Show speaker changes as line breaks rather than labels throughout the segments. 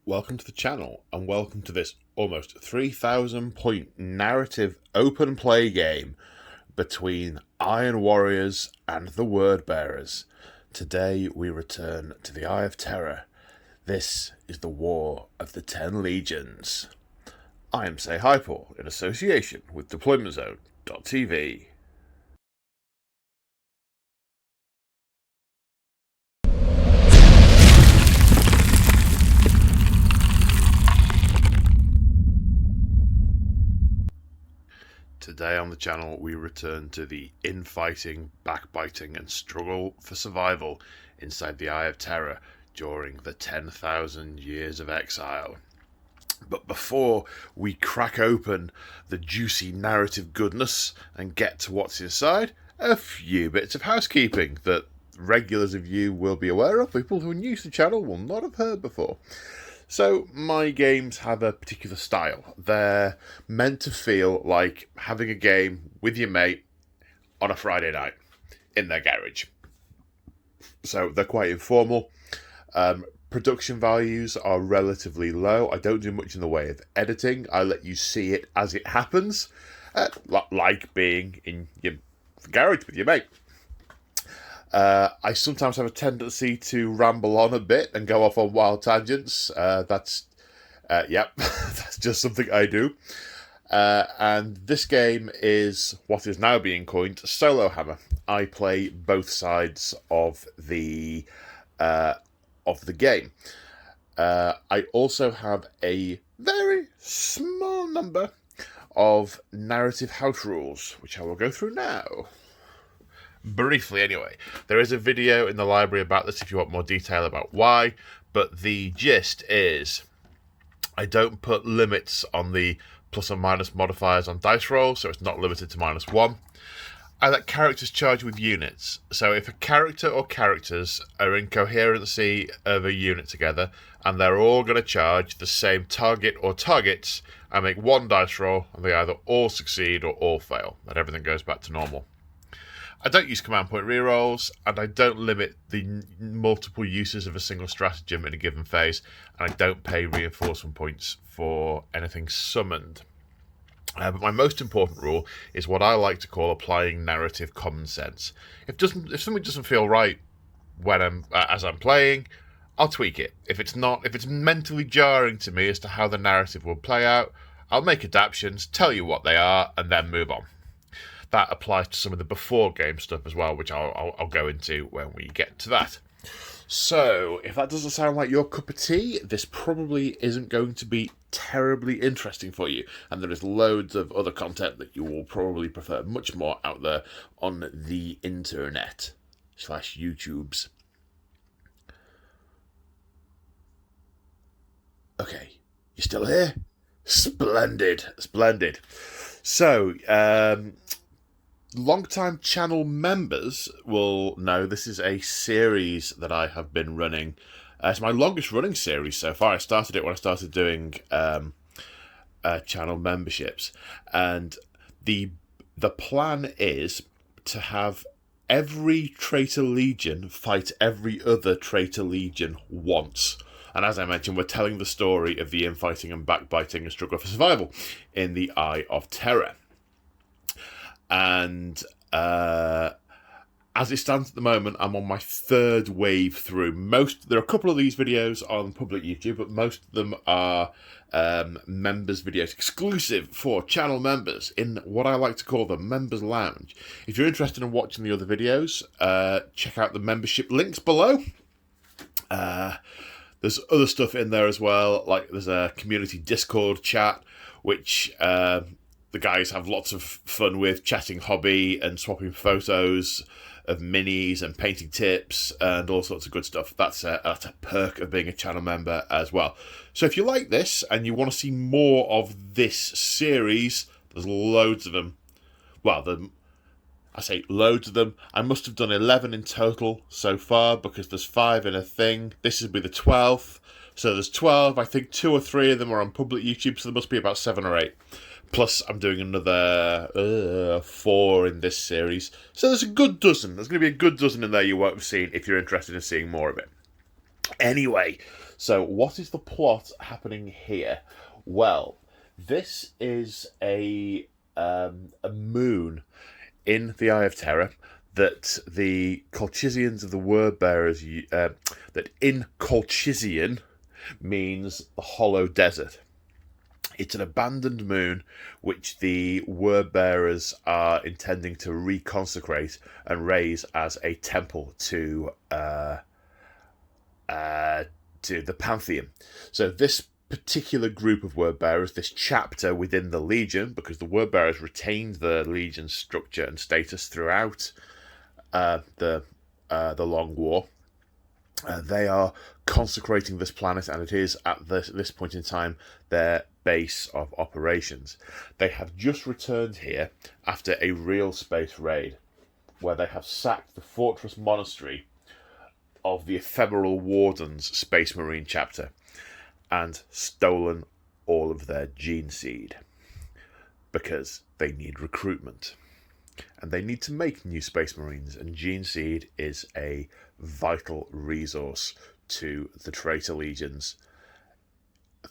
Welcome to the channel, and welcome to this almost 3,000 point narrative open play game between Iron Warriors and the Word Bearers. Today we return to the Eye of Terror. This is the War of the 10 Legions. I am Say Hypor in association with DeploymentZone.tv. Today on the channel we return to the infighting, backbiting and struggle for survival inside the Eye of Terror during the 10,000 years of exile. But before we crack open the juicy narrative goodness and get to what's inside, a few bits of housekeeping that regulars of you will be aware of, people who are new to the channel will not have heard before. So, my games have a particular style. They're meant to feel like having a game with your mate on a Friday night in their garage. So, they're quite informal. Production values are relatively low. I don't do much in the way of editing. I let you see it as it happens, like being in your garage with your mate. I sometimes have a tendency to ramble on a bit and go off on wild tangents. That's just something I do. And this game is what is now being coined Solo Hammer. I play both sides of the game. I also have a very small number of narrative house rules, which I will go through now. Briefly, anyway. There is a video in the library about this if you want more detail about why, but the gist is I don't put limits on the plus or minus modifiers on dice rolls, so it's not limited to -1. I let characters charge with units, so if a character or characters are in coherency of a unit together, and they're all going to charge the same target or targets, I make one dice roll, and they either all succeed or all fail, and everything goes back to normal. I don't use command point rerolls, and I don't limit the multiple uses of a single stratagem in a given phase, and I don't pay reinforcement points for anything summoned. But my most important rule is what I like to call applying narrative common sense. If something doesn't feel right when as I'm playing, I'll tweak it. If it's mentally jarring to me as to how the narrative will play out, I'll make adaptations, tell you what they are, and then move on. That applies to some of the before game stuff as well, which I'll go into when we get to that. So, if that doesn't sound like your cup of tea, this probably isn't going to be terribly interesting for you. And there is loads of other content that you will probably prefer much more out there on the internet / YouTubes. Okay, you still here? Splendid. So, long-time channel members will know this is a series that I have been running. It's my longest running series so far. I started it when I started doing channel memberships, and the plan is to have every traitor legion fight every other traitor legion once. And as I mentioned, we're telling the story of the infighting and backbiting and struggle for survival in the Eye of Terror. And as it stands at the moment, I'm on my third wave through. There are a couple of these videos on public YouTube, but most of them are members videos exclusive for channel members in what I like to call the Members Lounge. If you're interested in watching the other videos, check out the membership links below. There's other stuff in there as well, like there's a community Discord chat, which the guys have lots of fun with, chatting hobby and swapping photos of minis and painting tips and all sorts of good stuff. That's a perk of being a channel member as well. So if you like this and you want to see more of this series, there's loads of them. Well, I say loads of them. I must have done 11 in total so far because there's 5 in a thing. This will be the 12th. So there's 12. I think 2 or 3 of them are on public YouTube, so there must be about 7 or 8. Plus, I'm doing another 4 in this series. So there's a good dozen. There's going to be a good dozen in there you won't have seen if you're interested in seeing more of it. Anyway, So what is the plot happening here? Well, this is a moon in the Eye of Terror that the Colchisians of the Word Bearers, that in Colchisian means the Hollow Desert. It's an abandoned moon which the Word Bearers are intending to reconsecrate and raise as a temple to the Pantheon. So this particular group of Word Bearers, this chapter within the Legion, because the Word Bearers retained the Legion's structure and status throughout the Long War, they are consecrating this planet, and it is at this point in time their base of operations. They have just returned here after a real space raid, where they have sacked the Fortress Monastery of the ephemeral Warden's Space Marine chapter and stolen all of their geneseed, because they need recruitment and they need to make new Space Marines, and geneseed is a vital resource to the traitor legions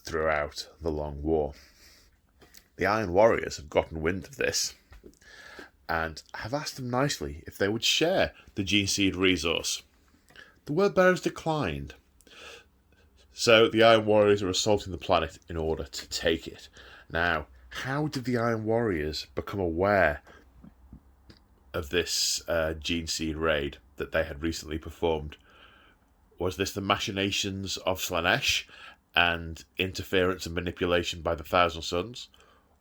throughout the Long War. The Iron Warriors have gotten wind of this and have asked them nicely if they would share the geneseed resource. The Word Bearers declined. So the Iron Warriors are assaulting the planet in order to take it. Now, how did the Iron Warriors become aware of this geneseed raid that they had recently performed? Was this the machinations of Slaanesh and interference and manipulation by the Thousand Sons?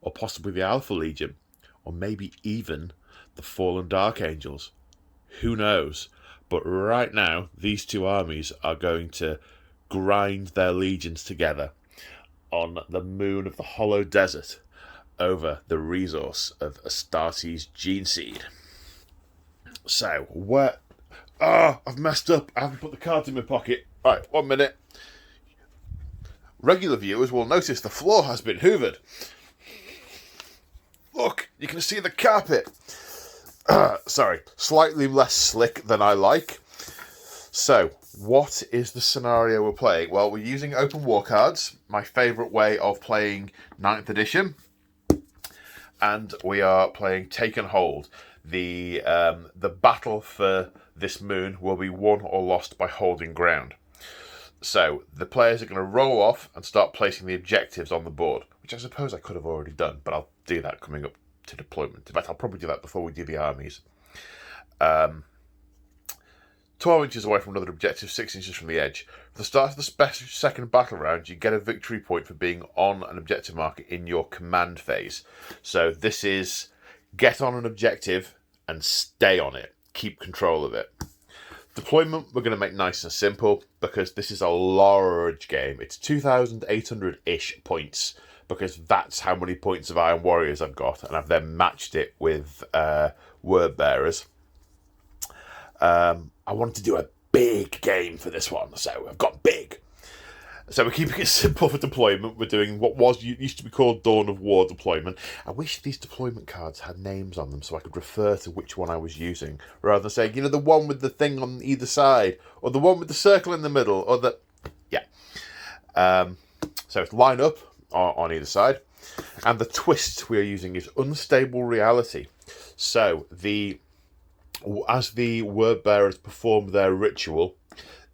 Or possibly the Alpha Legion? Or maybe even the Fallen Dark Angels? Who knows? But right now, these two armies are going to grind their legions together on the moon of the Hollow Desert over the resource of Astartes geneseed. So, where... I've messed up. I haven't put the cards in my pocket. Right, 1 minute. Regular viewers will notice the floor has been hoovered. Look, you can see the carpet. Sorry, slightly less slick than I like. So, what is the scenario we're playing? Well, we're using open war cards, my favourite way of playing 9th edition. And we are playing Take and Hold. The battle for this moon will be won or lost by holding ground. So the players are going to roll off and start placing the objectives on the board, which I suppose I could have already done, but I'll do that coming up to deployment. In fact, I'll probably do that before we do the armies. 12 inches away from another objective, 6 inches from the edge. For the start of the second battle round, you get a victory point for being on an objective marker in your command phase. So this is get on an objective and stay on it. Keep control of it. Deployment we're going to make nice and simple, because this is a large game. It's 2,800-ish points, because that's how many points of Iron Warriors I've got, and I've then matched it with Word Bearers. I wanted to do a big game for this one, so I've got big. So we're keeping it simple for deployment. We're doing what used to be called Dawn of War deployment. I wish these deployment cards had names on them so I could refer to which one I was using, rather than saying, the one with the thing on either side, or the one with the circle in the middle, or the... Yeah. So it's line up on either side. And the twist we are using is unstable reality. So as the Word Bearers perform their ritual,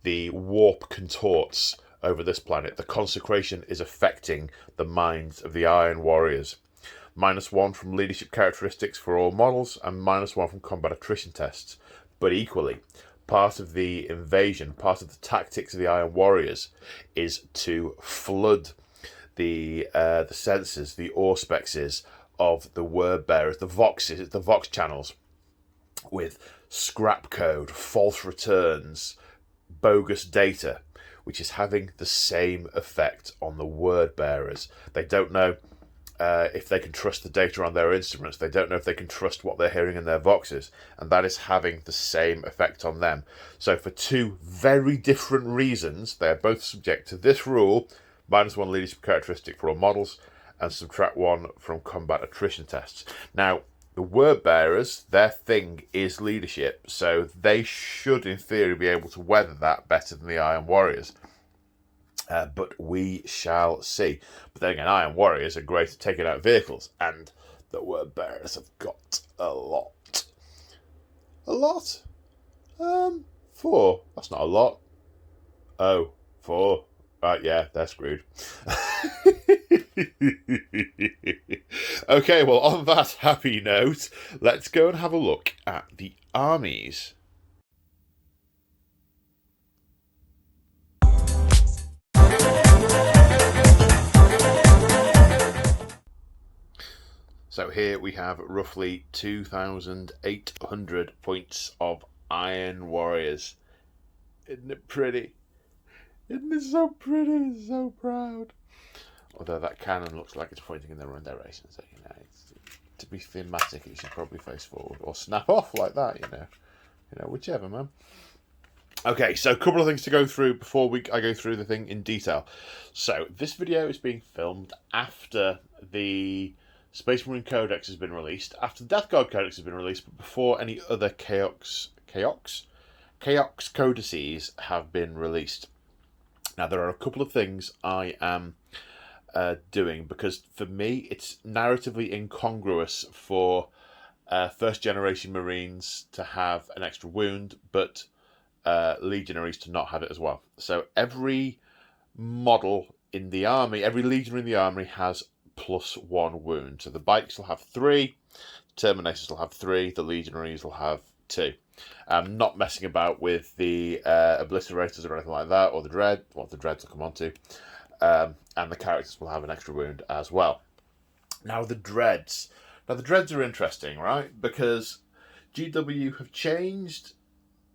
the warp contorts over this planet. The consecration is affecting the minds of the Iron Warriors. -1 from leadership characteristics for all models, and -1 from combat attrition tests. But equally, part of the invasion, part of the tactics of the Iron Warriors is to flood the sensors, the auspexes of the Word Bearers, the Vox channels, with scrap code, false returns, bogus data, which is having the same effect on the Word Bearers. They don't know if they can trust the data on their instruments. They don't know if they can trust what they're hearing in their Voxes, and that is having the same effect on them. So for two very different reasons, they are both subject to this rule, -1 leadership characteristic for all models, and subtract 1 from combat attrition tests. Now, the Word Bearers, their thing is leadership, so they should, in theory, be able to weather that better than the Iron Warriors. But we shall see. But then again, Iron Warriors are great at taking out vehicles, and the word bearers have got a lot. A lot? 4. That's not a lot. Oh, 4. Right, yeah, they're screwed. Okay, well, on that happy note, let's go and have a look at the armies. So here we have roughly 2,800 points of Iron Warriors. Isn't it pretty? Isn't it so pretty? So proud. Although that cannon looks like it's pointing in the wrong direction, so to be thematic, it should probably face forward or snap off like that. Whichever, man. Okay, so a couple of things to go through before I go through the thing in detail. So this video is being filmed after the Space Marine Codex has been released, after the Death Guard Codex has been released, but before any other Chaos Codices have been released. Now, there are a couple of things I am doing, because for me, it's narratively incongruous for first generation Marines to have an extra wound, but legionaries to not have it as well. So every model in the army, every legionary in the army has +1 wound. So the bikes will have 3, Terminators will have 3, the legionaries will have 2. I'm not messing about with the obliterators or anything like that, or the dread. Well, the dreads will come on to. And the characters will have an extra wound as well. Now the dreads. Now the dreads are interesting, right? Because GW have changed.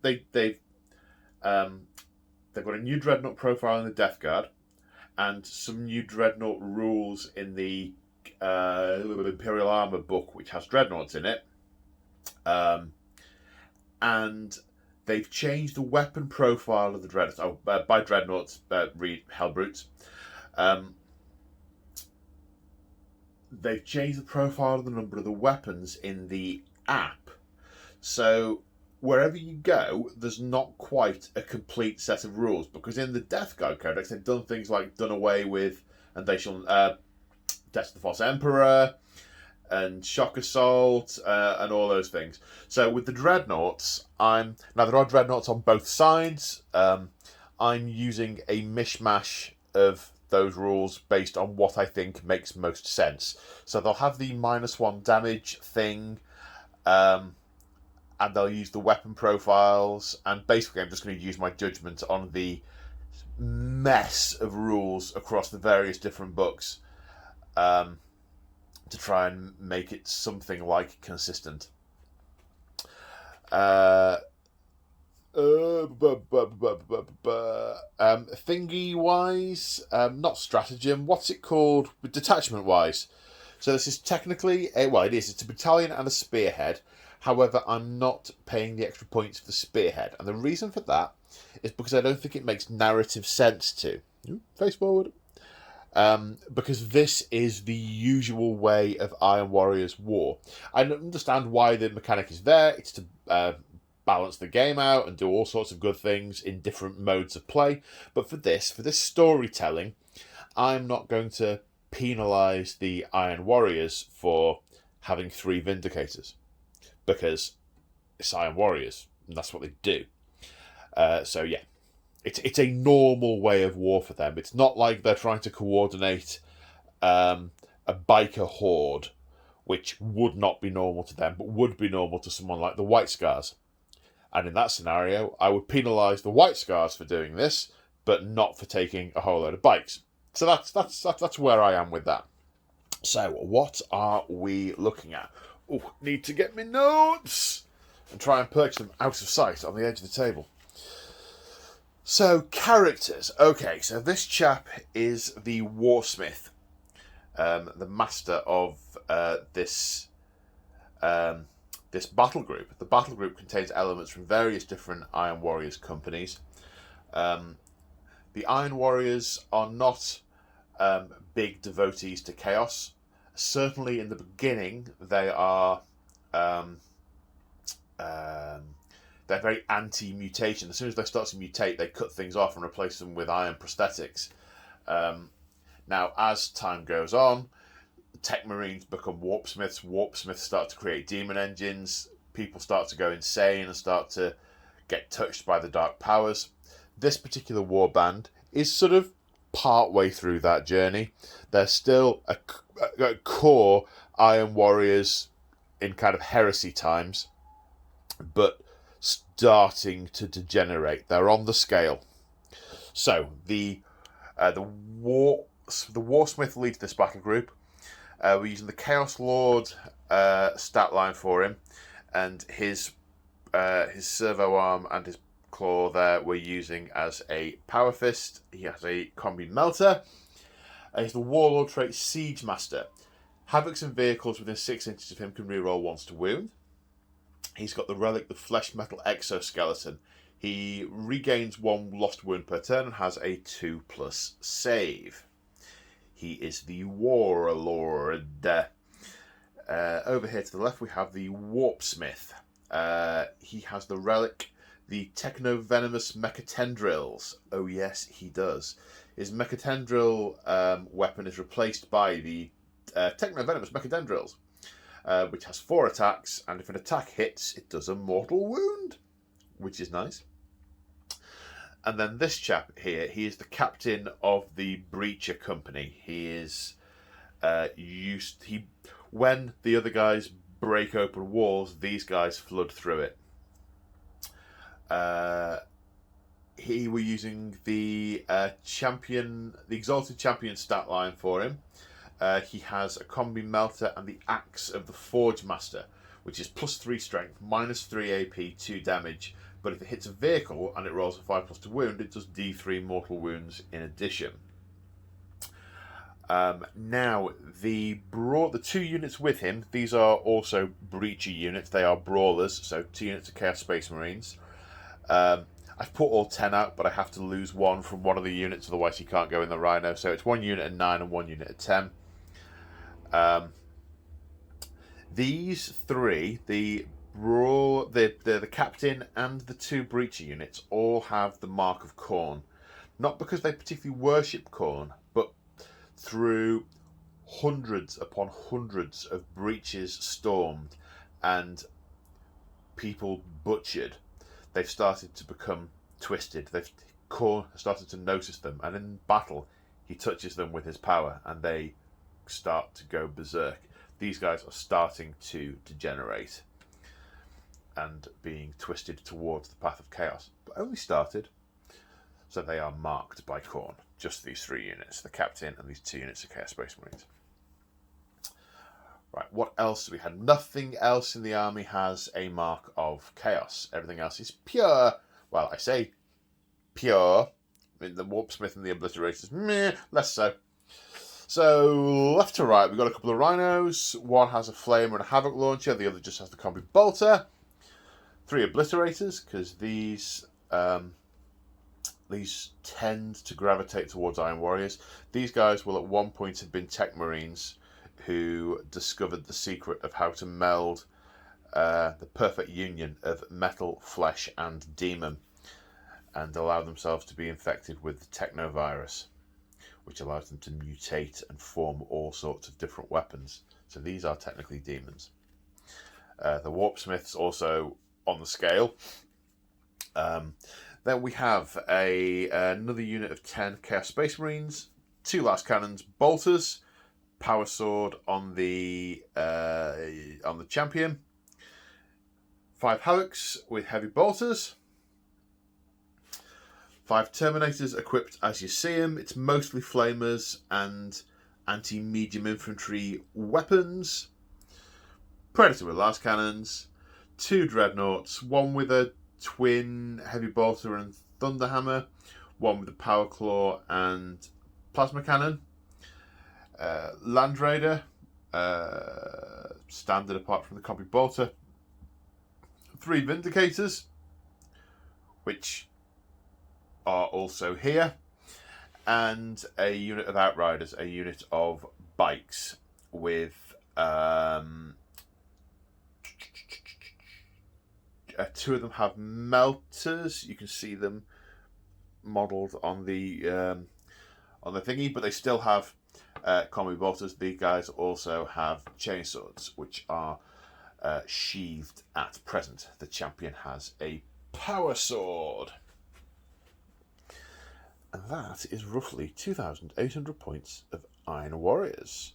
They've got a new Dreadnought profile in the Death Guard, and some new Dreadnought rules in the Imperial Armor book, which has Dreadnoughts in it. And they've changed the weapon profile of the Dreadnoughts. By Dreadnoughts, read Hellbrutes. They've changed the profile of the number of the weapons in the app. So wherever you go, there's not quite a complete set of rules, because in the Death Guard Codex, they've done things like done away with, and they shall Death of the False Emperor, and Shock Assault, and all those things. So with the Dreadnoughts, now there are Dreadnoughts on both sides. I'm using a mishmash of those rules based on what I think makes most sense. So they'll have the -1 damage thing, and they'll use the weapon profiles, and basically I'm just going to use my judgment on the mess of rules across the various different books to try and make it something like consistent. Thingy wise, not stratagem. What's it called? Detachment wise. So this is technically it's a battalion and a spearhead. However, I'm not paying the extra points for the spearhead, and the reason for that is because I don't think it makes narrative sense to. Face forward. Because this is the usual way of Iron Warriors war. I understand why the mechanic is there. It's to balance the game out and do all sorts of good things in different modes of play. But for this storytelling, I'm not going to penalise the Iron Warriors for having 3 Vindicators, because it's Iron Warriors, and that's what they do. So yeah, it's a normal way of war for them. It's not like they're trying to coordinate a biker horde, which would not be normal to them, but would be normal to someone like the White Scars. And in that scenario, I would penalise the White Scars for doing this, but not for taking a whole load of bikes. So that's where I am with that. So what are we looking at? Oh, need to get my notes and try and perch them out of sight on the edge of the table. So, characters. Okay, so this chap is the Warsmith, the master of this battle group. The battle group contains elements from various different Iron Warriors companies. The Iron Warriors are not big devotees to chaos. Certainly in the beginning, they are they're very anti-mutation. As soon as they start to mutate, they cut things off and replace them with iron prosthetics. Now, as time goes on, Tech Marines become Warpsmiths. Warpsmiths start to create demon engines. People start to go insane and start to get touched by the dark powers. This particular warband is sort of part way through that journey. They're still a core Iron Warriors in kind of heresy times, but starting to degenerate. They're on the scale. So the Warsmith leads this battle group. We're using the Chaos Lord stat line for him, and his servo arm and his claw there we're using as a power fist. He has a combi melter. He's the Warlord trait Siege Master. Havocs and vehicles within 6 inches of him can reroll once to wound. He's got the relic, the Flesh Metal Exoskeleton. He regains 1 lost wound per turn and has a 2+ save. He is the Warlord. Over here to the left we have the Warpsmith. He has the relic, the Techno-Venomous Mechatendrils. Oh yes, he does. His Mechatendril weapon is replaced by the Techno-Venomous Mechatendrils, which has 4 attacks, and if an attack hits, it does a mortal wound, which is nice. And then this chap here, he is the captain of the Breacher Company. He is when the other guys break open walls, these guys flood through it. We're using the Exalted Champion stat line for him. He has a combi melter and the Axe of the Forge Master, which is +3 strength, -3 AP, 2 damage. But if it hits a vehicle and it rolls a 5+ to wound, it does D3 mortal wounds in addition. Now, the 2 units with him, these are also Breacher units. They are Brawlers, so 2 units of Chaos Space Marines. I've put all 10 out, but I have to lose 1 from one of the units, otherwise he can't go in the Rhino. So it's 1 unit at 9 and 1 unit at 10. These 3, the captain and the 2 Breacher units, all have the Mark of Khorne. Not because they particularly worship Khorne, but through hundreds upon hundreds of breaches stormed and people butchered, they've started to become twisted. Khorne has started to notice them, and in battle he touches them with his power and they start to go berserk. These guys are starting to degenerate and being twisted towards the path of chaos, but only started. So they are marked by Khorne. Just these 3 units, the captain and these 2 units of Chaos Space Marines. Right, what else do we have? Nothing else in the army has a mark of chaos. Everything else is pure. Well, I say pure. I mean, the Warpsmith and the Obliterators, meh, less so. So, left to right, we've got a couple of Rhinos. One has a Flamer and a Havoc Launcher. The other just has the Combi Bolter. 3 Obliterators, because these tend to gravitate towards Iron Warriors. These guys will at one point have been Tech Marines who discovered the secret of how to meld the perfect union of metal, flesh, and demon, and allow themselves to be infected with the technovirus, which allows them to mutate and form all sorts of different weapons. So these are technically demons. The Warpsmiths also on the scale. Then we have another unit of 10 Chaos Space Marines, 2 Last Cannons, Bolters, Power Sword on the champion, 5 Havocs with heavy bolters, 5 Terminators equipped as you see them. It's mostly flamers and anti-medium infantry weapons, Predator with Last Cannons, 2 Dreadnoughts, 1 with a twin heavy bolter and thunderhammer, 1 with a power claw and plasma cannon, Land Raider, standard apart from the Combi Bolter, 3 Vindicators, which are also here, and a unit of Outriders, a unit of bikes with 2 of them have melters. You can see them modelled on the on the thingy, but they still have combi bolters. These guys also have chainswords, which are sheathed at present. The champion has a power sword. And that is roughly 2,800 points of Iron Warriors.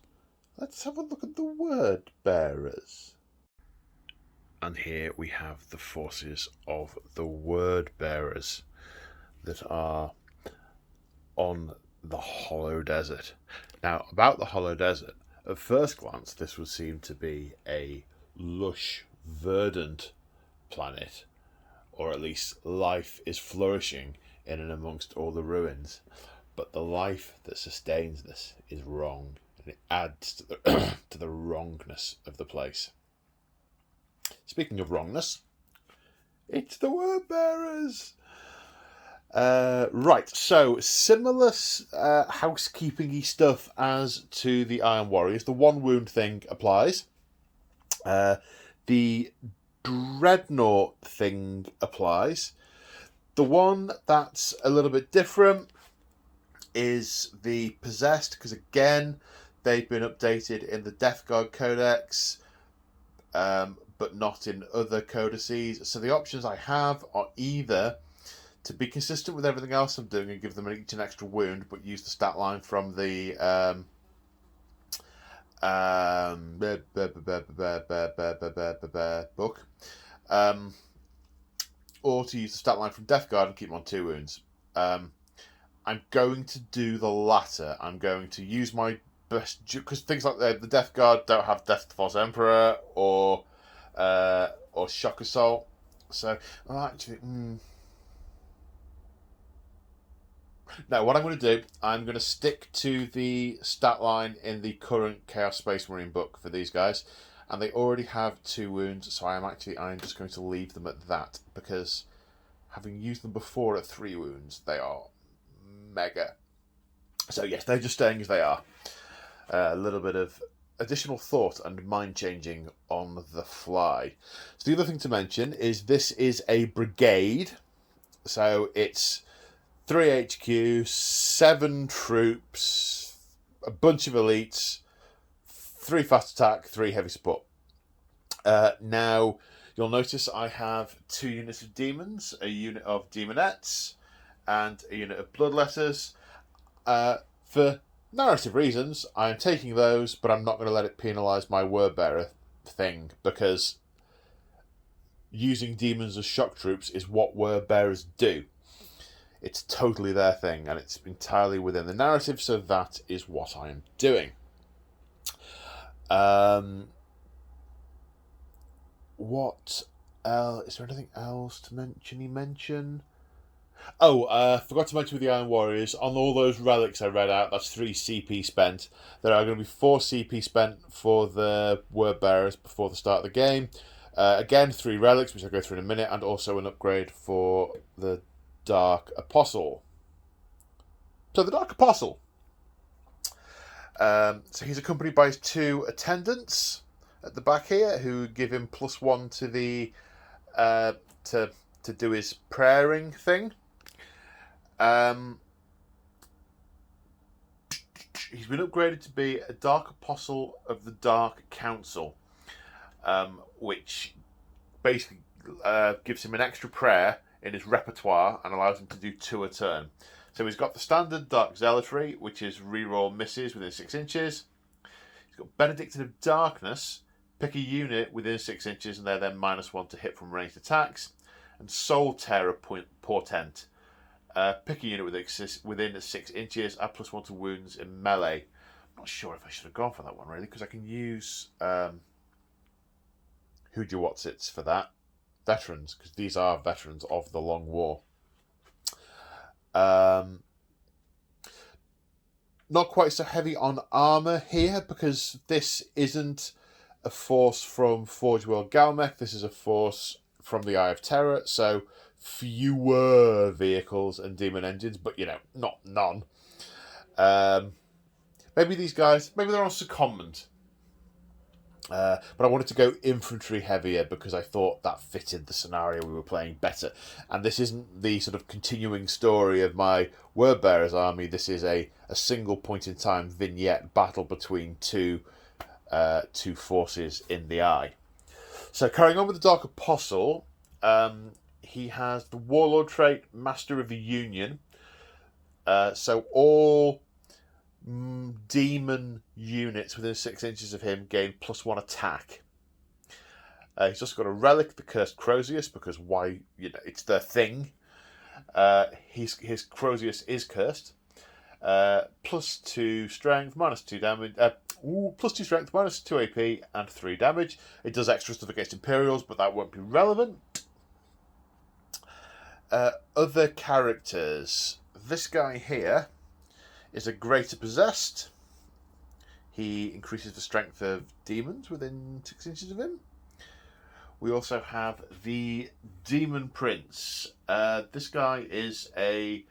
Let's have a look at the word bearers. And here we have the forces of the word bearers that are on the Hollow Desert. Now, about the Hollow Desert, at first glance, this would seem to be a lush, verdant planet, or at least life is flourishing in and amongst all the ruins. But the life that sustains this is wrong, and it adds to the, to the wrongness of the place. Speaking of wrongness, it's the word bearers. Right, so similar housekeeping-y stuff as to the Iron Warriors. The one wound thing applies. The Dreadnought thing applies. The one that's a little bit different is the Possessed, because again, they've been updated in the Death Guard Codex, but not in other codices. So the options I have are either to be consistent with everything else I'm doing and give them each an extra wound, but use the stat line from the book, or to use the stat line from Death Guard and keep them on 2 wounds. I'm going to do the latter. I'm going to use my best, because things like the Death Guard don't have Death to the False Emperor or Shock Assault. So, well, actually, no, what I'm going to do, I'm going to stick to the stat line in the current Chaos Space Marine book for these guys, and they already have 2 wounds, so I'm just going to leave them at that, because having used them before at 3 wounds, they are mega. So yes, they're just staying as they are. A little bit of additional thought and mind changing on the fly. So the other thing to mention is this is a brigade, so it's 3 HQ, 7 troops, a bunch of elites, 3 fast attack, 3 heavy support. Now, you'll notice I have 2 units of demons, a unit of demonettes, and a unit of bloodletters. For narrative reasons, I'm taking those, but I'm not going to let it penalise my wordbearer thing, because using demons as shock troops is what wordbearers do. It's totally their thing, and it's entirely within the narrative, so that is what I am doing. What else? Is there anything else to mention? Oh, forgot to mention with the Iron Warriors, on all those relics I read out, that's 3 CP spent. There are going to be 4 CP spent for the word bearers before the start of the game. Again, 3 relics, which I'll go through in a minute, and also an upgrade for the Dark Apostle. So the Dark Apostle. So he's accompanied by his 2 attendants at the back here, who give him +1 to the to do his praying thing. He's been upgraded to be a Dark Apostle of the Dark Council, which basically gives him an extra prayer in his repertoire and allows him to do 2 a turn. So he's got the standard Dark Zealotry, which is reroll misses within 6 inches. He's got Benedictine of Darkness, pick a unit within 6 inches and they're then -1 to hit from ranged attacks. And Soul Terror Portent, pick a unit within 6 inches, add +1 to wounds in melee. I'm not sure if I should have gone for that one really, because I can use Who-Do-Whatsits for that. Veterans, because these are veterans of the Long War. Not quite so heavy on armour here, because this isn't a force from Forge World Galmech. This is a force from the Eye of Terror, so fewer vehicles and demon engines, but not none. Maybe these guys, maybe they're on secondment. But I wanted to go infantry heavier because I thought that fitted the scenario we were playing better. And this isn't the sort of continuing story of my Wordbearers army. This is a single point in time vignette battle between two forces in the eye. So carrying on with the Dark Apostle, he has the Warlord trait, Master of the Union. So all demon units within 6 inches of him gain +1 attack. He's also got a relic, the Cursed Crozius, because why? It's their thing. His Crozius is cursed. +2 strength, -2 damage. +2 strength, -2 AP, and 3 damage. It does extra stuff against Imperials, but that won't be relevant. Other characters. This guy here is a Greater Possessed. He increases the strength of demons within 6 inches of him. We also have the Demon Prince. This guy is a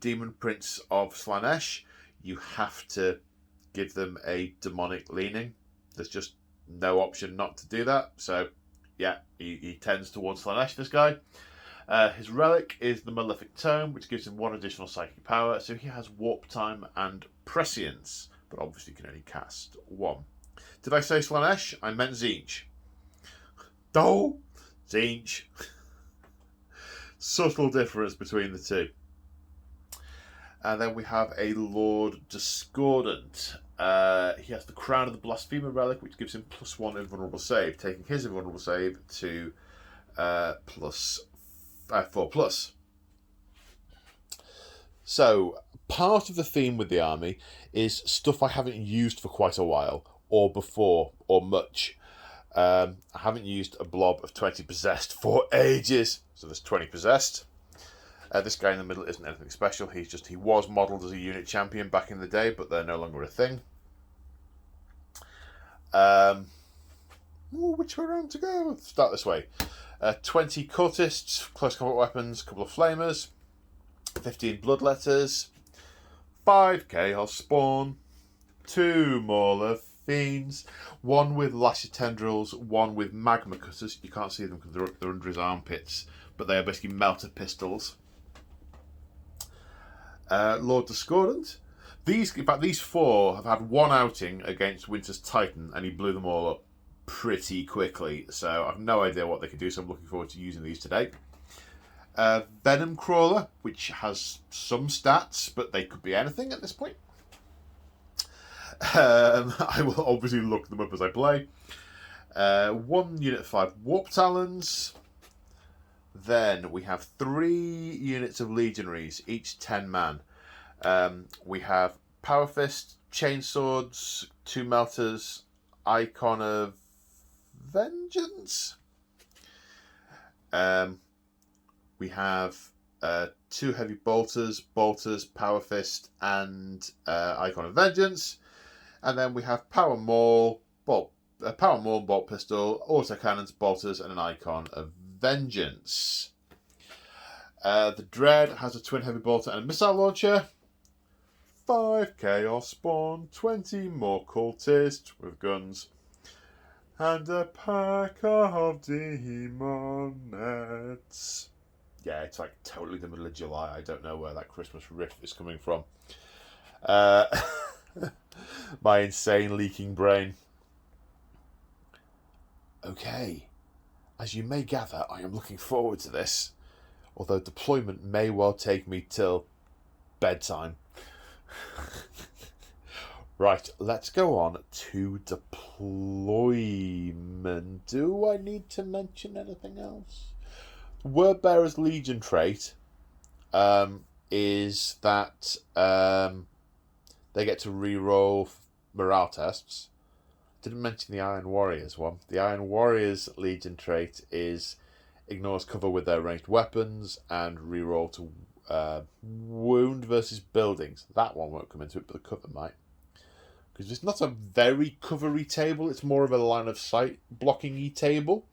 Demon Prince of Slaanesh. You have to give them a demonic leaning. There's just no option not to do that. So, yeah, he tends towards Slaanesh, this guy. His relic is the Malefic Tome, which gives him 1 additional psychic power. So he has Warp Time and Prescience, but obviously can only cast 1. Did I say Slaanesh? I meant Tzeentch. Oh, Tzeentch. Subtle difference between the two. And then we have a Lord Discordant. He has the Crown of the Blasphemer relic, which gives him +1 invulnerable save, taking his invulnerable save to +4+. So, part of the theme with the army is stuff I haven't used for quite a while, or before, or much. I haven't used a blob of 20 possessed for ages, so there's 20 possessed. This guy in the middle isn't anything special. He was modelled as a unit champion back in the day, but they're no longer a thing. Which way around to go? Let's start this way. 20 cultists, close combat weapons, a couple of flamers, 15 bloodletters, 5 chaos spawn, 2 mauler fiends, 1 with lasher tendrils, 1 with magma cutters. You can't see them because they're under his armpits, but they are basically melter pistols. Lord Discordant. In fact, these 4 have had 1 outing against Winter's Titan, and he blew them all up pretty quickly. So I have no idea what they can do. So I'm looking forward to using these today. Venom Crawler, which has some stats, but they could be anything at this point. I will obviously look them up as I play. 1 unit of 5 Warp Talons. Then we have 3 units of Legionaries, each 10 man. We have Power Fist, Chainswords, 2 Melters, Icon of Vengeance. We have 2 Heavy Bolters, Power Fist, and Icon of Vengeance. And then we have Power Maul, Bolt Pistol, Autocannons, Bolters, and an Icon of Vengeance. The Dread has a Twin Heavy Bolter and a Missile Launcher. 5 Chaos Spawn, 20 more Cultists with guns, and a pack of Demonettes. Yeah, it's like totally the middle of July. I don't know where that Christmas riff is coming from. My insane leaking brain. Okay, as you may gather, I am looking forward to this, although deployment may well take me till bedtime. Right, let's go on to deployment. Do I need to mention anything else? Wordbearer's Legion trait is that they get to re-roll morale tests. Didn't mention the Iron Warriors one. The Iron Warriors Legion trait is ignores cover with their ranged weapons and re-roll to wound versus buildings. That one won't come into it, but the cover might. Because it's not a very covery table, it's more of a line of sight blocking-y table.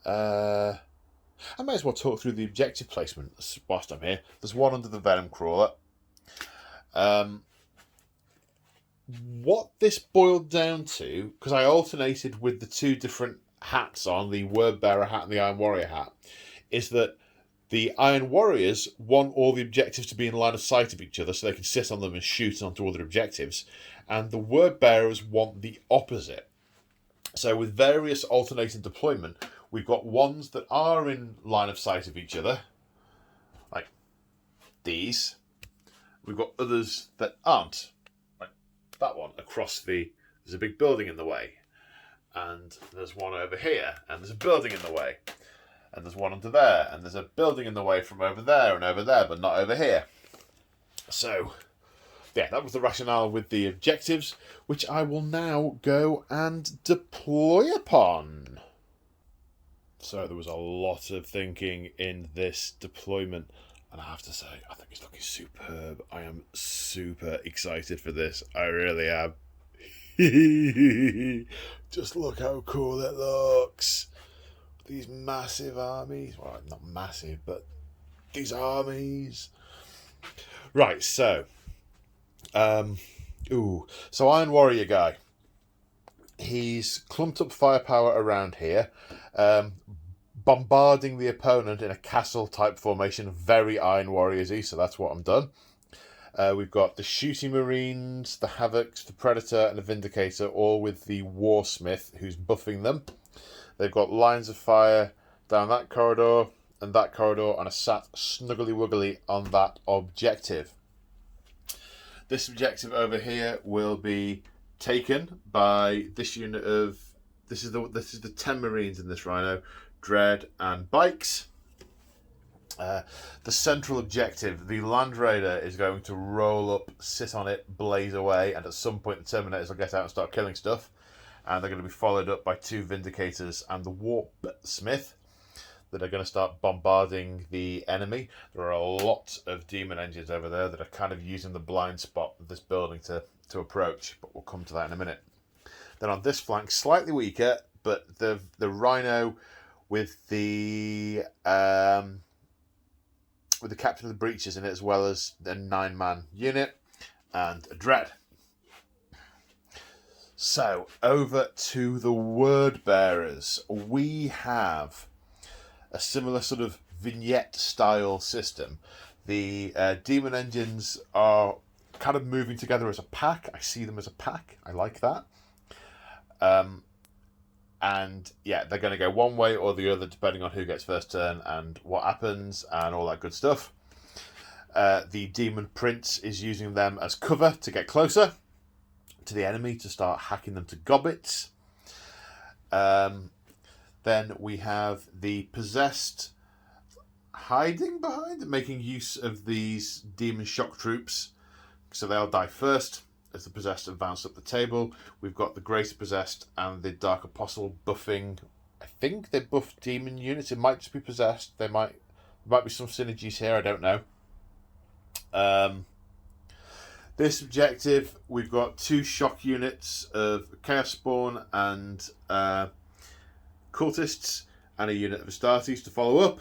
I might as well talk through the objective placement whilst I'm here. There's one under the Venom Crawler. what this boiled down to, because I alternated with the two different hats on, the Word Bearer hat and the Iron Warrior hat, is that the Iron Warriors want all the objectives to be in line of sight of each other so they can sit on them and shoot onto other objectives. And the Word Bearers want the opposite. So with various alternating deployment, we've got ones that are in line of sight of each other, like these. We've got others that aren't, like that one across the... There's a big building in the way. And there's one over here, and there's a building in the way. And there's one under there, and there's a building in the way from over there, but not over here. So, yeah, that was the rationale with the objectives, which I will now go and deploy upon. So there was a lot of thinking in this deployment, and I have to say, I think it's looking superb. I am super excited for this. I really am. Just look how cool it looks. These massive armies. Well, not massive, but these armies. Right, so. So Iron Warrior guy. He's clumped up firepower around here. Bombarding the opponent in a castle-type formation. Very Iron Warriors-y, so that's what I'm done. We've got the Shooting Marines, the Havocs, the Predator, and the Vindicator, all with the Warsmith, who's buffing them. They've got lines of fire down that corridor and are sat snuggly wuggly on that objective. This objective over here will be taken by this unit of... This is the 10 Marines in this Rhino, Dread and Bikes. The central objective, the Land Raider, is going to roll up, sit on it, blaze away, and at some point the Terminators will get out and start killing stuff. And they're going to be followed up by 2 Vindicators and the Warp Smith that are going to start bombarding the enemy. There are a lot of demon engines over there that are kind of using the blind spot of this building to approach, but we'll come to that in a minute. Then on this flank, slightly weaker, but the Rhino with the Captain of the Breaches in it, as well as the 9-man unit and a Dread. So, over to the Word Bearers. We have a similar sort of vignette-style system. The demon engines are kind of moving together as a pack. I see them as a pack. I like that. And, yeah, they're going to go one way or the other, depending on who gets first turn and what happens and all that good stuff. The Demon Prince is using them as cover to get closer to the enemy to start hacking them to gobbets. Then we have the Possessed hiding behind and making use of these Demon Shock Troops. So they'll die first as the Possessed advance up the table. We've got the Greater Possessed and the Dark Apostle buffing. I think they buff Demon units. It might just be Possessed. There might be some synergies here. I don't know. This objective, we've got 2 shock units of Chaos Spawn and Cultists, and a unit of Astartes to follow up.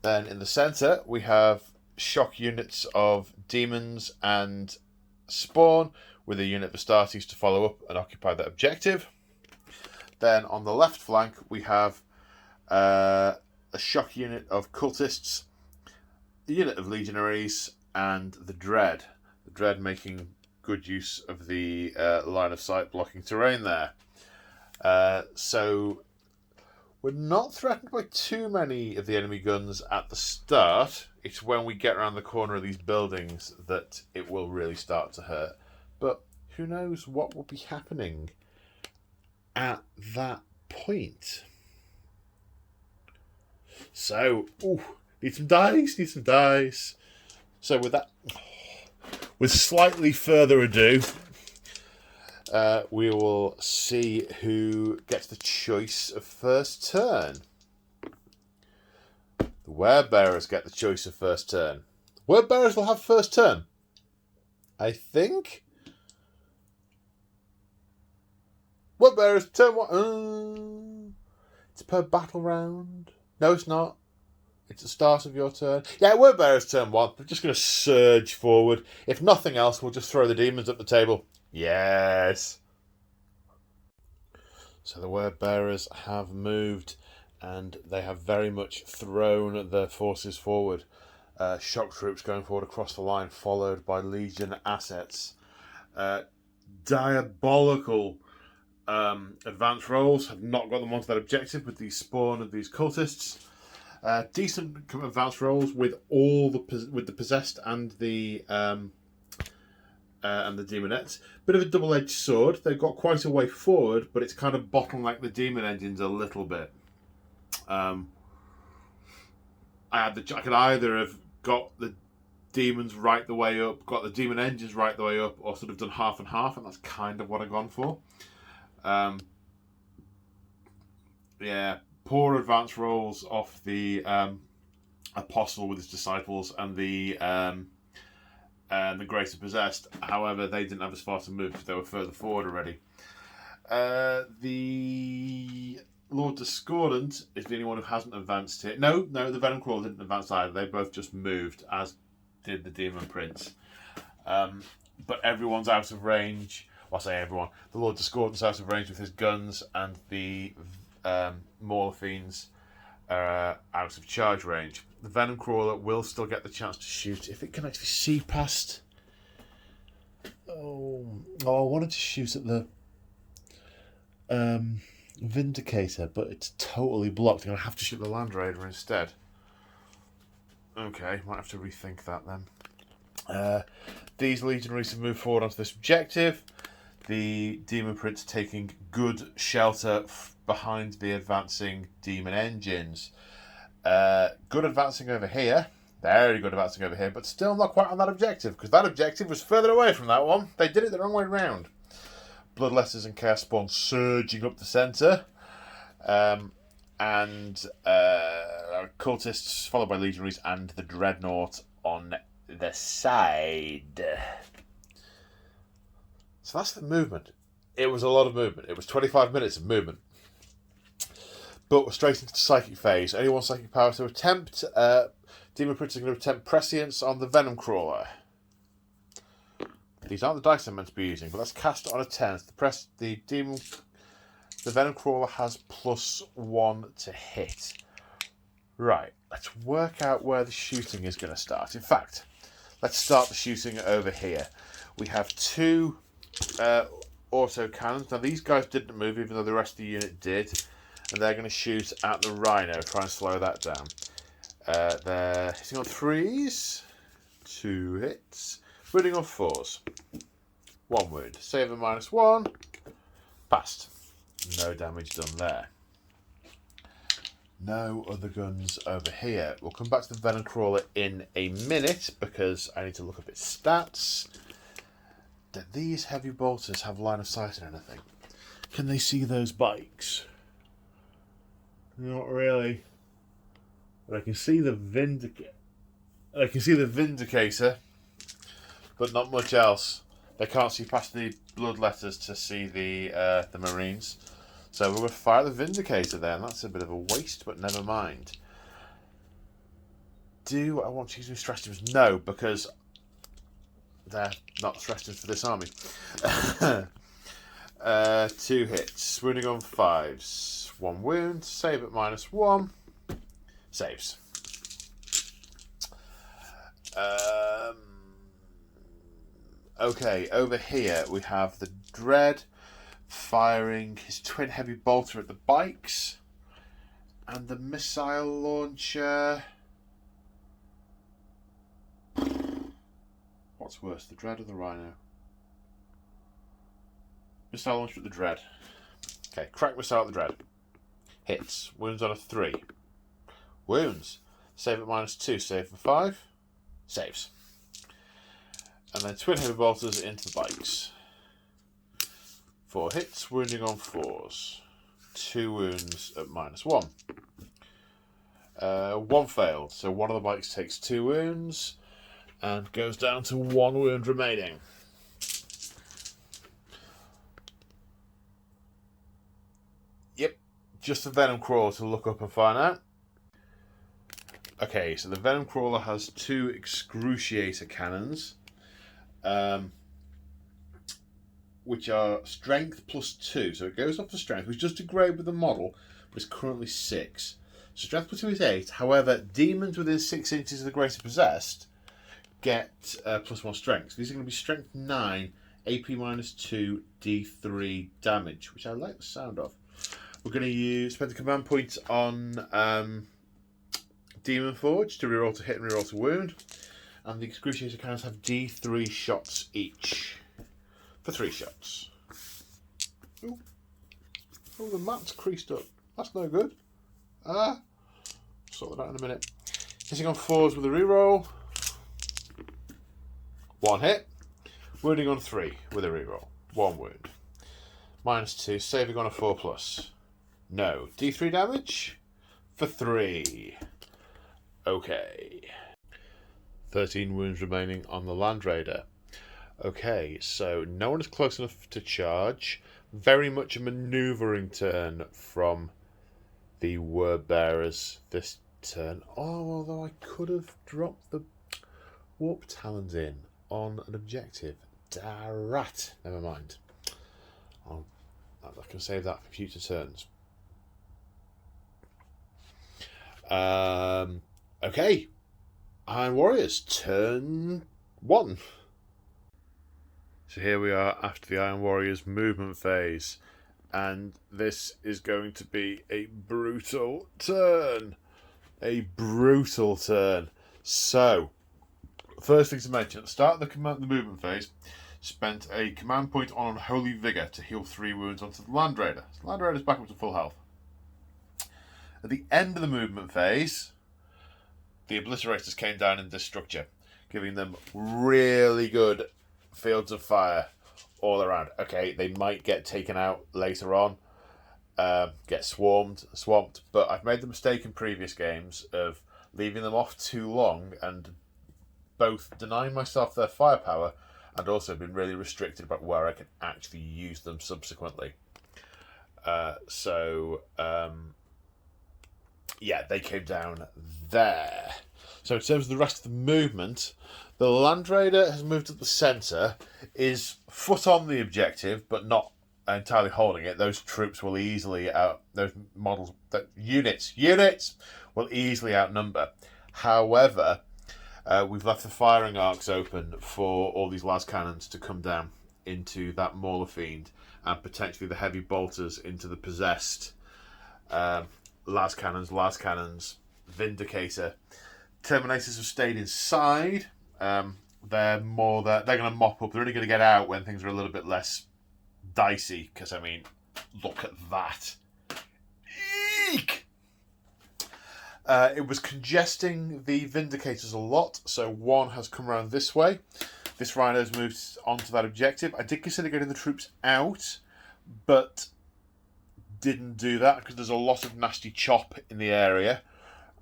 Then in the centre, we have shock units of Demons and Spawn, with a unit of Astartes to follow up and occupy that objective. Then on the left flank, we have a shock unit of Cultists, a unit of Legionaries, and the Dread. The Dread making good use of the line of sight blocking terrain there. So we're not threatened by too many of the enemy guns at the start. It's when we get around the corner of these buildings that it will really start to hurt. But who knows what will be happening at that point. So, need some dice. So with that, with slightly further ado, we will see who gets the choice of first turn. The Word Bearers get the choice of first turn. Word Bearers will have first turn, I think. Word Bearers, turn one. It's per battle round. No, it's not. It's the start of your turn. Yeah, word bearer's turn 1. They're just going to surge forward. If nothing else, we'll just throw the demons up the table. Yes. So the word bearers have moved, and they have very much thrown their forces forward. Shock troops going forward across the line, followed by Legion assets. Diabolical advance rolls have not got them onto that objective with the spawn of these cultists. Decent advance rolls with the possessed and the demonettes. Bit of a double-edged sword. They've got quite a way forward, but it's kind of bottlenecked the demon engines a little bit. I could either have got the demons right the way up, got the demon engines right the way up, or sort of done half and half, and that's kind of what I've gone for. Yeah, poor advance rolls off the apostle with his disciples and the greater possessed. However, they didn't have as far to move because they were further forward already. The Lord Discordant is the only one who hasn't advanced here. No, the Venom Crawler didn't advance either. They both just moved, as did the Demon Prince. But everyone's out of range. Well, I say everyone. The Lord Discordant's out of range with his guns, and the Mauler Fiends are out of charge range. The Venom Crawler will still get the chance to shoot if it can actually see past. Oh, I wanted to shoot at the Vindicator, but it's totally blocked. I'm going to have to shoot the Land Raider instead. Okay, might have to rethink that then. These legionaries have moved forward onto this objective. The Demon Prince taking good shelter behind the advancing demon engines. Good advancing over here. Very good advancing over here, but still not quite on that objective, because that objective was further away from that one. They did it the wrong way round. Bloodletters and Chaos Spawn surging up the centre. And cultists followed by legionaries and the Dreadnought on the side. So that's the movement. It was a lot of movement. It was 25 minutes of movement. But we're straight into the psychic phase. Only one psychic power to attempt. Demon Prince is going to attempt prescience on the Venom Crawler. These aren't the dice I'm meant to be using, but let's cast it on a 10. The Venom Crawler has +1 to hit. Right, let's work out where the shooting is going to start. In fact, let's start the shooting over here. We have 2 auto cannons. Now, these guys didn't move, even though the rest of the unit did. And they're going to shoot at the Rhino, try and slow that down. They're hitting on 3s. 2 hits. Wounding on 4s. 1 wound. Save a -1. Passed. No damage done there. No other guns over here. We'll come back to the Venom Crawler in a minute because I need to look up its stats. Do these heavy bolters have line of sight on anything? Can they see those bikes? Not really. But I can see the Vindicator. But not much else. They can't see past the Bloodletters to see the Marines. So we're going to fire the Vindicator then. That's a bit of a waste, but never mind. Do I want to use new stratagems? No, because they're not stratagems for this army. 2 hits. Wounding on 5s. 1 wound. Save at -1. Saves. Okay, over here we have the Dread firing his twin heavy bolter at the bikes, and the missile launcher. What's worse, the Dread or the Rhino? Missile launcher at the Dread. Okay, crack missile at the Dread. Hits. Wounds on a 3. Wounds. Save at -2. Save for 5. Saves. And then twin heavy bolters into the bikes. 4 hits. Wounding on 4s. 2 wounds at -1. 1 failed. So one of the bikes takes 2 wounds and goes down to 1 wound remaining. Yep. Just the Venom Crawler to look up and find out. Okay, so the Venom Crawler has 2 Excruciator cannons, which are strength +2. So it goes up to strength, which does degrade with the model, but it's currently 6. So strength +2 is 8. However, demons within 6 inches of the greater possessed get +1 strength. So these are going to be strength 9, AP -2, D3 damage, which I like the sound of. We're going to spend a command point on Demon Forge to reroll to hit and reroll to wound. And the Excruciator cannons have D3 shots each. For 3 shots. Ooh. Oh, the map's creased up. That's no good. Sort that out in a minute. Hitting on 4s with a reroll. 1 hit. Wounding on 3 with a reroll. 1 wound. -2. Saving on a 4+. No. D3 damage for 3. Okay. 13 wounds remaining on the Land Raider. Okay, so no one is close enough to charge. Very much a manoeuvring turn from the Word Bearers this turn. Oh, although I could have dropped the Warp Talons in on an objective. Darat. Never mind. I can save that for future turns. Okay. Iron Warriors, turn 1. So here we are after the Iron Warriors movement phase, and this is going to be a brutal turn. A brutal turn. So, first thing to mention, at the start of the movement phase, spent a command point on Unholy Vigour to heal 3 wounds onto the Land Raider. So Land Raider's back up to full health. At the end of the movement phase, the Obliterators came down in this structure, giving them really good fields of fire all around. Okay, they might get taken out later on, get swamped, but I've made the mistake in previous games of leaving them off too long and both denying myself their firepower and also been really restricted about where I can actually use them subsequently. Yeah, they came down there. So in terms of the rest of the movement, the Land Raider has moved to the centre, is foot on the objective, but not entirely holding it. Those troops will easily units will easily outnumber. However, we've left the firing arcs open for all these las cannons to come down into that Mauler Fiend and potentially the heavy bolters into the possessed. Las cannons, Vindicator. Terminators have stayed inside. They're going to mop up. They're only going to get out when things are a little bit less dicey. Because, I mean, look at that. Eek! It was congesting the Vindicators a lot. So one has come around this way. This Rhino's moved onto that objective. I did consider getting the troops out, but didn't do that because there's a lot of nasty chop in the area.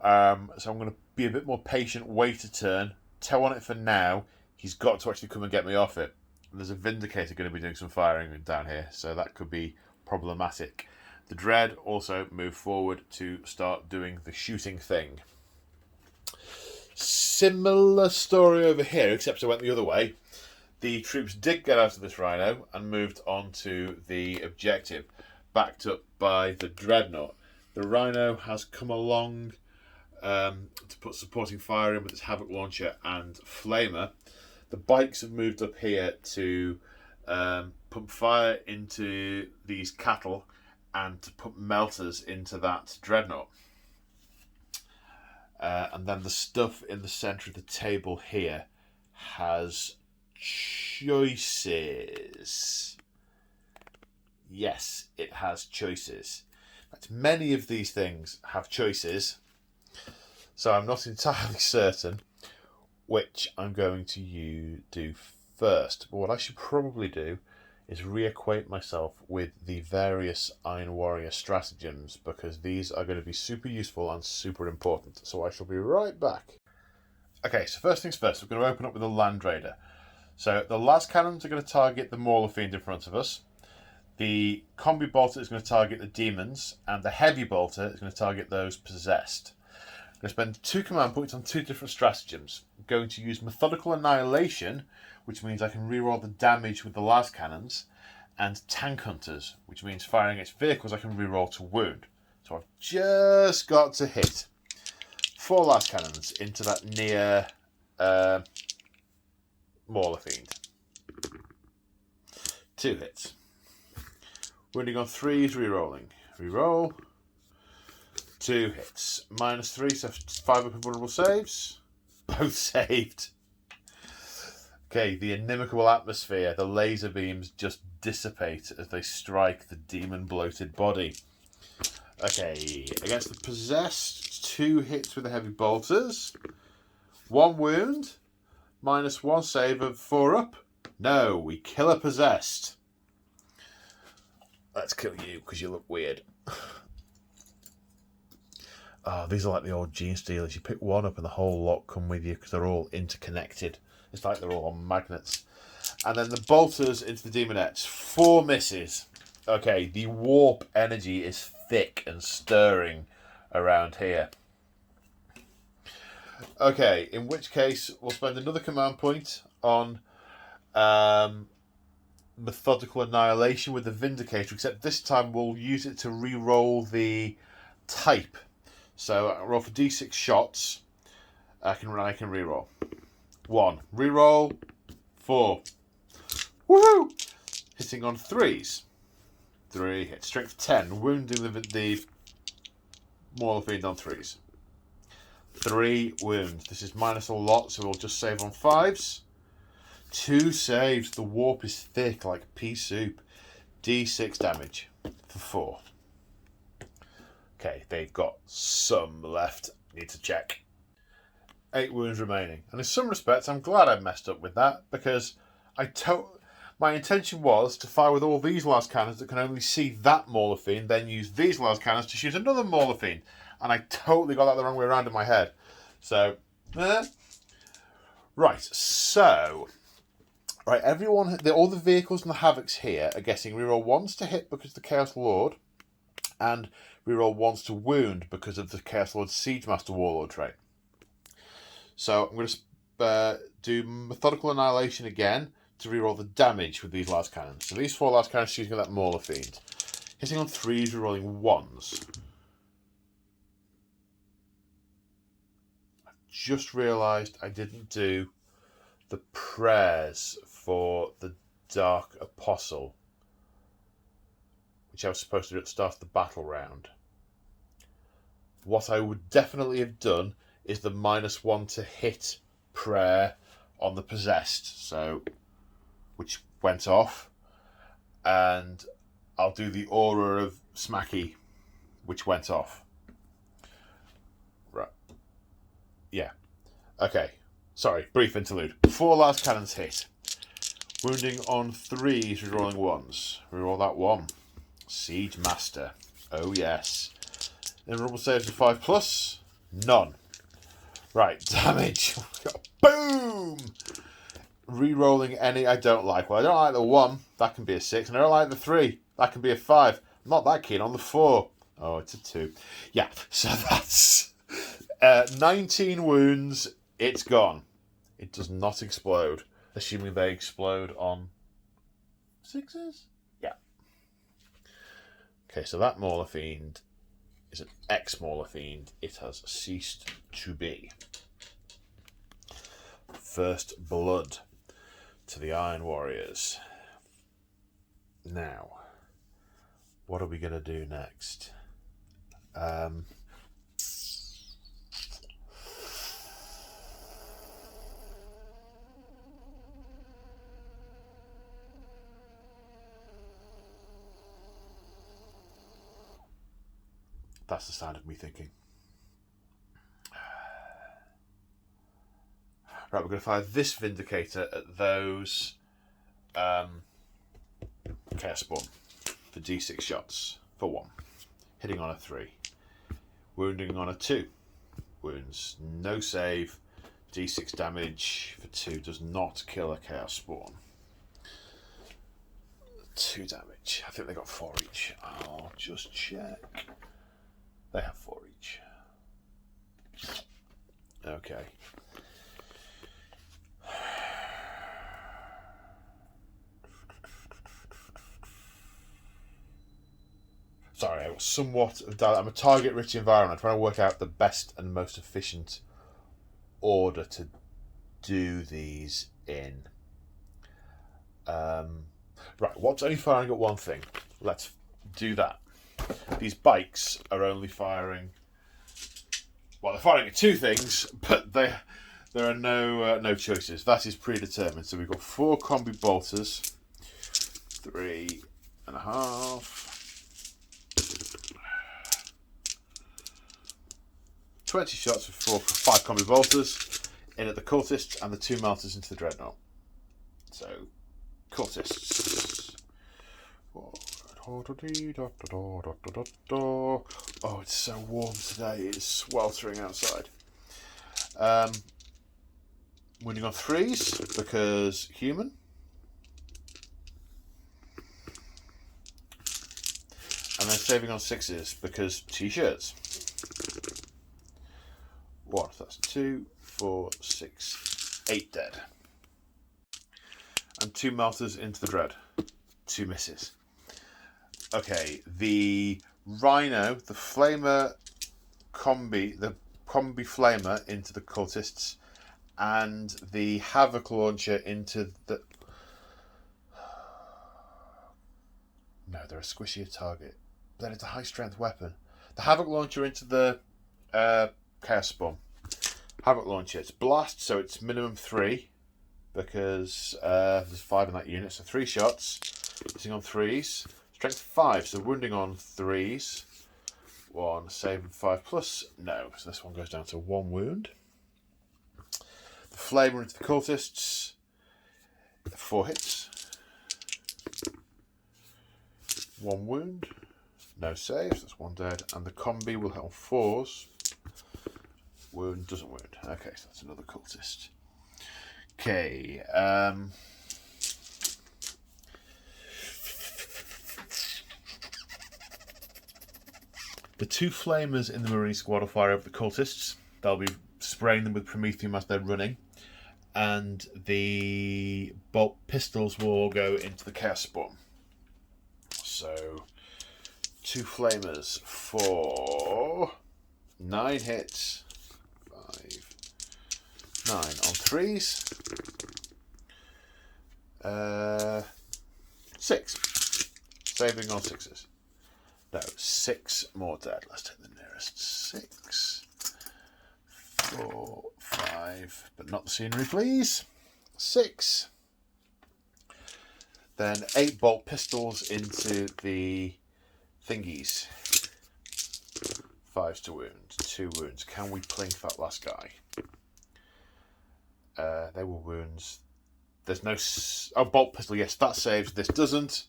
So I'm going to be a bit more patient, wait a turn, toe on it for now. He's got to actually come and get me off it. There's a Vindicator going to be doing some firing down here, so that could be problematic. The Dread also moved forward to start doing the shooting thing. Similar story over here, except I went the other way. The troops did get out of this Rhino and moved on to the objective, backed up by the Dreadnought. The Rhino has come along to put supporting fire in with its Havoc Launcher and Flamer. The bikes have moved up here to pump fire into these cattle and to put melters into that Dreadnought. And then the stuff in the centre of the table here has choices. Yes, it has choices. But many of these things have choices, so I'm not entirely certain which I'm going to do first. But what I should probably do is reacquaint myself with the various Iron Warrior stratagems, because these are going to be super useful and super important. So I shall be right back. Okay, so first things first, we're going to open up with the Land Raider. So the las cannons are going to target the Mauler Fiend in front of us. The Combi Bolter is going to target the demons, and the Heavy Bolter is going to target those possessed. I'm going to spend 2 command points on 2 different stratagems. I'm going to use Methodical Annihilation, which means I can reroll the damage with the las cannons, and Tank Hunters, which means firing against vehicles I can reroll to wound. So I've just got to hit 4 las cannons into that near Mauler Fiend. 2 hits. Wounding on 3s, rerolling. Reroll. 2 hits. -3, so 5 up invulnerable saves. Both saved. Okay, the inimical atmosphere. The laser beams just dissipate as they strike the demon bloated body. Okay, against the possessed, 2 hits with the heavy bolters. 1 wound. -1 save of 4 up. No, we kill a possessed. Let's kill you because you look weird. Oh, these are like the old gene stealers. You pick one up and the whole lot come with you because they're all interconnected. It's like they're all on magnets. And then the bolters into the demonettes. 4 misses. Okay, the warp energy is thick and stirring around here. Okay, in which case we'll spend another command point on Methodical Annihilation with the Vindicator, except this time we'll use it to re-roll the type. So I roll for d6 shots. I can re-roll. 1. Re-roll. 4. Woohoo! Hitting on 3s. 3 hits. Strength 10. Wounding the Mauler Fiend on 3s. 3 wounds. This is minus a lot, so we'll just save on 5s. 2 saves. The warp is thick like pea soup. D6 damage for 4. Okay, they've got some left. Need to check. 8 wounds remaining. And in some respects, I'm glad I messed up with that, because my intention was to fire with all these las cannons that can only see that Mauler Fiend, then use these las cannons to shoot another Mauler Fiend. And I totally got that the wrong way around in my head. So, right, so... Right, all the vehicles and the Havocs here are getting reroll 1s to hit because of the Chaos Lord, and reroll 1s to wound because of the Chaos Lord Siegemaster Warlord trait. So I'm going to do Methodical Annihilation again to reroll the damage with these last cannons. So these 4 last cannons shooting at that Mauler Fiend. Hitting on 3s, rerolling 1s. I've just realised I didn't do the prayers for the Dark Apostle, which I was supposed to do at the start of the battle round. What I would definitely have done is the -1 to hit prayer on the possessed, so which went off, and I'll do the aura of Smacky, which went off. Right. Yeah. Okay. Sorry, brief interlude. 4 last cannons hit. Wounding on 3s, rerolling 1s. Reroll that 1. Siege Master. Oh yes. Invulnerable saves of 5+. None. Right, damage. Boom! Rerolling any I don't like. Well, I don't like the 1. That can be a 6. And I don't like the 3. That can be a 5. I'm not that keen on the 4. Oh, it's a 2. Yeah, so that's 19 wounds. It's gone. It does not explode. Assuming they explode on 6s? Yeah. Okay, so that Mauler Fiend is an ex-Mauler Fiend. It has ceased to be. First blood to the Iron Warriors. Now, what are we going to do next? That's the sound of me thinking. Right, we're going to fire this Vindicator at those Chaos Spawn for d6 shots for 1. Hitting on a 3. Wounding on a 2. Wounds. No save. d6 damage for 2. Does not kill a Chaos Spawn. 2 damage. I think they got 4 each. I'll just check. They have 4 each. Okay. Sorry, I was somewhat... I'm a target-rich environment. I'm trying to work out the best and most efficient order to do these in. Right, what's only firing at one thing? Let's do that. These bikes are only firing... Well, they're firing at two things, but there are no choices. That is predetermined. So we've got 4 combi bolters, 3.5, 20 shots with 5 combi bolters in at the cultists and the 2 melters into the Dreadnought. So, cultists. Oh, it's so warm today. It's sweltering outside. Winning on 3s because human. And then saving on 6s because t-shirts. 1, that's 2, 4, 6, 8 dead. And 2 melters into the dread. 2 misses. Okay, the Rhino, the Flamer combi, the combi Flamer into the cultists, and the Havoc launcher into the... No, they're a squishier target. Then it's a high strength weapon. The Havoc launcher into the Chaos Spawn. Havoc launcher, it's blast, so it's minimum 3 because there's 5 in that unit, so 3 shots. Hitting on 3s. Strength 5, so wounding on 3s. 1, saving 5 plus. No, so this one goes down to 1 wound. The Flamer into the cultists. 4 hits. 1 wound. No saves, that's 1 dead. And the combi will hit on 4s. Wound, doesn't wound. Okay, so that's another cultist. Okay, the 2 flamers in the Marine squad will fire over the cultists. They'll be spraying them with Promethium as they're running. And the bolt pistols will all go into the Chaos Spawn. So, 2 flamers for 9 hits. 5, 9 on 3s. 6. Saving on 6s. No, 6 more dead. Let's take the nearest. 6, 4, 5, but not the scenery, please. 6. Then 8 bolt pistols into the thingies. 5s to wound, 2 wounds. Can we plink that last guy? They were wounds. There's no... Oh, bolt pistol, yes, that saves. This doesn't.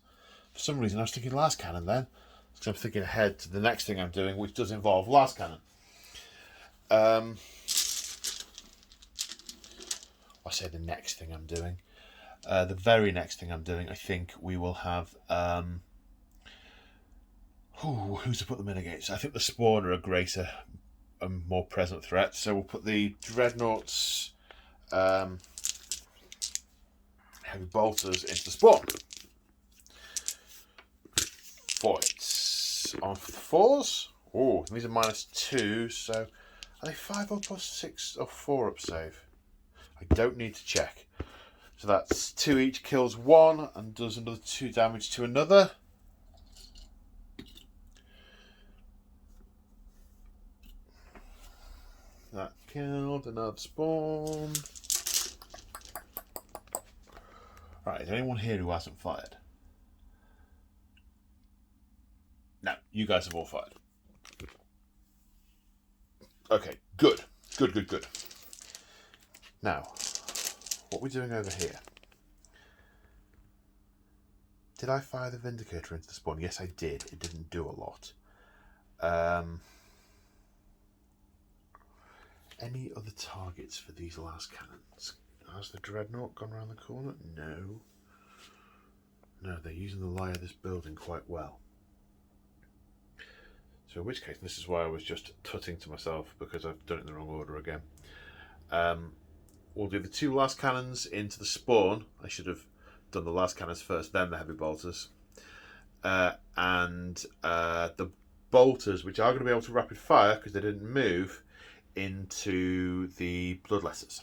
For some reason, I was thinking last cannon then. Because I'm thinking ahead to the next thing I'm doing, which does involve last cannon. I say the next thing I'm doing. The very next thing I'm doing, I think we will have... who's to put them in against? I think the Spawn are a greater and more present threat. So we'll put the Dreadnoughts... heavy bolters into the Spawn. 4 hits on 4s. Oh, these are -2, so are they 5 up or 6 or 4 up save? I don't need to check. So that's 2 each, kills 1 and does another 2 damage to another. That killed another Spawn. Right, is there anyone here who hasn't fired? No, you guys have all fired. Okay, good. Good. Now, what are we doing over here? Did I fire the Vindicator into the Spawn? Yes, I did. It didn't do a lot. Any other targets for these last cannons? Has the Dreadnought gone around the corner? No. No, they're using the lie of this building quite well. So in which case, this is why I was just tutting to myself, because I've done it in the wrong order again. We'll do the 2 last cannons into the spawn. I should have done the last cannons first, then the heavy bolters. And the bolters, which are going to be able to rapid fire because they didn't move, into the bloodletters.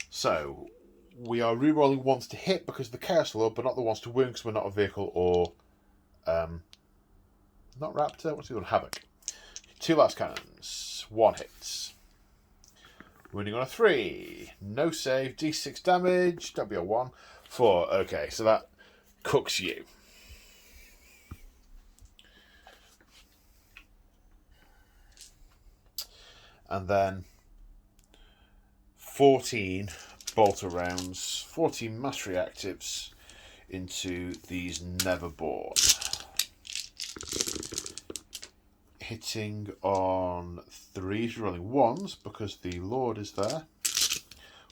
So we are re-rolling ones to hit because of the Chaos Lord, but not the ones to wound because we're not a vehicle or not Raptor. What's the other one? Havoc. 2 last cannons, 1 hit. Wounding on a 3. No save. D6 damage. That'll be a 1. 4. Okay, so that cooks you. And then 14 bolter rounds, 14 mass reactives into these Neverborn. Hitting on 3s, rolling 1s because the Lord is there.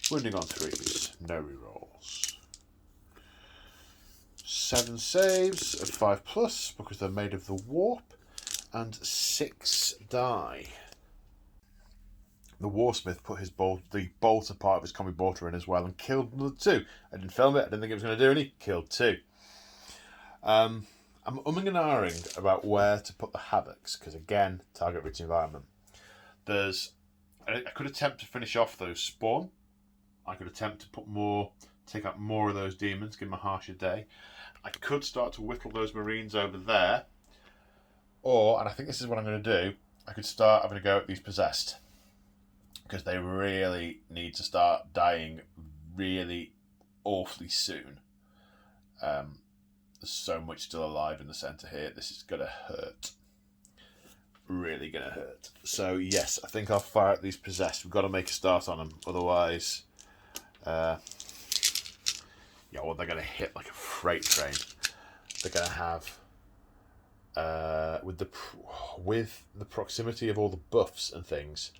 Wounding on 3s, no rerolls. 7 saves of 5+ because they're made of the warp, and 6 die. The Warsmith put the bolter part of his combi bolter in as well and killed another 2. I didn't film it, I didn't think it was going to do any. Killed 2. I'm umming and ahhing about where to put the Havocs, because again, target-rich environment. I could attempt to finish off those spawn. I could attempt to take out more of those demons, give them a harsher day. I could start to whittle those Marines over there. Or, and I think this is what I'm going to do, I could start having a go at these possessed. Because they really need to start dying really awfully soon. There's so much still alive in the centre here. This is going to hurt. Really going to hurt. So yes, I think I'll fire at these possessed. We've got to make a start on them. Otherwise, they're going to hit like a freight train. They're going to have, with the proximity of all the buffs and things,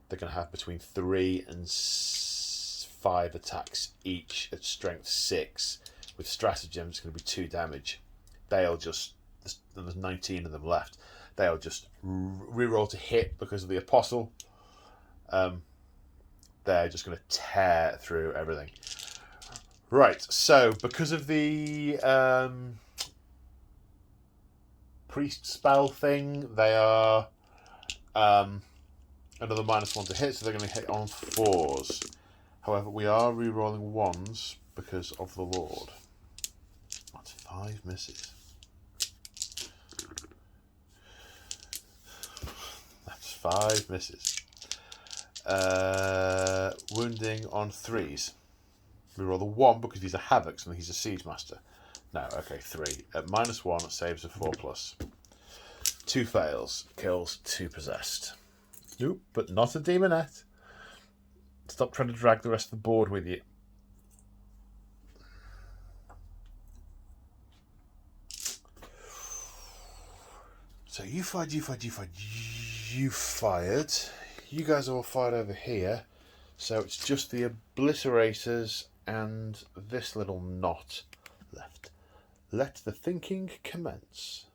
they're going to have between 3 and 5 attacks each at strength 6. With stratagems, it's going to be 2 damage. There's 19 of them left. They'll just reroll to hit because of the Apostle. They're just going to tear through everything. Right, so because of the priest spell thing, they are another -1 to hit, so they're going to hit on 4s. However, we are re-rolling 1s because of the Lord. That's 5 misses. That's 5 misses. Wounding on 3s. We roll the 1 because he's a Havoc and he's a Siege Master. No, okay, 3. At -1, saves of 4+. 2 fails, kills 2 possessed. Nope, but not a demonette. Stop trying to drag the rest of the board with you. So you fired. You guys are all fired over here. So it's just the obliterators and this little knot left. Let the thinking commence.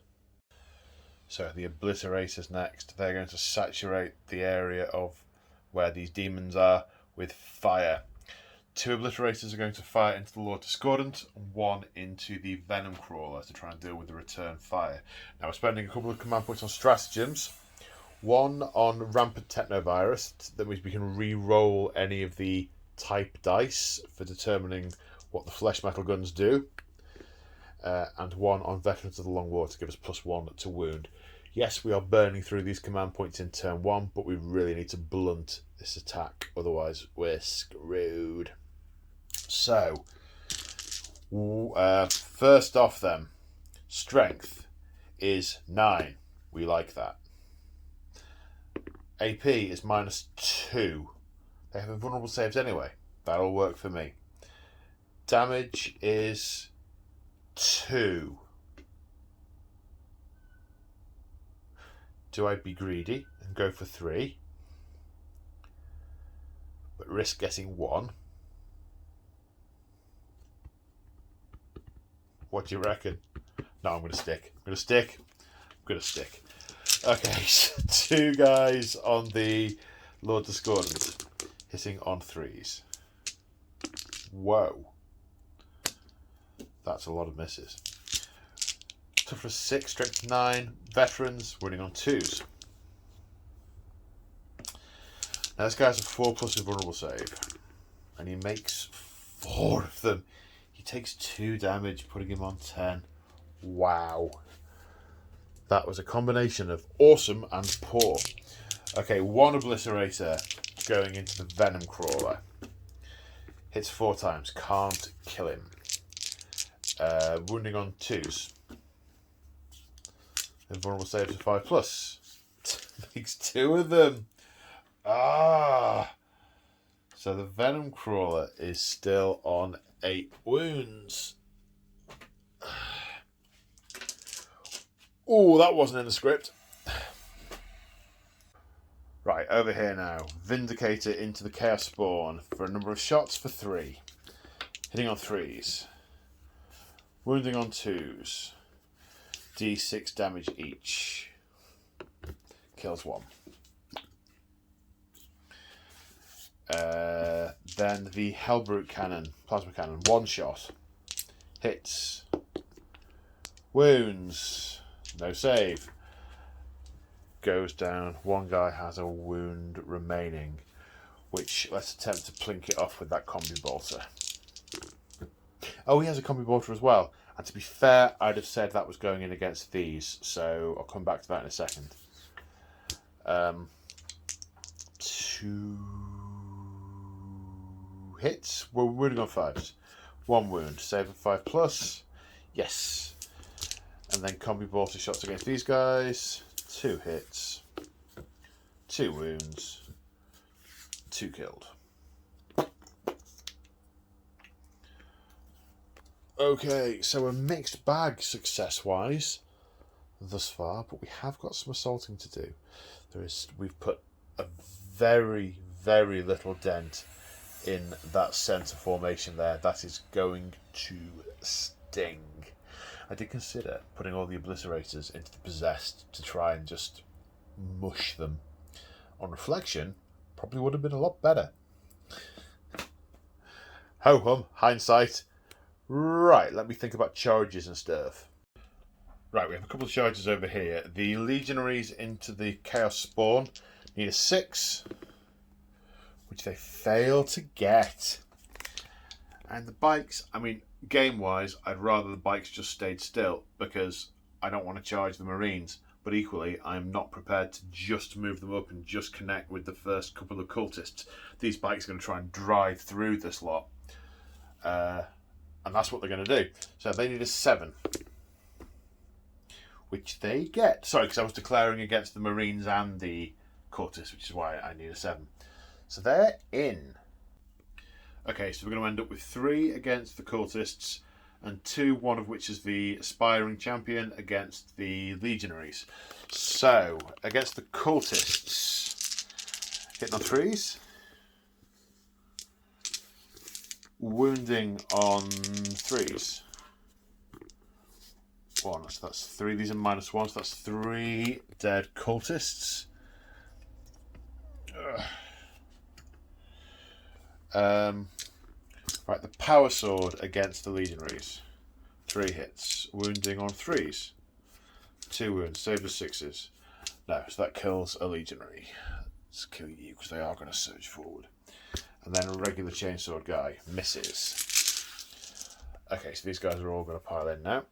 So the obliterators next. They're going to saturate the area of where these demons are with fire. 2 obliterators are going to fire into the Lord Discordant, and 1 into the Venom Crawler to try and deal with the return fire. Now we're spending a couple of command points on stratagems. 1 on Rampant Technovirus, that means we can re-roll any of the type dice for determining what the flesh metal guns do. And 1 on Veterans of the Long War to give us +1 to wound. Yes, we are burning through these command points in turn 1, but we really need to blunt this attack, otherwise we're screwed. So, first off then, strength is 9. We like that. AP is -2. They have invulnerable saves anyway. That'll work for me. Damage is 2. Do I be greedy and go for 3? But risk getting 1? What do you reckon? No, I'm going to stick. I'm going to stick. Okay, so 2 guys on the Lord Discordant, hitting on 3s. Whoa. That's a lot of misses. Toughness 6, strength 9, veterans, winning on 2s. Now this guy's a 4+ invulnerable save, and he makes 4 of them. He takes 2 damage, putting him on 10. Wow. That was a combination of awesome and poor. Okay, 1 Obliterator going into the Venom Crawler. Hits 4 times, can't kill him. Wounding on 2s. Invulnerable saves of 5+. Makes 2 of them. Ah! So the Venom Crawler is still on 8 wounds. Oh, that wasn't in the script. Right, over here now. Vindicator into the Chaos Spawn for a number of shots for 3. Hitting on 3s. Wounding on 2s. D6 damage each. Kills 1. Then the Hellbrute Cannon, Plasma Cannon, 1 shot. Hits. Wounds. No save. Goes down. 1 guy has a wound remaining, which let's attempt to plink it off with that Combi Bolter. Oh, he has a Combi Bolter as well. And to be fair, I'd have said that was going in against these, so I'll come back to that in a second. 2 hits. We're wounding on 5s. 1 wound. Save of 5+. Yes. And then Combi Bolter shots against these guys. 2 hits. 2 wounds. 2 killed. Okay, so a mixed bag success-wise thus far, but we have got some assaulting to do. We've put a very, very little dent in that centre formation there. That is going to sting. I did consider putting all the Obliterators into the Possessed to try and just mush them. On reflection, probably would have been a lot better. Ho-hum, hindsight. Right, let me think about charges and stuff. Right, we have a couple of charges over here. The Legionaries into the Chaos Spawn need a 6, which they fail to get. And the bikes, I mean, game-wise, I'd rather the bikes just stayed still because I don't want to charge the Marines. But equally, I'm not prepared to just move them up and just connect with the first couple of cultists. These bikes are going to try and drive through this lot. And that's what they're going to do. So they need a 7. Which they get. Sorry, because I was declaring against the Marines and the cultists, which is why I need a 7. So they're in. Okay, so we're going to end up with 3 against the cultists and 2, one of which is the aspiring champion, against the legionaries. So, against the cultists, hitting on 3s. Wounding on 3s. 1, so that's 3. These are -1, so that's 3 dead cultists. Right, the power sword against the legionaries. 3 hits. Wounding on 3s. 2 wounds. Save the 6s. No, so that kills a legionary. Let's kill you because they are going to surge forward. And then a regular chainsword guy misses. Okay, so these guys are all going to pile in now.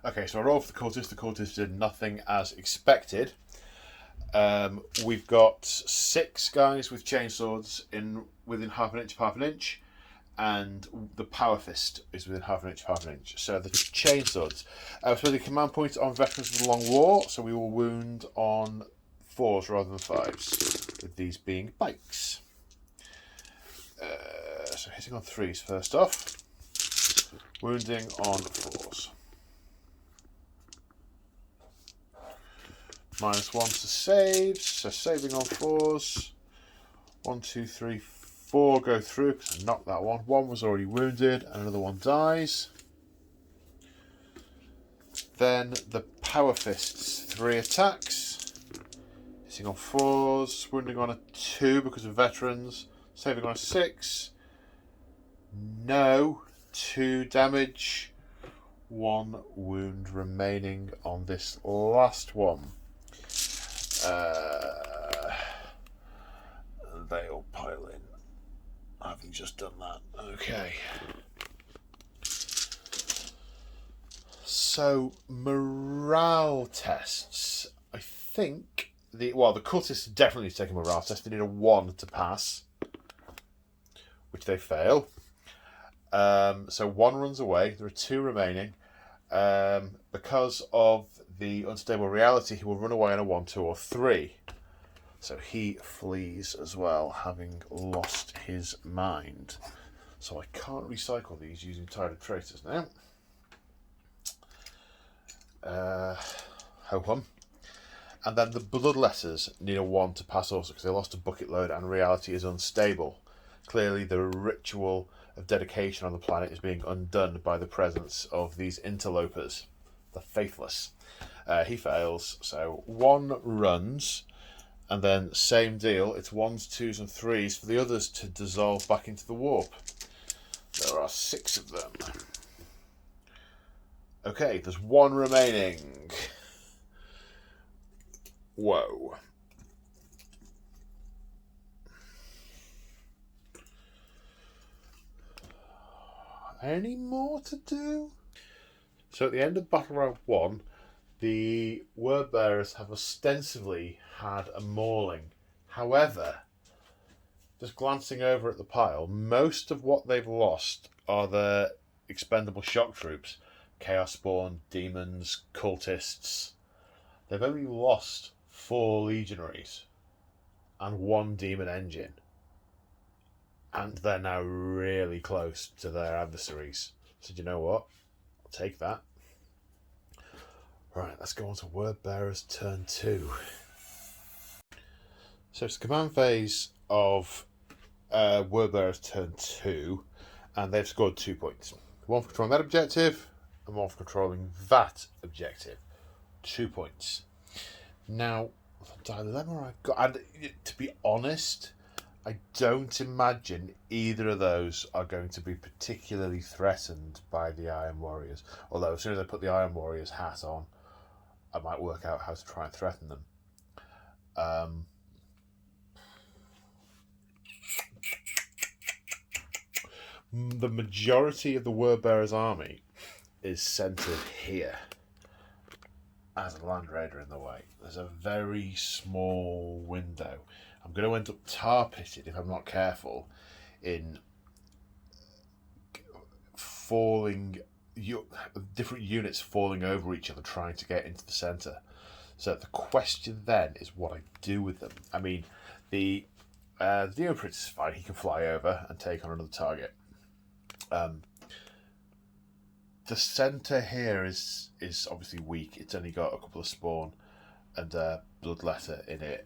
Okay, so I roll for the cultists. The cultists did nothing as expected. We've got 6 guys with chainswords within half an inch, and the power fist is within half an inch. So the chainswords. So the command point on veterans of the Long War, so we will wound on 4s rather than 5s, with these being bikes. So hitting on 3s first off, wounding on 4s. -1 to saves, so saving on 4s. 1, 2, 3, 4 go through because I knocked that one. 1 was already wounded, and another one dies. Then the Power Fists, 3 attacks. Hitting on 4s, wounding on a 2 because of veterans, saving on a 6. No, 2 damage. 1 wound remaining on this last one. They all pile in. Having just done that. Okay. So, morale tests. I think the cultists definitely take a morale test. They need a 1 to pass, which they fail. So 1 runs away. There are 2 remaining. Because of the unstable reality, he will run away on a 1, 2, or 3. So he flees as well, having lost his mind. So I can't recycle these using Tired Traitors now. Ho hum. And then the Bloodletters need a 1 to pass also, because they lost a bucket load and reality is unstable. Clearly the ritual of dedication on the planet is being undone by the presence of these interlopers, the faithless. He fails, so 1 runs, and then same deal, it's 1s, 2s and 3s for the others to dissolve back into the warp. There are 6 of them. Okay, there's 1 remaining. Whoa. Any more to do? So at the end of Battle Round 1, the Word Bearers have ostensibly had a mauling. However, just glancing over at the pile, most of what they've lost are the expendable shock troops. Chaos Spawn, demons, cultists. They've only lost 4 legionaries and 1 demon engine. And they're now really close to their adversaries. So do you know what? I'll take that. Right, let's go on to Word Bearers turn 2. So it's the command phase of Word Bearers turn 2, and they've scored 2 points. 1 for controlling that objective, and 1 for controlling that objective. 2 points. Now, the dilemma I've got, and to be honest, I don't imagine either of those are going to be particularly threatened by the Iron Warriors. Although as soon as I put the Iron Warriors hat on, I might work out how to try and threaten them. The majority of the Word Bearers' army is centred here. As a Land Raider in the way. There's a very small window. I'm going to end up tar pitted if I'm not careful in falling, different units falling over each other trying to get into the centre. So the question then is what I do with them. I mean, the Demon Prince is fine. He can fly over and take on another target. The centre here is obviously weak. It's only got a couple of spawn and Bloodletter in it.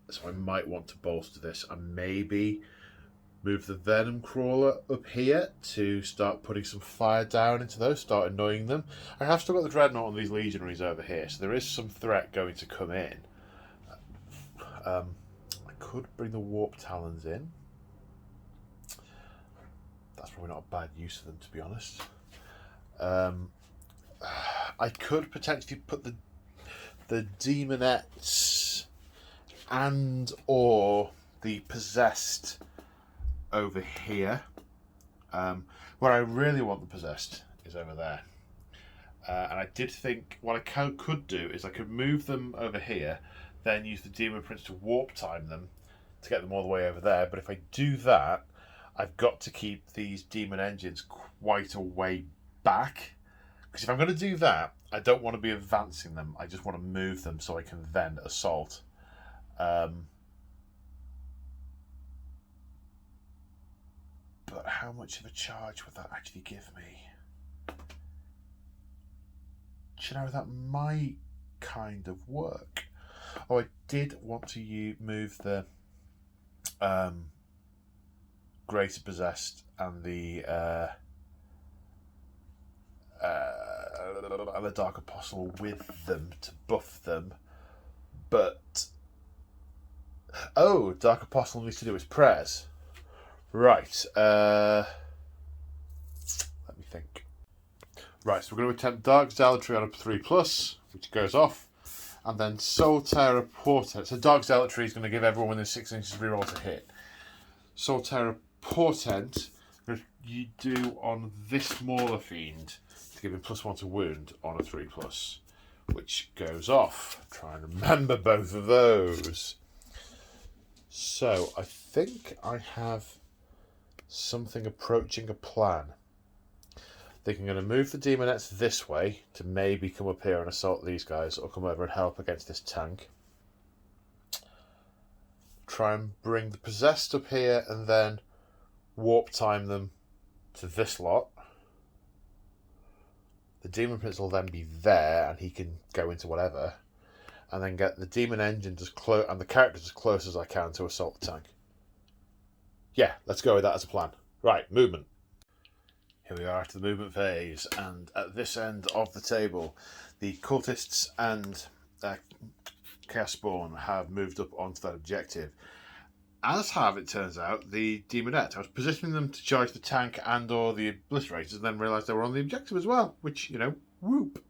So I might want to bolster this and maybe move the Venom Crawler up here to start putting some fire down into those, start annoying them. I have still got the Dreadnought and these Legionaries over here, so there is some threat going to come in. I could bring the Warp Talons in. That's probably not a bad use of them, to be honest. I could potentially put the Demonettes and or the Possessed over here. Where I really want the Possessed is over there. And I did think what I could do is I could move them over here, then use the Demon Prince to warp time them to get them all the way over there. But if I do that, I've got to keep these Demon Engines quite a way back. Because if I'm going to do that, I don't want to be advancing them. I just want to move them so I can then assault. But how much of a charge would that actually give me? Do you know, that might kind of work. Oh, I did want to move the Greater Possessed and the and the Dark Apostle with them to buff them. But Dark Apostle needs to do his prayers. Right. Let me think. Right, so we're going to attempt Dark Zealotry on a 3+, which goes off. And then Soul Terror Portent. So Dark Zealotry is going to give everyone within 6 inches reroll to hit. Soul Terror Portent, you do on this Mauler Fiend to give him +1 to wound on a 3+, which goes off. Try and remember both of those. So I think I have something approaching a plan. I think I'm going to move the Demonettes this way to maybe come up here and assault these guys, or come over and help against this tank. Try and bring the Possessed up here and then warp time them to this lot. The Demon Prince will then be there and he can go into whatever. And then get the Demon Engines as close and the characters as close as I can to assault the tank. Yeah, let's go with that as a plan. Right, movement. Here we are to the movement phase, and at this end of the table, the cultists and Chaos Spawn have moved up onto that objective. As have, it turns out, the Demonette. I was positioning them to charge the tank and or the Obliterators, and then realised they were on the objective as well, which, you know, whoop.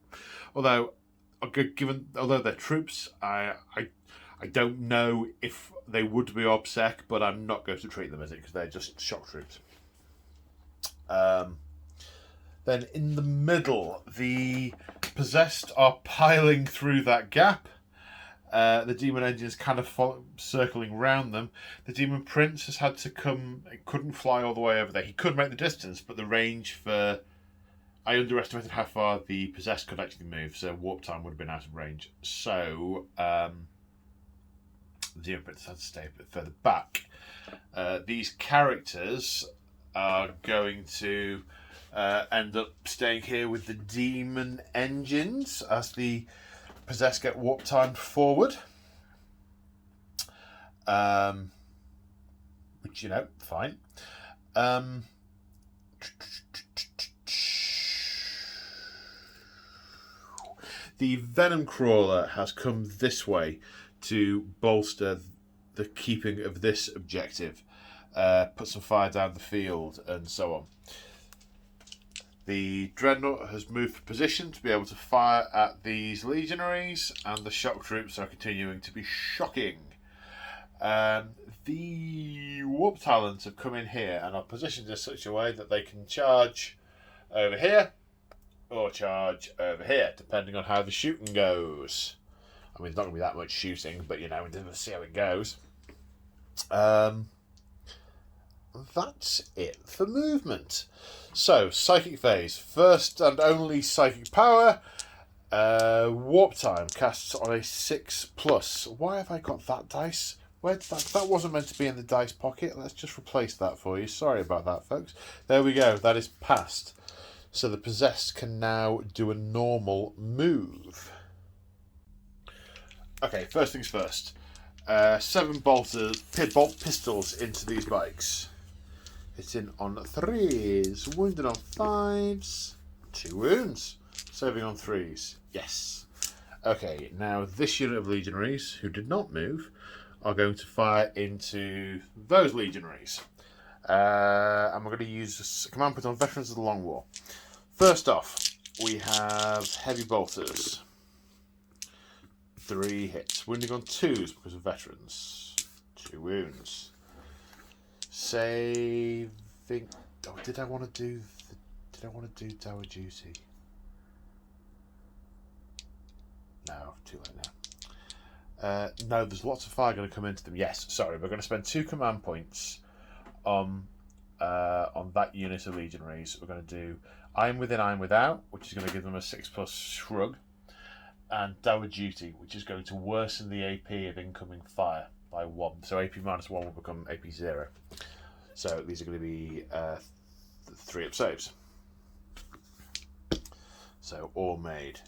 Although they're troops, I don't know if they would be OBSEC, but I'm not going to treat them as it, because they're just shock troops. Then in the middle, the Possessed are piling through that gap. The Demon Engine is kind of circling round them. The Demon Prince has had to come. He couldn't fly all the way over there. He could make the distance, but the range for... I underestimated how far the Possessed could actually move, so warp time would have been out of range. So the Demon Prince had to stay a bit further back. These characters are going to end up staying here with the Demon Engines as the Possessed get warp timed forward. Which, you know, fine. The Venom Crawler has come this way to bolster the keeping of this objective. Put some fire down the field and so on. The Dreadnought has moved for position to be able to fire at these legionaries, and the shock troops are continuing to be shocking. The Warp Talons have come in here and are positioned in such a way that they can charge over here or charge over here, depending on how the shooting goes. I mean, there's not going to be that much shooting, but, you know, we'll see how it goes. That's it for movement. So, Psychic Phase. First and only Psychic Power. Warp Time casts on a 6+. Why have I got that dice? Where did that wasn't meant to be in the dice pocket. Let's just replace that for you. Sorry about that, folks. There we go. That is passed. So the Possessed can now do a normal move. Okay, first things first. 7 bolt pistols into these bikes. Hitting on 3s, wounded on 5s, 2 wounds, saving on 3s. Yes. Okay, now this unit of legionaries, who did not move, are going to fire into those legionaries. And we're going to use a command point on Veterans of the Long War. First off, we have Heavy Bolters. 3 hits, wounding on 2s because of Veterans. 2 wounds. Saving. Oh, did I want to do Dower Duty? No, too late now. No, there's lots of fire going to come into them. Yes, sorry, we're going to spend 2 command points on that unit of legionaries. We're going to do I'm Within, I'm Without, which is going to give them a 6+ shrug, and Dower Duty, which is going to worsen the AP of incoming fire by 1. So AP -1 will become AP 0. So these are going to be 3-up saves. So all made.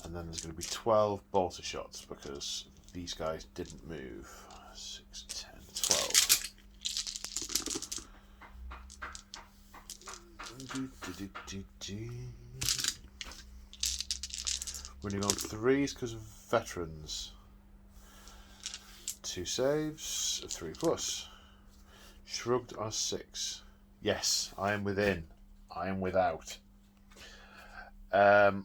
And then there's going to be 12 bolter shots because these guys didn't move. 6, 10, 12. Winning on 3s because of veterans. 2 saves, 3+. Shrugged on a 6. Yes, I am within. I am without. Right,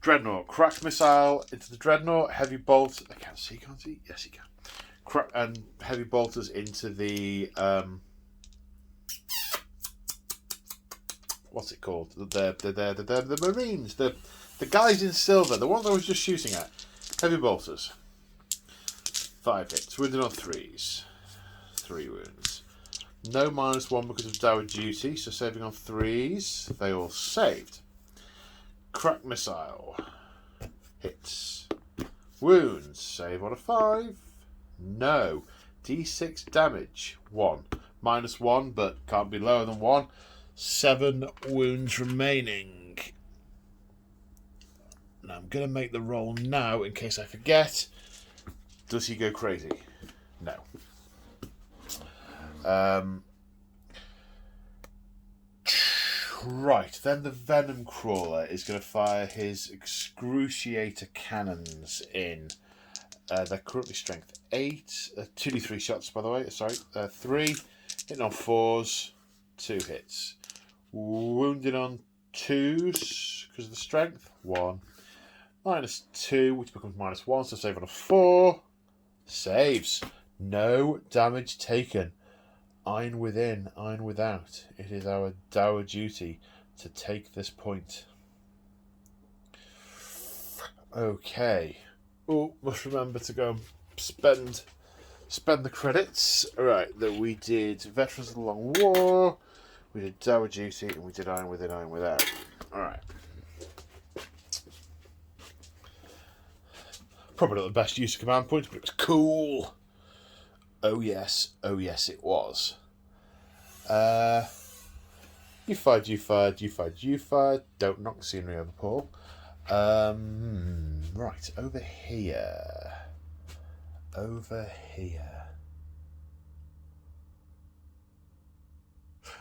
Dreadnought. Crack missile into the Dreadnought. Heavy bolt. I can't see, can't he? Yes, he can. Crack and heavy bolters into the what's it called? The Marines. The guys in silver. The ones I was just shooting at. Heavy bolters. 5 hits. Wounded on 3s. 3 wounds. No -1 because of dour duty, so saving on 3s. They all saved. Crack missile. Hits. Wounds. Save on a 5. No. D6 damage. 1. -1, but can't be lower than 1. 7 wounds remaining. Now I'm going to make the roll now in case I forget. Does he go crazy? No. Right, then the Venom Crawler is going to fire his Excruciator cannons in. They're currently strength 8. 2d3 shots, by the way. Sorry. 3. Hitting on 4s. 2 hits. Wounded on 2s because of the strength. 1. -2, which becomes -1, so save on a 4. Saves. No damage taken. Iron within, iron without. It is our dour duty to take this point. Okay. Oh, must remember to go and spend the credits. Alright, that we did Veterans of the Long War, we did dour duty, and we did iron within, iron without. Alright. Probably not the best use of command points, but it was cool. Oh yes it was. You fired. Don't knock the scenery over, Paul. Right, over here.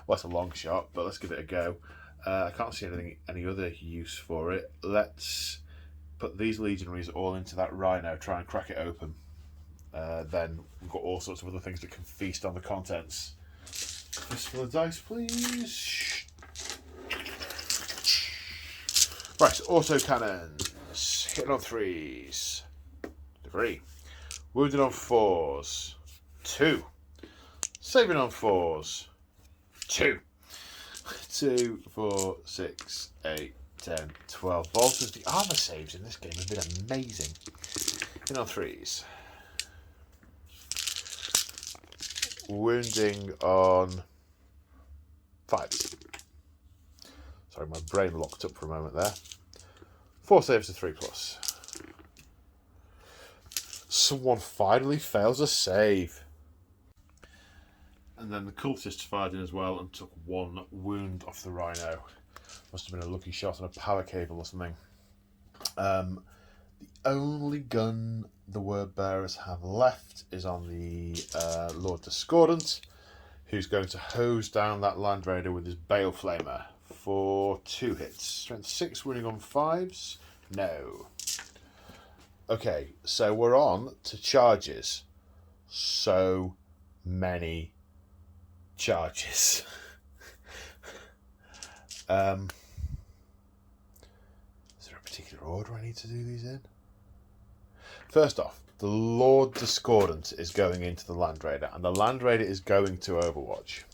Well, it's a long shot, but let's give it a go. I can't see any other use for it. Let's put these legionaries all into that rhino, try and crack it open. Then we've got all sorts of other things that can feast on the contents. Fistful of dice, please. Right, auto cannons. Hitting on 3s. 3. Wounded on 4s. 2. Saving on 4s. 2. 2, 4, 6, 8, 10, 12. Bolters. The armour saves in this game have been amazing. Hitting on 3s. Wounding on 5s. Sorry, my brain locked up for a moment there. 4 saves to 3+. Someone finally fails a save. And then the cultists fired in as well and took 1 wound off the rhino. Must have been a lucky shot on a power cable or something. The only gun the word bearers have left is on the Lord Discordant, who's going to hose down that Land Raider with his Bale Flamer for 2 hits. Strength 6, winning on 5s. No. Okay, so we're on to charges. So many charges. Is there a particular order I need to do these in? First off, the Lord Discordant is going into the Land Raider, and the Land Raider is going to Overwatch.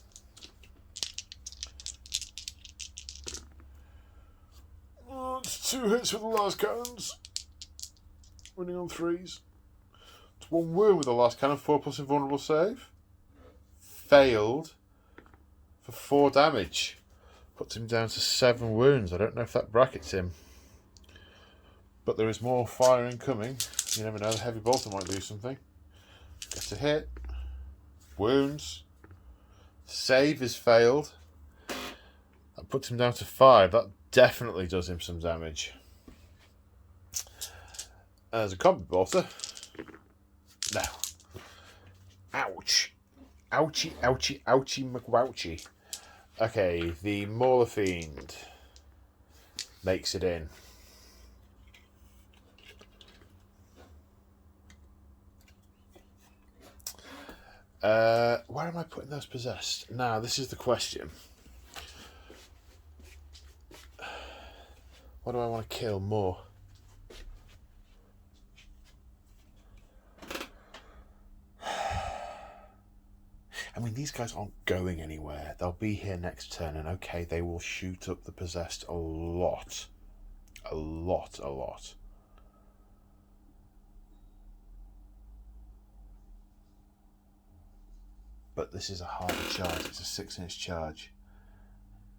It's 2 hits with the last cannons. Winning on 3s. It's 1 wound with the last cannon, 4+ invulnerable save. Failed for 4 damage. Puts him down to 7 wounds. I don't know if that brackets him. But there is more firing coming. You never know, the heavy bolter might do something. Gets a hit. Wounds. Save is failed. That puts him down to 5. That definitely does him some damage. There's a combat bolter. No. Ouch. Ouchie, ouchie, ouchie, McWouchie. Okay, the Mauler Fiend. makes it in. Where am I putting those possessed? Now, this is the question. What do I want to kill more? I mean, these guys aren't going anywhere. They'll be here next turn, and okay, they will shoot up the possessed a lot. A lot. But this is a harder charge. It's a 6-inch charge.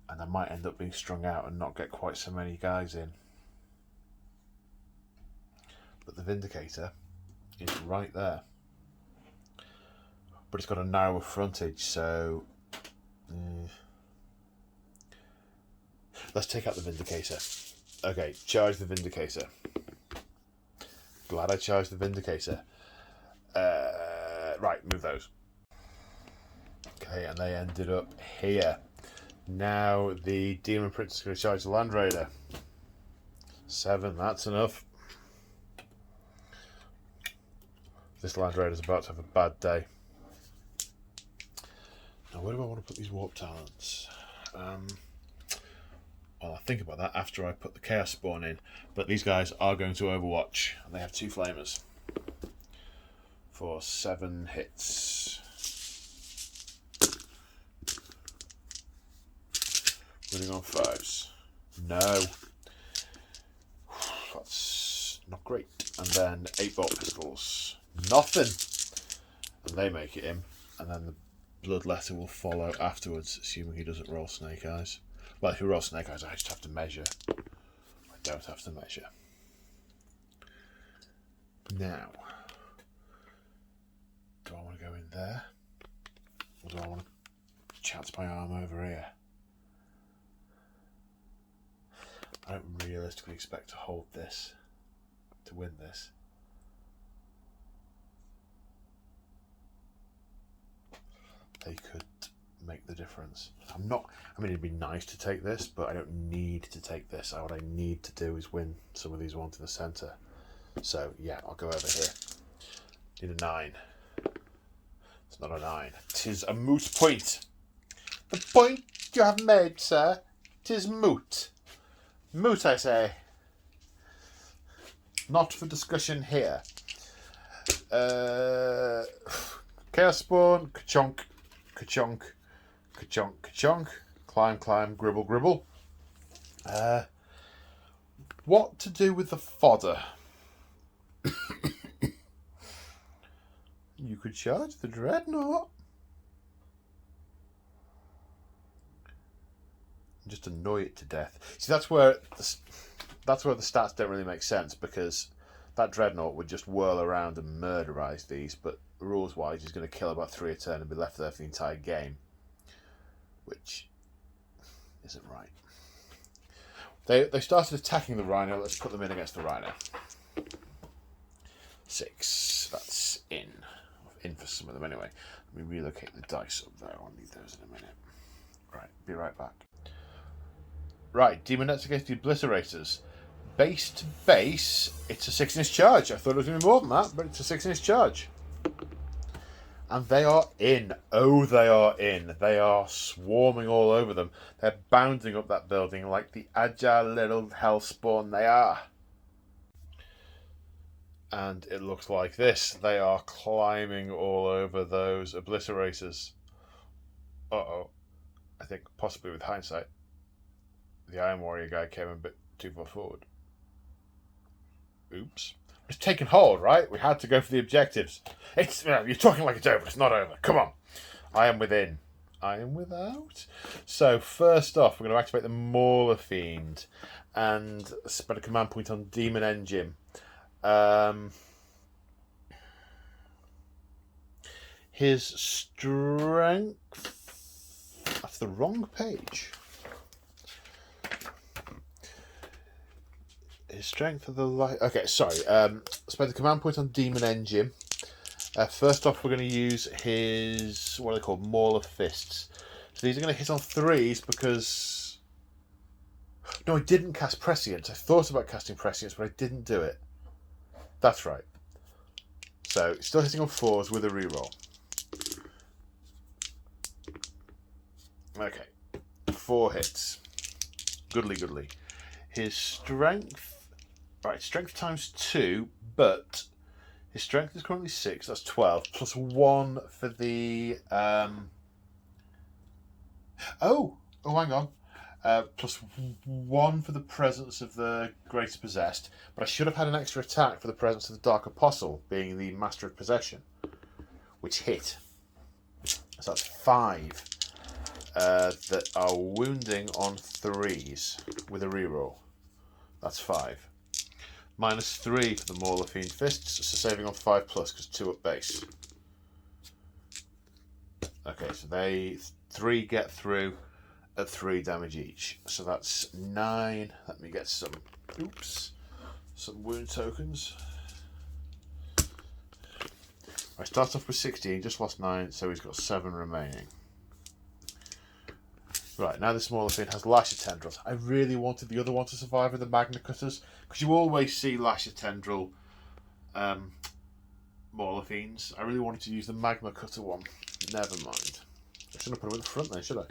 And I might end up being strung out and not get quite so many guys in. But the Vindicator is right there. But it's got a narrower frontage, so... Let's take out the Vindicator. Okay, charge the Vindicator. Glad I charged the Vindicator. Right, move those. Okay, and they ended up here. Now the Demon Prince is going to charge the Land Raider. 7, that's enough. This Land Raider's about to have a bad day. Now, where do I want to put these Warp Talents? Well, I'll think about that after I put the Chaos Spawn in. But these guys are going to Overwatch, and they have 2 Flamers for 7 hits. Running on 5s. No. That's not great. And then 8-bolt pistols. Nothing. And they make it in. And then the Bloodletter will follow afterwards, assuming he doesn't roll Snake Eyes. Well, if he rolls Snake Eyes, I just have to measure. I don't have to measure. Now, do I want to go in there? Or do I want to chance my arm over here? I don't realistically expect to hold this, to win this. They could make the difference. I mean, it'd be nice to take this, but I don't need to take this. What I need to do is win some of these ones in the centre. So, yeah, I'll go over here. Need a 9. It's not a 9. 'Tis a moot point. The point you have made, sir, 'tis moot. Moot, I say. Not for discussion here. Chaos Spawn, ka-chonk, ka-chonk, ka-chonk, ka-chonk. Climb, climb, gribble, gribble. What to do with the fodder? You could charge the Dreadnought. Just annoy it to death. See, that's where the stats don't really make sense, because that Dreadnought would just whirl around and murderize these, but rules-wise, he's going to kill about 3 a turn and be left there for the entire game, which isn't right. They started attacking the Rhino. Let's put them in against the Rhino. 6. That's in. In for some of them anyway. Let me relocate the dice up there. I'll need those in a minute. Right, be right back. Right, Demonettes against the Obliterators. Base to base, it's a 6-inch charge. I thought it was going to be more than that, but it's a 6-inch charge. And they are in. Oh, they are in. They are swarming all over them. They're bounding up that building like the agile little hellspawn they are. And it looks like this. They are climbing all over those Obliterators. Uh-oh. I think possibly with hindsight, the Iron Warrior guy came a bit too far forward. Oops. It's taken hold, right? We had to go for the objectives. You're talking like it's over. It's not over. Come on. I am within. I am without. So first off, we're going to activate the Mauler Fiend and spend a command point on Demon Engine. His strength... That's the wrong page. His strength of the light. Okay, sorry. Spend the command point on Demon Engine. First off, we're going to use his, what are they called? Mauler Fists. So these are going to hit on 3s because No, I didn't cast Prescience. I thought about casting Prescience, but I didn't do it. That's right. So, still hitting on 4s with a reroll. Okay. 4 hits. Goodly. His strength... Right, strength times 2, but his strength is currently 6. That's 12. Plus 1 for the... Oh, hang on. Plus 1 for the presence of the Greater Possessed, but I should have had an extra attack for the presence of the Dark Apostle, being the Master of Possession, which hit. So that's 5 that are wounding on 3s with a reroll. That's 5. Minus 3 for the Mauler Fiend Fists, so saving on 5 plus, because 2 at base. Okay, so they 3 get through at 3 damage each. So that's 9. Let me get some wound tokens. I start off with 16, just lost 9, so he's got 7 remaining. Right, now the smaller thing has Lasher Tendrils. I really wanted the other one to survive with the Magna Cutters, because you always see Lasher Tendril Mauler Fiends. I really wanted to use the Magma Cutter one. Never mind. I shouldn't have put him at the front then, should I?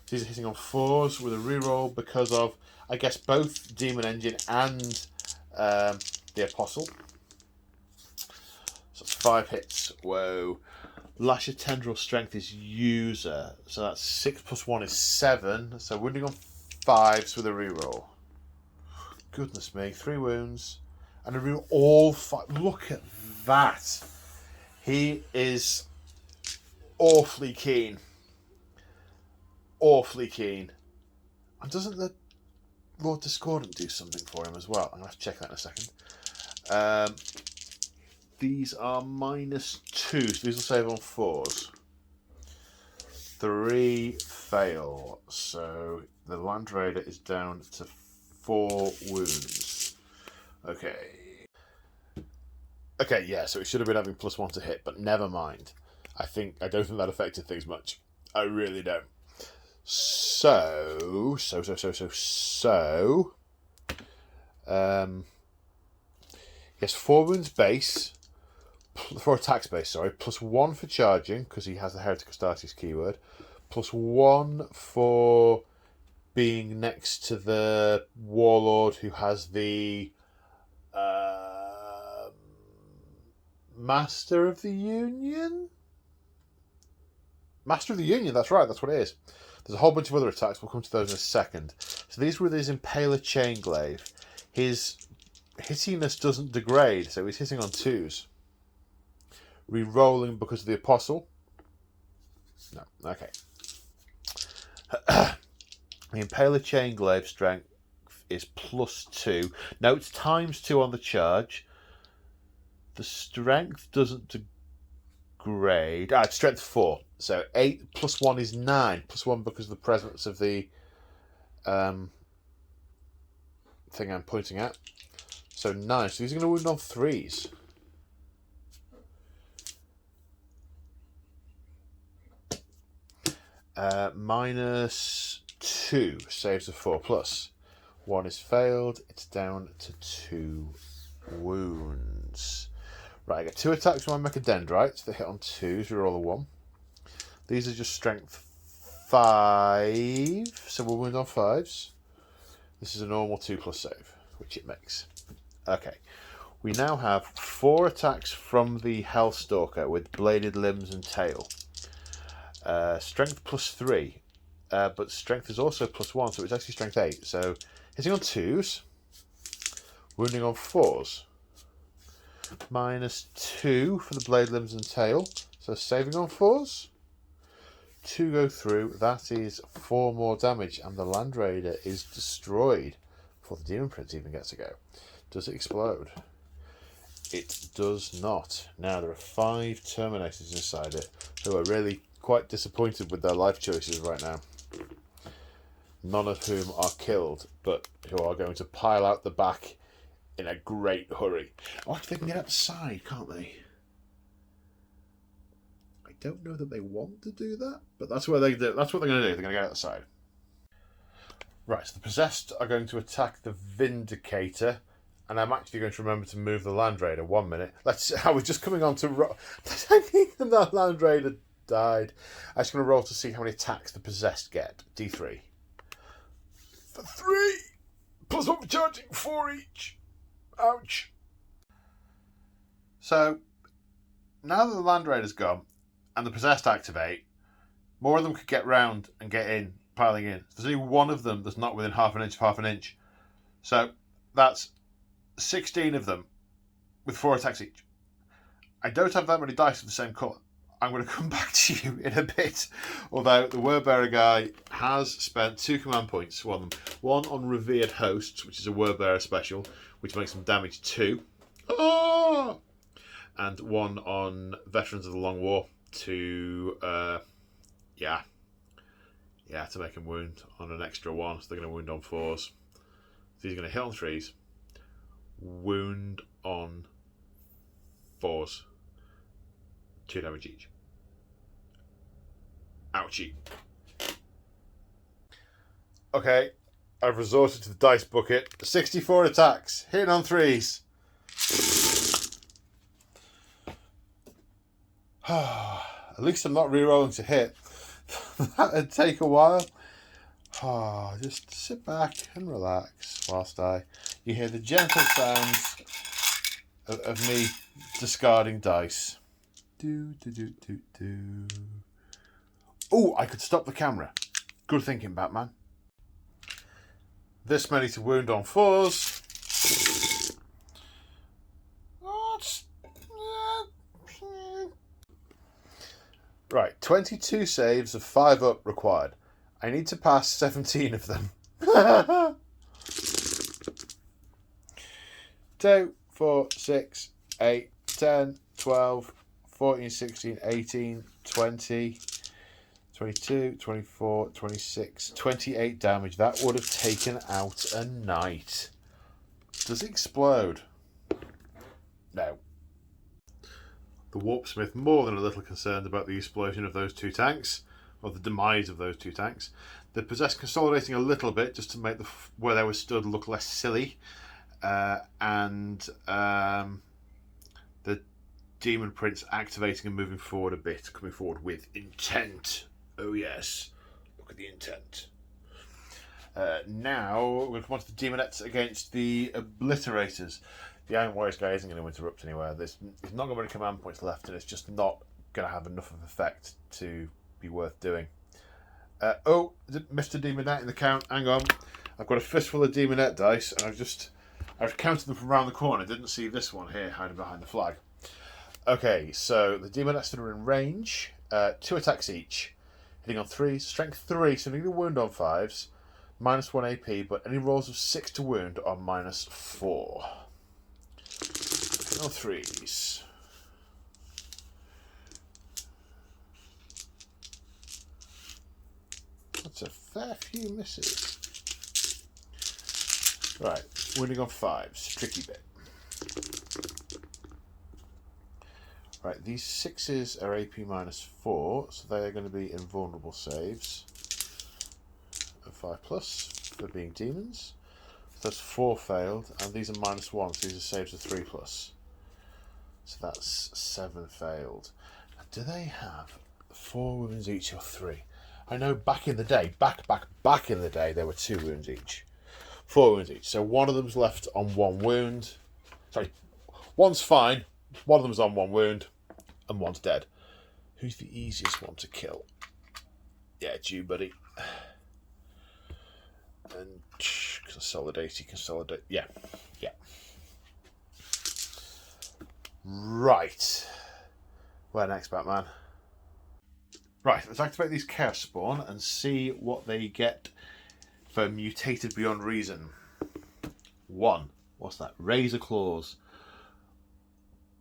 These are hitting on 4s with a reroll because of, I guess, both Demon Engine and the Apostle. So that's 5 hits. Whoa. Lasher Tendril Strength is user. So that's 6 plus 1 is 7. So wounding on 5s with a reroll. Goodness me. 3 wounds. And a reroll all 5. Look at that. He is awfully keen. Awfully keen. And doesn't the Lord Discordant do something for him as well? I'm going to have to check that in a second. These are minus 2, so these will save on 4s. 3 fail, so the Land Raider is down to 4 wounds. Okay. Okay, yeah, so it should have been having plus 1 to hit, but never mind. I don't think that affected things much. I really don't. So yes, 4 wounds base. 4 attacks base, sorry, plus 1 for charging, because he has the Heretic Astartes keyword, plus 1 for being next to the Warlord who has the Master of the Union? Master of the Union, that's right, that's what it is. There's a whole bunch of other attacks, we'll come to those in a second. So these were his Impaler Chainglaive. His hittiness doesn't degrade, so he's hitting on 2s. Re-rolling because of the Apostle. No, okay. The Impaler Chainglaive strength is plus 2. Now it's times 2 on the charge. The strength doesn't degrade. It's strength 4. So 8 plus 1 is 9. Plus 1 because of the presence of the thing I'm pointing at. So 9. So he's going to wound on 3s. Minus 2 saves a 4 plus. 1 is failed. It's down to 2 wounds. Right, I get 2 attacks from my Mechadendrites. They hit on 2s. We roll a 1. These are just strength 5. So we'll wound on 5s. This is a normal 2 plus save, which it makes. Okay. We now have 4 attacks from the Hellstalker with bladed limbs and tail. Strength plus 3, but strength is also plus 1, so it's actually strength 8. So hitting on 2s, wounding on 4s. Minus 2 for the blade limbs and tail, so saving on 4s. 2 go through, that is 4 more damage, and the Land Raider is destroyed before the Demon Prince even gets to go. Does it explode? It does not. Now there are 5 Terminators inside it who are really quite disappointed with their life choices right now. None of whom are killed, but who are going to pile out the back in a great hurry. Oh, they can get outside, can't they? I don't know that they want to do that, but that's what they do. That's what they're going to do. They're going to get outside. Right, so the possessed are going to attack the Vindicator, and I'm actually going to remember to move the Land Raider. 1 minute. I was just coming on to I think that Land Raider died. I'm just going to roll to see how many attacks the possessed get. D3. For 3! Plus one for charging, 4 each. Ouch. So, now that the Land Raider's gone, and the possessed activate, more of them could get round and get in, piling in. There's only one of them that's not within half an inch of half an inch. So that's 16 of them with 4 attacks each. I don't have that many dice of the same colour. I'm going to come back to you in a bit. Although the Wordbearer guy has spent 2 command points. One on Revered Hosts, which is a Wordbearer special, which makes them damage 2. Oh! And one on Veterans of the Long War to to make him wound on an extra 1. So they're going to wound on 4s. So he's going to hit on 3s, wound on 4s, 2 damage each. Ouchie. Okay, I've resorted to the dice bucket. 64 attacks, hitting on 3s. At least I'm not rerolling to hit. That'd take a while. Just sit back and relax whilst you hear the gentle sounds of me discarding dice. Oh, I could stop the camera. Good thinking, Batman. This many to wound on 4s. Right, 22 saves of 5 up required. I need to pass 17 of them. 2, 4, 6, 8, 10, 12, 14, 16, 18, 20, 22, 24, 26, 28 damage. That would have taken out a knight. Does it explode? No. The Warpsmith more than a little concerned about the explosion of those 2 tanks, or the demise of those 2 tanks. The possessed consolidating a little bit just to make where they were stood look less silly, and the Demon Prince activating and moving forward a bit, coming forward with intent. Oh yes, look at the intent. Now we're going to come on to the Demonettes against the Obliterators. The Iron Warriors guy isn't going to interrupt anywhere. There's not going to be any command points left, and it's just not going to have enough of effect to be worth doing. Is it Mr. Demonette in the count? Hang on. I've got a fistful of Demonette dice, and I've counted them from around the corner. I didn't see this one here hiding behind the flag. Okay, so the Demonettes that are in range, 2 attacks each, hitting on 3s, strength 3, so need a wound on 5s, -1 AP, but any rolls of 6 to wound are -4. No 3s. That's a fair few misses. Right, wounding on 5s, tricky bit. Right, these 6s are AP -4, so they are going to be invulnerable saves of 5+ for being demons. So that's 4 failed, and these are -1, so these are saves of 3+. So that's 7 failed. Now, do they have 4 wounds each or 3? I know back in the day, back in the day, there were 2 wounds each. 4 wounds each. So one of them's left on 1 wound. Sorry, one's fine, one of them's on 1 wound, and one's dead. Who's the easiest one to kill? Yeah, it's you, buddy. And consolidate. Yeah. Right. Where next, Batman? Right, let's activate these Chaos Spawn and see what they get for Mutated Beyond Reason. 1. What's that? Razor Claws.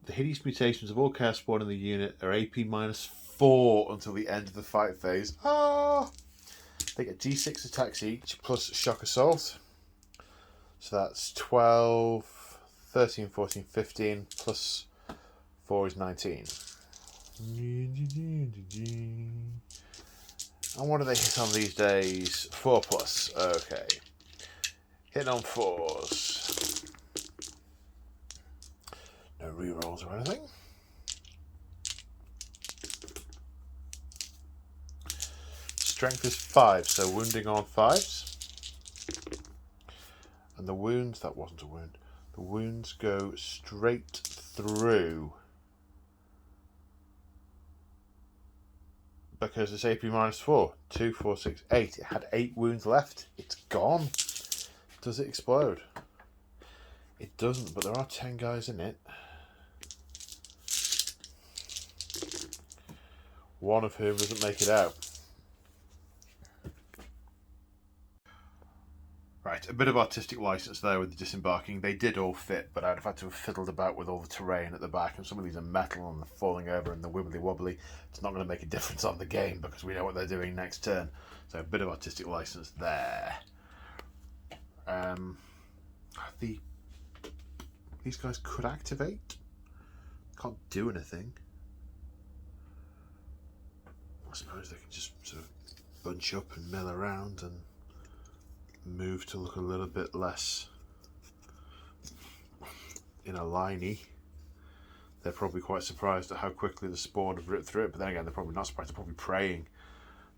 The hideous mutations of all Chaos Spawn in the unit are AP -4 until the end of the fight phase. They get D6 attacks each plus Shock Assault. So that's 12, 13, 14, 15 plus 4 is 19. And what do they hit on these days? 4+. Okay. Hitting on 4s. No rerolls or anything. Strength is 5, so wounding on 5s. And the wounds, that wasn't a wound. The wounds go straight through. Because it's AP -4. 2, 4, 6, 8. It had 8 wounds left. It's gone. Does it explode? It doesn't, but there are 10 guys in it. One of whom doesn't make it out. Right, a bit of artistic license there with the disembarking. They did all fit, but I'd have had to have fiddled about with all the terrain at the back, and some of these are metal and they're falling over and they're wibbly wobbly. It's not going to make a difference on the game because we know what they're doing next turn. So a bit of artistic license there. These guys could activate. Can't do anything. I suppose they can just sort of bunch up and mill around and move to look a little bit less in a liney. They're probably quite surprised at how quickly the spawn have ripped through it, but then again, they're probably not surprised. They're probably praying.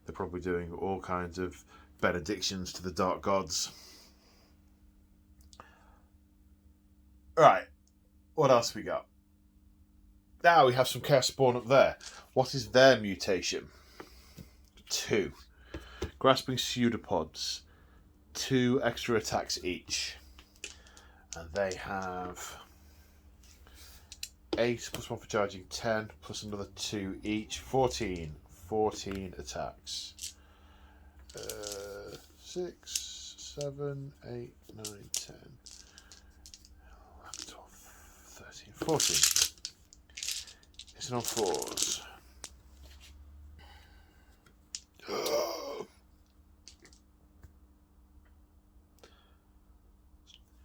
They're probably doing all kinds of benedictions to the dark gods. Right, what else we got? Now we have some chaos spawn up there. What is their mutation? 2. Grasping pseudopods. 2 extra attacks each. And they have 8 plus 1 for charging, 10 plus another 2 each. 14 attacks. 6, 7, 8, 9, 10, 11, 12, 13, 14. It's on 4s.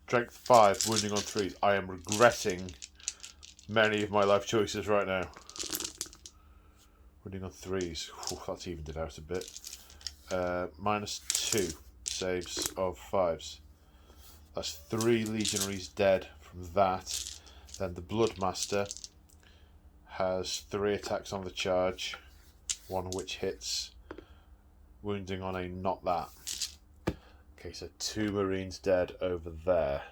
Strength 5, wounding on 3s. I am regretting many of my life choices right now. Wounding on 3s. Whew, that's evened it out a bit. -2 saves of 5s. That's 3 legionaries dead from that. Then the Bloodmaster has 3 attacks on the charge, 1 of which hits. Wounding on a not that. Okay, so 2 Marines dead over there.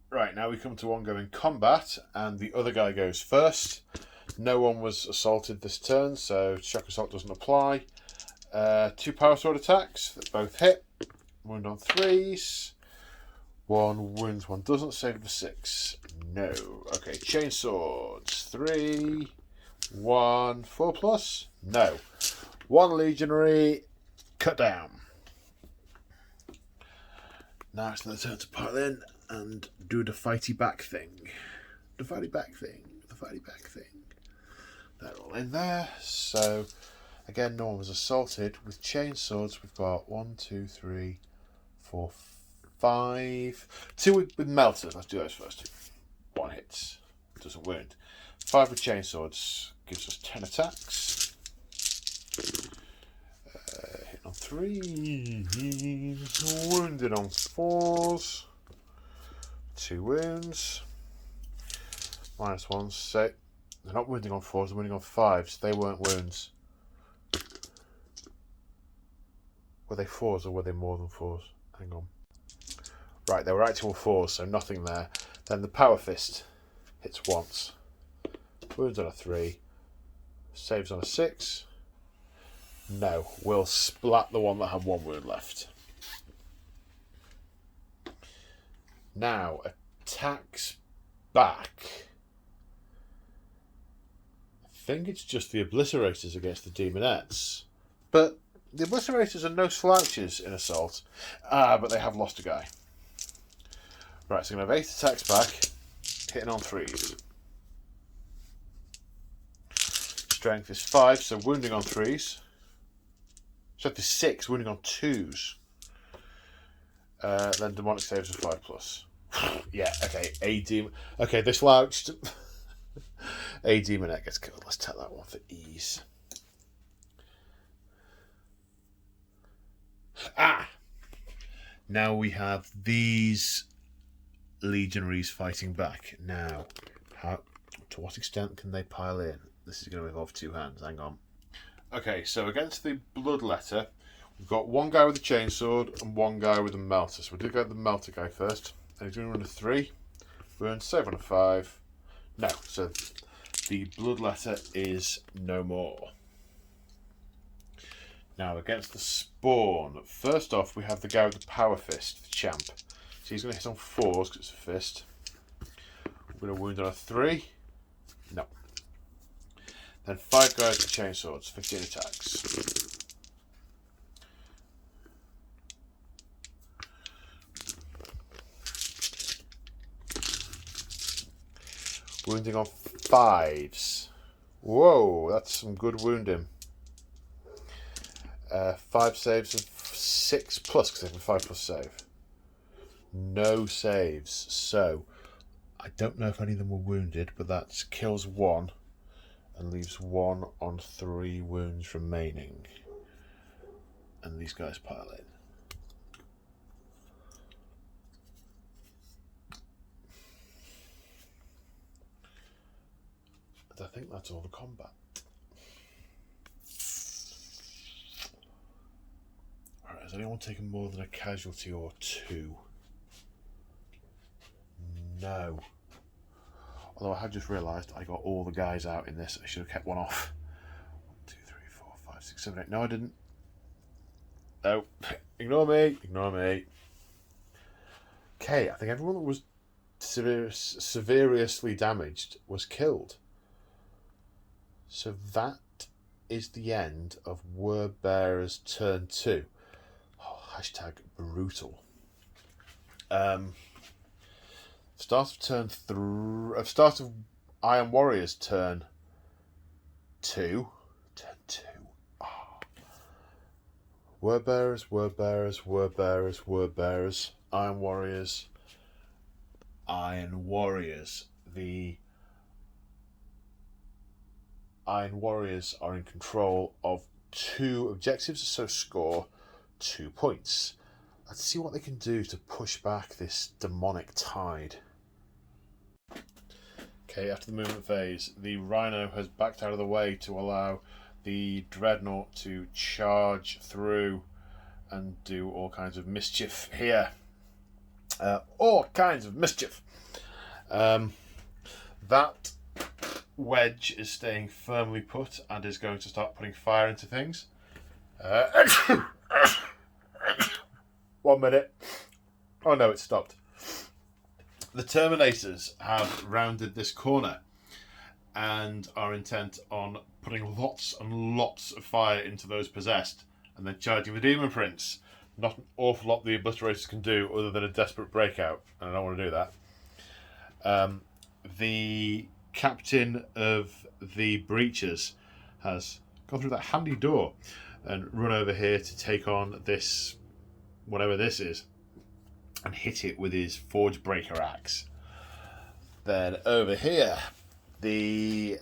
Right, now we come to ongoing combat, and the other guy goes first. No one was assaulted this turn, so shock assault doesn't apply. 2 power sword attacks that both hit. Wound on 3s. 1 wounds, 1 doesn't. Save for 6. No. Okay, chain swords. 3, 1, 4+. No. 1 legionary. Cut down. Now it's their turn to pile in and do the fighty back thing. The fighty back thing. The fighty back thing. They're all in there. So, again, no one was assaulted. With chain swords, we've got 1, 2, 3, 4, 5. 2 with melters. Let's do those first. 1 hits. Doesn't wound. 5 with chain swords. Gives us 10 attacks. Hit on 3. Wounded on 4s. 2 wounds. -1. So they're not wounding on 4s, they're wounding on 5s. They weren't wounds. Were they 4s or were they more than 4s? Hang on. Right, they were actual 4s, so nothing there. Then the Power Fist hits once. Wounds on a 3. Saves on a 6. No, we'll splat the one that had 1 wound left. Now, attacks back. I think it's just the Obliterators against the Demonettes. But the Obliterators are no slouches in Assault. But they have lost a guy. Right, so I'm going to have 8 attacks back, hitting on 3s. Strength is 5, so wounding on 3s. Strength is 6, wounding on 2s. Then demonic saves of 5+. Yeah, okay, a demon. Okay, they slouched. A demonette gets killed. Let's take that one for ease. Now we have these legionaries fighting back. Now, to what extent can they pile in? This is going to involve two hands. Hang on. Okay, so against the Bloodletter, we've got one guy with a chainsword and one guy with a melter. So we'll do the melter guy first. And he's going to run a 3. Burn, save on a 5. No, so the Bloodletter is no more. Now against the Spawn, first off we have the guy with the Power Fist, the champ. So he's going to hit on 4s because it's a fist. We're going to wound on a 3. No. Then 5 guys with chainswords, 15 attacks. Wounding on 5s. Whoa, that's some good wounding. 5 saves and 6 plus, because they have a 5 plus save. No saves. So, I don't know if any of them were wounded, but that kills 1 and leaves 1 on 3 wounds remaining. And these guys pile in. And I think that's all the combat. Alright, has anyone taken more than a casualty or 2? No. Although I have just realised I got all the guys out in this. I should have kept one off. 1, 2, 3, 4, 5, 6, 7, 8. No, I didn't. No. Ignore me. Ignore me. Okay, I think everyone that was severely damaged was killed. So that is the end of Word Bearer's turn 2. Oh, hashtag brutal. Start of turn 3. Start of Iron Warrior's turn 2. Turn 2. Oh. Word Bearers, Word Bearers, Word Bearers, Word Bearers. Iron Warriors. Iron Warriors. The Iron Warriors are in control of 2 objectives, so score 2 points. Let's see what they can do to push back this demonic tide. Okay, after the movement phase, the Rhino has backed out of the way to allow the Dreadnought to charge through and do all kinds of mischief here. All kinds of mischief. That wedge is staying firmly put and is going to start putting fire into things. 1 minute. Oh no, it stopped. The Terminators have rounded this corner and are intent on putting lots and lots of fire into those possessed and then charging the Demon Prince. Not an awful lot the Obliterators can do other than a desperate breakout, and I don't want to do that. The captain of the Breachers has gone through that handy door and run over here to take on this, whatever this is, and hit it with his Forge Breaker axe. Then over here, the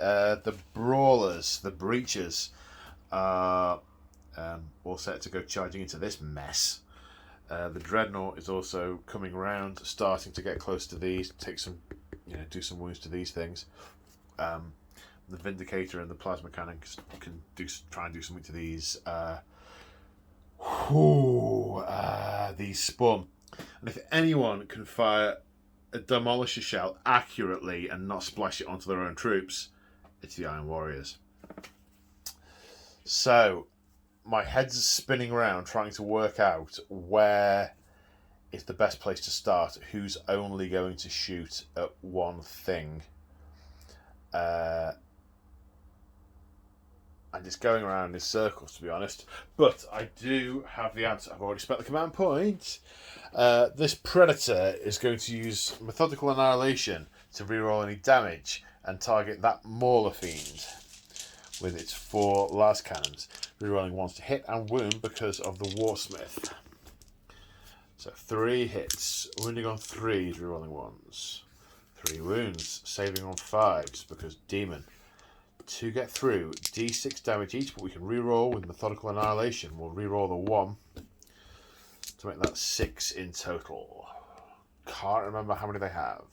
Brawlers, the Breachers, are all set to go charging into this mess. The Dreadnought is also coming around, starting to get close to these, take some, do some wounds to these things. The Vindicator and the Plasma Cannon can try and do something to these. These Spawn. And if anyone can fire a Demolisher shell accurately and not splash it onto their own troops, it's the Iron Warriors. So, my head's spinning around trying to work out where is the best place to start, who's only going to shoot at one thing. And it's going around in circles, to be honest. But I do have the answer. I've already spent the command point. This Predator is going to use Methodical Annihilation to reroll any damage and target that Mauler Fiend with its 4 las cannons. Rerolling 1s to hit and wound because of the Warsmith. So 3 hits. Wounding on 3s, rerolling 1s. 3 wounds. Saving on 5s because Demon. To get through, d6 damage each, but we can reroll with Methodical Annihilation. We'll reroll the 1. to make that 6 in total. Can't remember how many they have.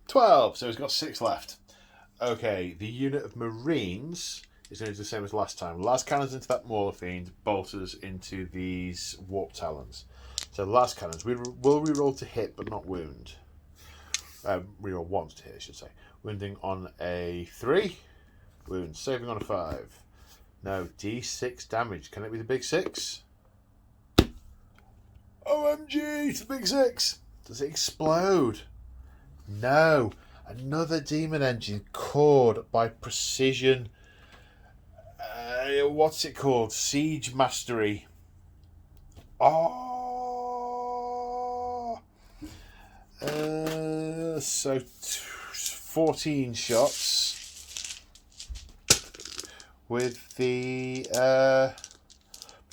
12, so he's got 6 left. Okay, the unit of Marines is going to do the same as last time. Last cannons into that Mauler Fiend, bolters into these Warp Talons. So last cannons, we will reroll to hit but not wound. Reroll once to hit, I should say. Wounding on a 3, wound, saving on a 5. No, D6 damage. Can it be the big 6? OMG, it's the big 6. Does it explode? No. Another demon engine cored by precision. What's it called? Siege Mastery. Oh. So 14 shots with the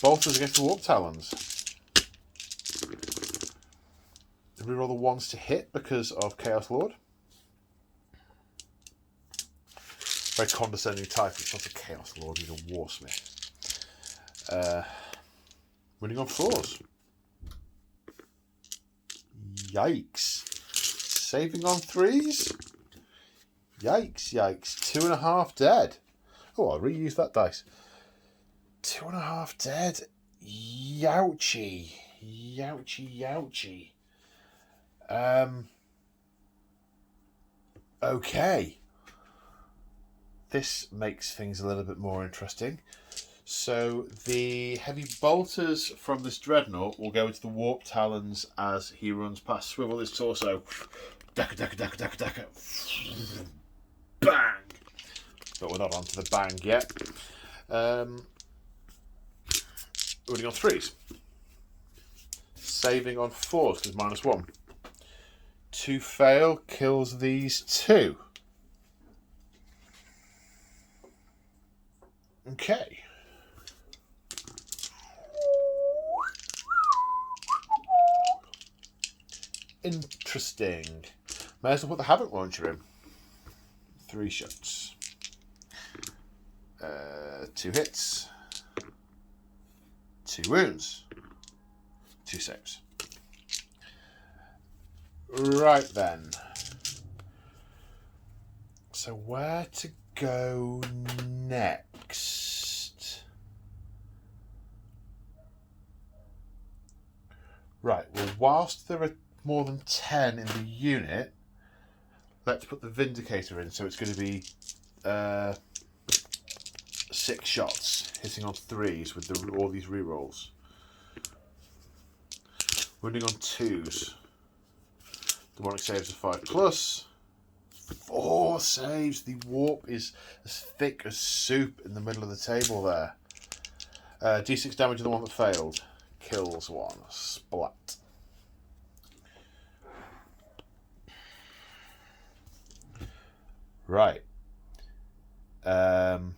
bolters against the Warp Talons. Did we roll the ones to hit because of Chaos Lord? Very condescending title. It's not a Chaos Lord, he's a Warsmith. Winning on 4s. Yikes. Saving on 3s? Yikes, yikes. 2.5 dead. Oh, I'll reuse that dice. 2.5 dead. Youchie. Youchie, youchie. Okay. This makes things a little bit more interesting. So the heavy bolters from this Dreadnought will go into the Warp Talons as he runs past. Swivel his torso. Daka, daka, daka, daka, daka. Bang! But we're not onto the bang yet. Running on 3s. Saving on 4s because -1. 2 fail, kills these 2. Okay. Interesting. May as well put the Havoc Launcher in. 3 shots. 2 hits. 2 wounds. 2 saves. Right then. So where to go next? Right, well, whilst there are more than 10 in the unit, let's put the Vindicator in, so it's going to be 6 shots, hitting on 3s with all these rerolls. Wounding on 2s. Demonic saves are 5+. 4 saves. The warp is as thick as soup in the middle of the table there. D6 damage on the one that failed. Kills 1. Splat. Right. The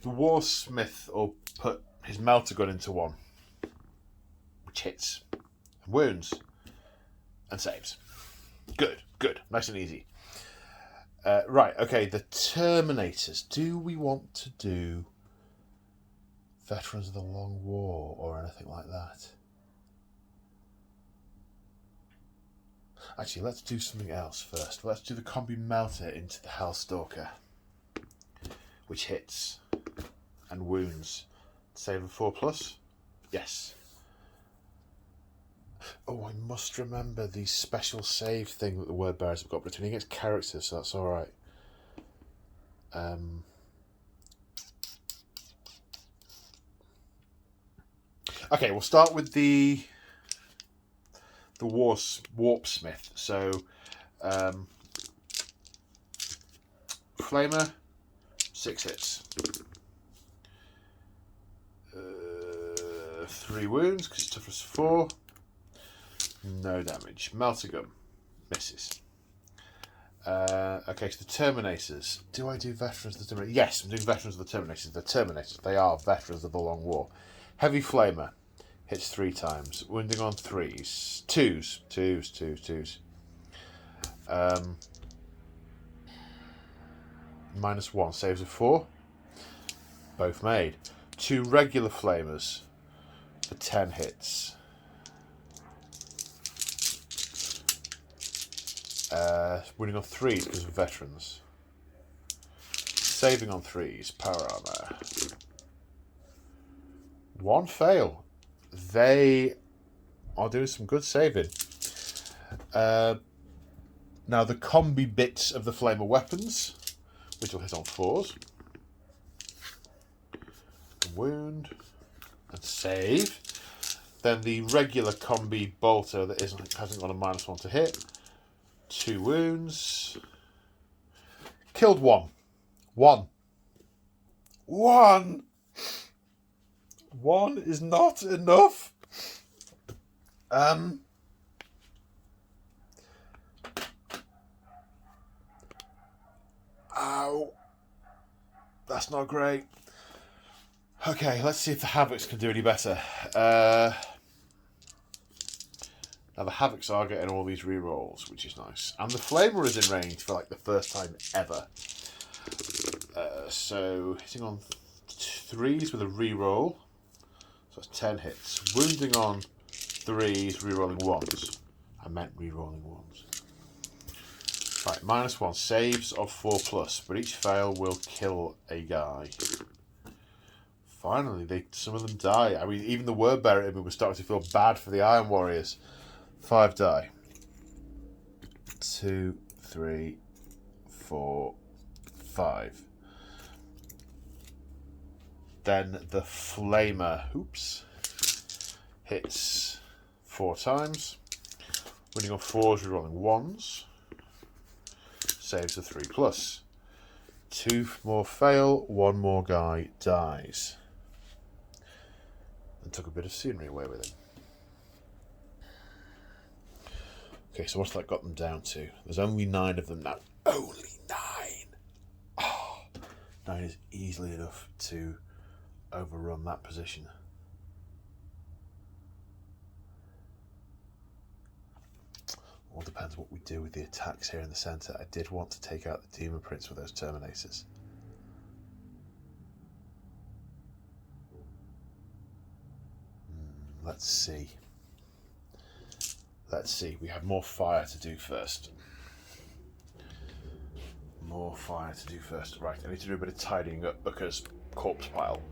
Warsmith will put his melter gun into 1, which hits, and wounds, and saves. Good, good, nice and easy. Right, okay, the Terminators. Do we want to do Veterans of the Long War or anything like that? Actually, let's do something else first. Let's do the Combi Melter into the Hellstalker, which hits and wounds. Save a 4+? Yes. Oh, I must remember the special save thing that the word bearers have got, but it's only against characters, so that's alright. Okay, we'll start with the Warpsmith. So, Flamer, 6 hits. 3 wounds, because it's toughness 4. No damage. Melter gun, misses. Okay, so the Terminators. Do I do Veterans of the Terminators? Yes, I'm doing Veterans of the Terminators. The Terminators, they are Veterans of the Long War. Heavy Flamer. Hits 3 times. Wounding on 3s. 2s. -1. Saves a 4. Both made. 2 regular flamers for 10 hits. Winning on 3s because of veterans. Saving on 3s, power armor. 1 fail. They are doing some good saving. Now the combi bits of the flamer weapons, which will hit on 4s. Wound and save. Then the regular combi bolter that hasn't got a -1 to hit. 2 wounds. Killed 1. 1. 1. 1 is not enough. Ow. That's not great. Okay, let's see if the Havocs can do any better. Now the Havocs are getting all these rerolls, which is nice. And the Flamer is in range for like the first time ever. So hitting on 3s with a reroll. So that's 10 hits. Wounding on 3s, rerolling 1s. I meant rerolling 1s. Right, -1 saves of 4+, but each fail will kill a guy. Finally, some of them die. I mean, even the word bearer in me was starting to feel bad for the Iron Warriors. 5 die. 2, 3, 4, 5. Then the Flamer, hits 4 times. Winning on 4s, rerolling 1s. Saves a 3+. 2 more fail, 1 more guy dies. And took a bit of scenery away with him. Okay, so what's that got them down to? There's only 9 of them now. Only 9! Oh, 9 is easily enough to overrun that position. All depends what we do with the attacks here in the centre. I did want to take out the Demon Prince with those Terminators. Let's see. Let's see. We have more fire to do first. More fire to do first. Right, I need to do a bit of tidying up because corpse pile.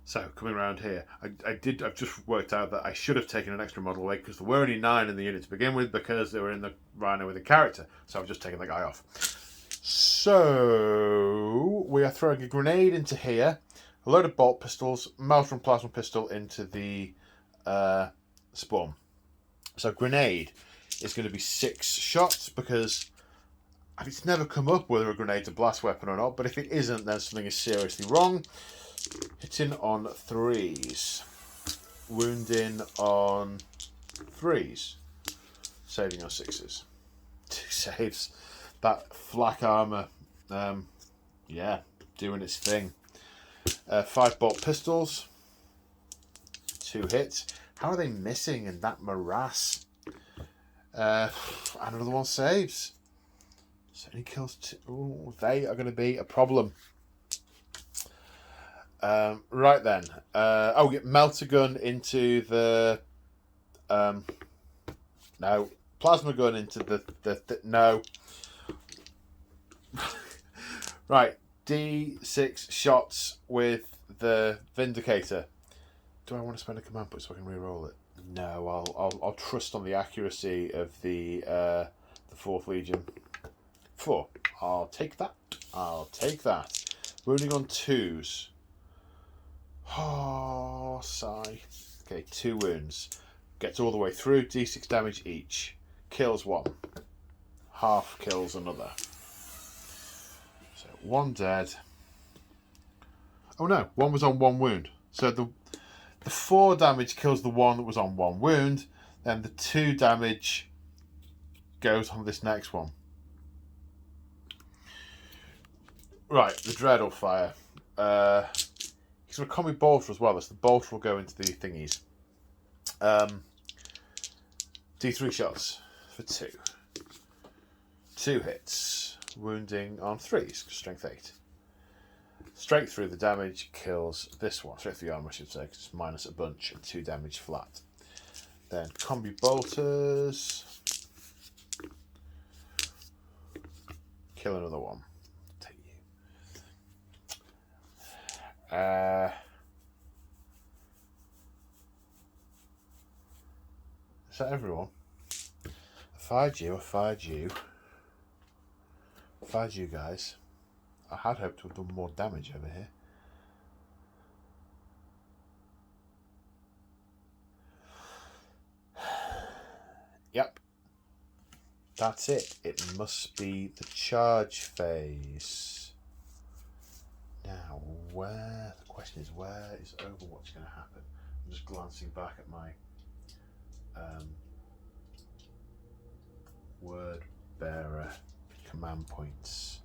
So, coming around here, I've just worked out that I should have taken an extra model away because there were only 9 in the unit to begin with because they were in the Rhino with a character. So I've just taken the guy off. So, we are throwing a grenade into here, a load of bolt pistols, Maelstrom plasma pistol into the spawn. So, grenade is going to be 6 shots because it's never come up whether a grenade's a blast weapon or not, but if it isn't, then something is seriously wrong. Hitting on 3s. Wounding on 3s. Saving on 6s. 2 saves. That flak armour, yeah, doing its thing. 5 bolt pistols. 2 hits. How are they missing in that morass? Another one saves. So he kills 2. Ooh, they are going to be a problem. Right then. Get melter gun into the. No. Plasma gun into the no. Right. D6 shots with the Vindicator. Do I want to spend a command point so I can re-roll it? No, I'll trust on the accuracy of the 4th Legion. 4. I'll take that. Wounding on 2s. Oh, sigh. Okay, 2 wounds. Gets all the way through. D6 damage each. Kills 1. Half kills another. So 1 dead. Oh no, 1 was on 1 wound. So the 4 damage kills the 1 that was on 1 wound. Then the 2 damage goes on this next one. Right, the Dread will fire. He's got a combi bolter as well. That's the bolter will go into the thingies. D3 shots for 2. 2 hits. Wounding on 3s, strength 8. Straight through the damage kills this one. Straight through the armor, I should say, because it's minus a bunch and 2 damage flat. Then combi bolters. Kill another one. Take you. Is that everyone? I fired you. I fired you. I fired you guys. I had hoped to have done more damage over here. Yep. That's it. It must be the charge phase. Now, the question is, where is Overwatch going to happen? I'm just glancing back at my word bearer command points.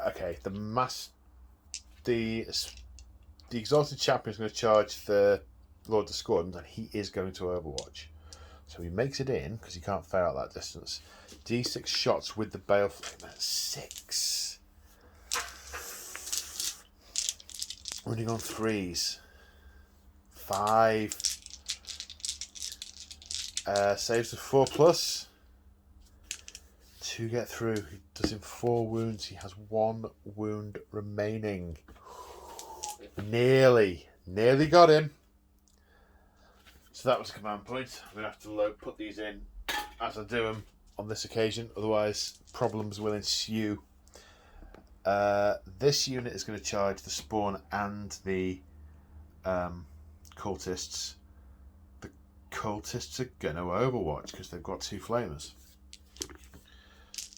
Okay, the Exalted Champion is going to charge the Lord Discordant, and he is going to Overwatch. So he makes it in, because he can't fail at that distance. D6 shots with the Baleflame. That's 6. Running on 3s. 5. Saves with 4+. 2 get through. He does him 4 wounds. He has 1 wound remaining. Nearly got him. So that was a command point. I'm going to have to put these in as I do them on this occasion, otherwise problems will ensue. This unit is going to charge the spawn and the cultists. The cultists are going to Overwatch because they've got 2 flamers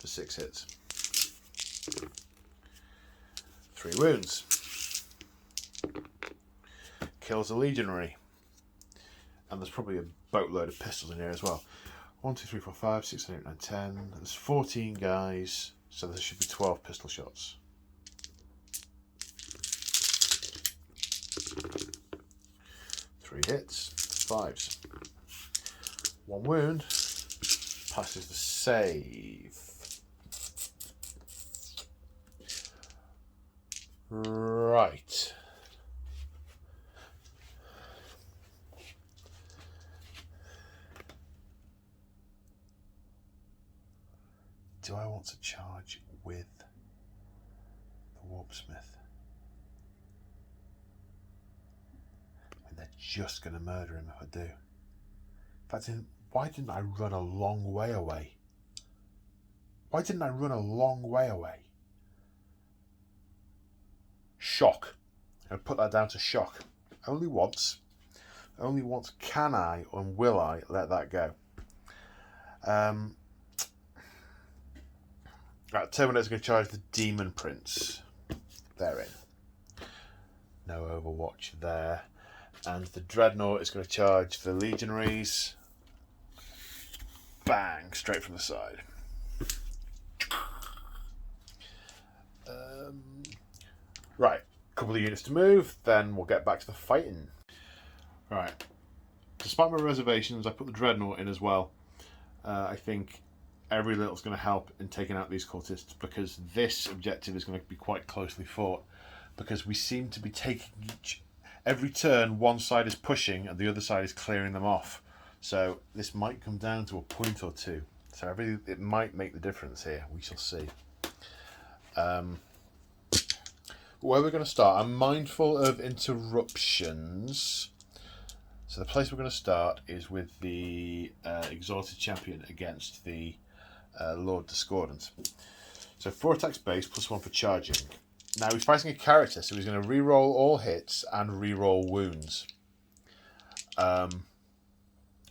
for 6 hits. 3 wounds. Kills a legionary. And there's probably a boatload of pistols in here as well. 1, 2, 3, 4, 5, 6, 7, 8, 9, 10. There's 14 guys, so there should be 12 pistol shots. Three hits, 5s. 1 wound. Passes the save. Right. Do I want to charge with the Warpsmith? I mean, they're just going to murder him if I do. In fact, why didn't I run a long way away? Why didn't I run a long way away? Shock. I'm going to put that down to shock. Only once. Only once can I and will I let that go. Right, Terminator's going to charge the Demon Prince. They're in. No Overwatch there. And the Dreadnought is going to charge the Legionaries. Bang, straight from the side. Right, a couple of units to move, then we'll get back to the fighting. Right, despite my reservations, I put the Dreadnought in as well. I think every little's going to help in taking out these cultists, because this objective is going to be quite closely fought, because we seem to be taking every turn one side is pushing and the other side is clearing them off. So this might come down to a point or two. So it might make the difference here. We shall see. Where we're going to start, I'm mindful of interruptions. So the place we're going to start is with the Exalted Champion against the Lord Discordant. So 4 attacks base, +1 for charging. Now he's fighting a character, so he's going to re-roll all hits and re-roll wounds.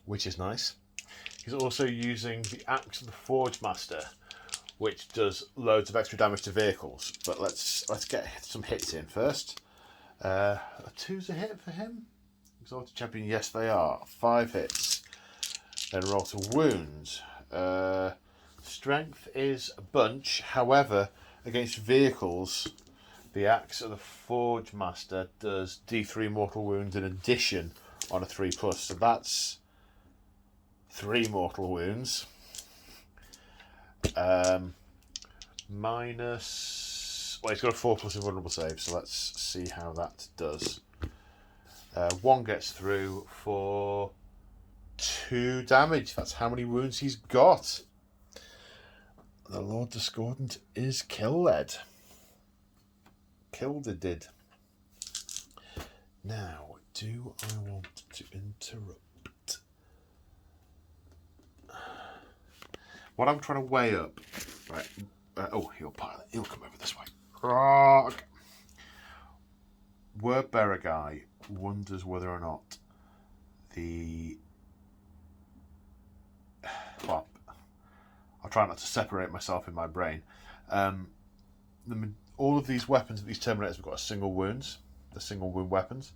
Which is nice. He's also using the Axe of the Forge Master, which does loads of extra damage to vehicles. But let's get some hits in first. 2's a hit for him. Exalted Champion, yes they are. 5 hits. Then roll to wounds. Strength is a bunch. However, against vehicles, the Axe of the Forge Master does D3 mortal wounds in addition on a 3+. So that's 3 mortal wounds. Minus... Well, he's got a 4+ invulnerable save, so let's see how that does. 1 gets through for 2 damage. That's how many wounds he's got. The Lord Discordant is kill-led. Killed. Now, do I want to interrupt? What I'm trying to weigh up... Right. Oh, he'll pilot. He'll come over this way. Rock. Word bearer guy wonders whether or not the... Well, I'll try not to separate myself in my brain. All of these weapons, these Terminators, have got a single wounds. The single wound weapons.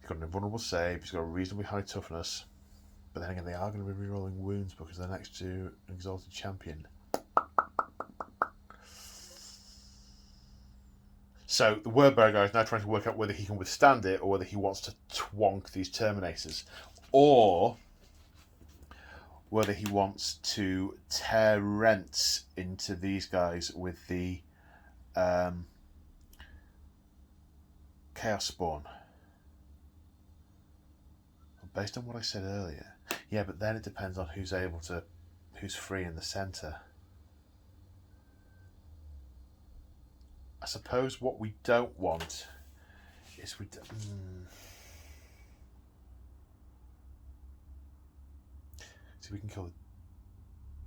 He's got an invulnerable save. He's got a reasonably high toughness. But then again, they are going to be rerolling wounds because they're next to an Exalted Champion. So the wordbearer guy is now trying to work out whether he can withstand it or whether he wants to twonk these Terminators. Or whether he wants to tear rents into these guys with the Chaos Spawn. Based on what I said earlier. Yeah, but then it depends on who's free in the centre. I suppose what we don't want is so we can kill the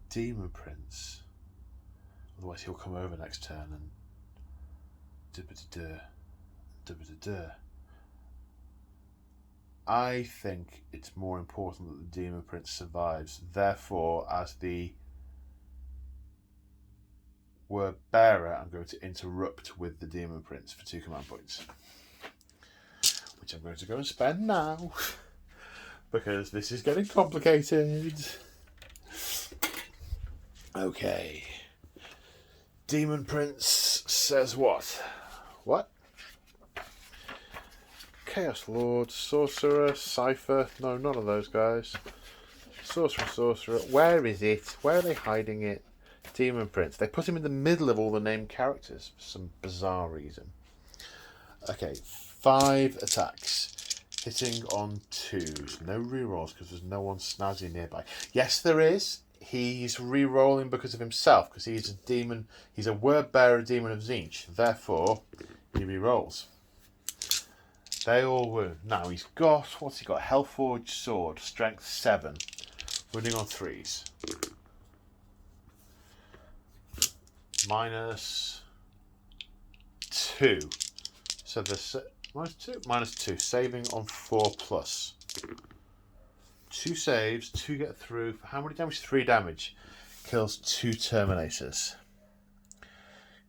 Demon Prince. Otherwise he'll come over next turn and I think it's more important that the Demon Prince survives. Therefore, as the word bearer, I'm going to interrupt with the Demon Prince for 2 command points, which I'm going to go and spend now because this is getting complicated. Okay. Demon Prince says what? What? Chaos Lord, Sorcerer, Cypher. No, none of those guys. Sorcerer. Where is it? Where are they hiding it? Demon Prince. They put him in the middle of all the named characters for some bizarre reason. Okay, 5 attacks. Hitting on 2s. No rerolls because there's no one snazzy nearby. Yes, there is. He's re-rolling because of himself, because he's a demon. He's a word bearer, demon of Tzeentch. Therefore, he re-rolls. They all wound. Now he's got, what's he got? Hellforged Sword, Strength 7. Wounding on 3s. -2. So the -2. Saving on 4+. 2 saves, 2 get through. For how many damage? 3 damage. Kills 2 Terminators.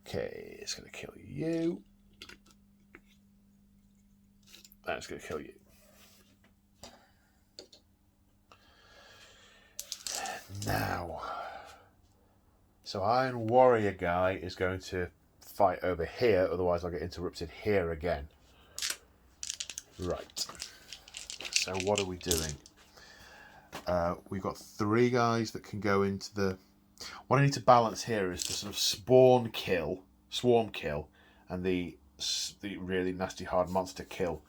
Okay, it's going to kill you. That's going to kill you. Now, so Iron Warrior guy is going to fight over here, otherwise I'll get interrupted here again. Right. So what are we doing? We've got 3 guys that can go into the... What I need to balance here is the sort of swarm kill, and the really nasty hard monster kill.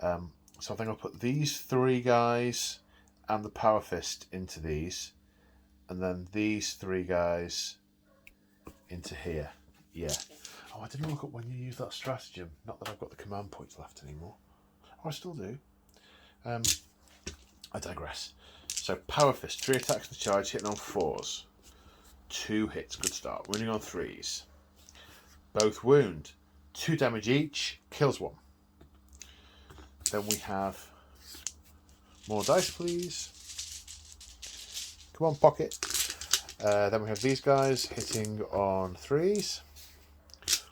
So I think I'll put these 3 guys and the Power Fist into these, and then these 3 guys into here. Yeah. Oh, I didn't look up when you use that stratagem. Not that I've got the command points left anymore. Oh, I still do. I digress. So Power Fist, 3 attacks to charge, hitting on 4s. 2 hits, good start. Wounding on 3s. Both wound. 2 damage each, kills 1. Then we have more dice, please. Come on, pocket. Then we have these guys hitting on 3s.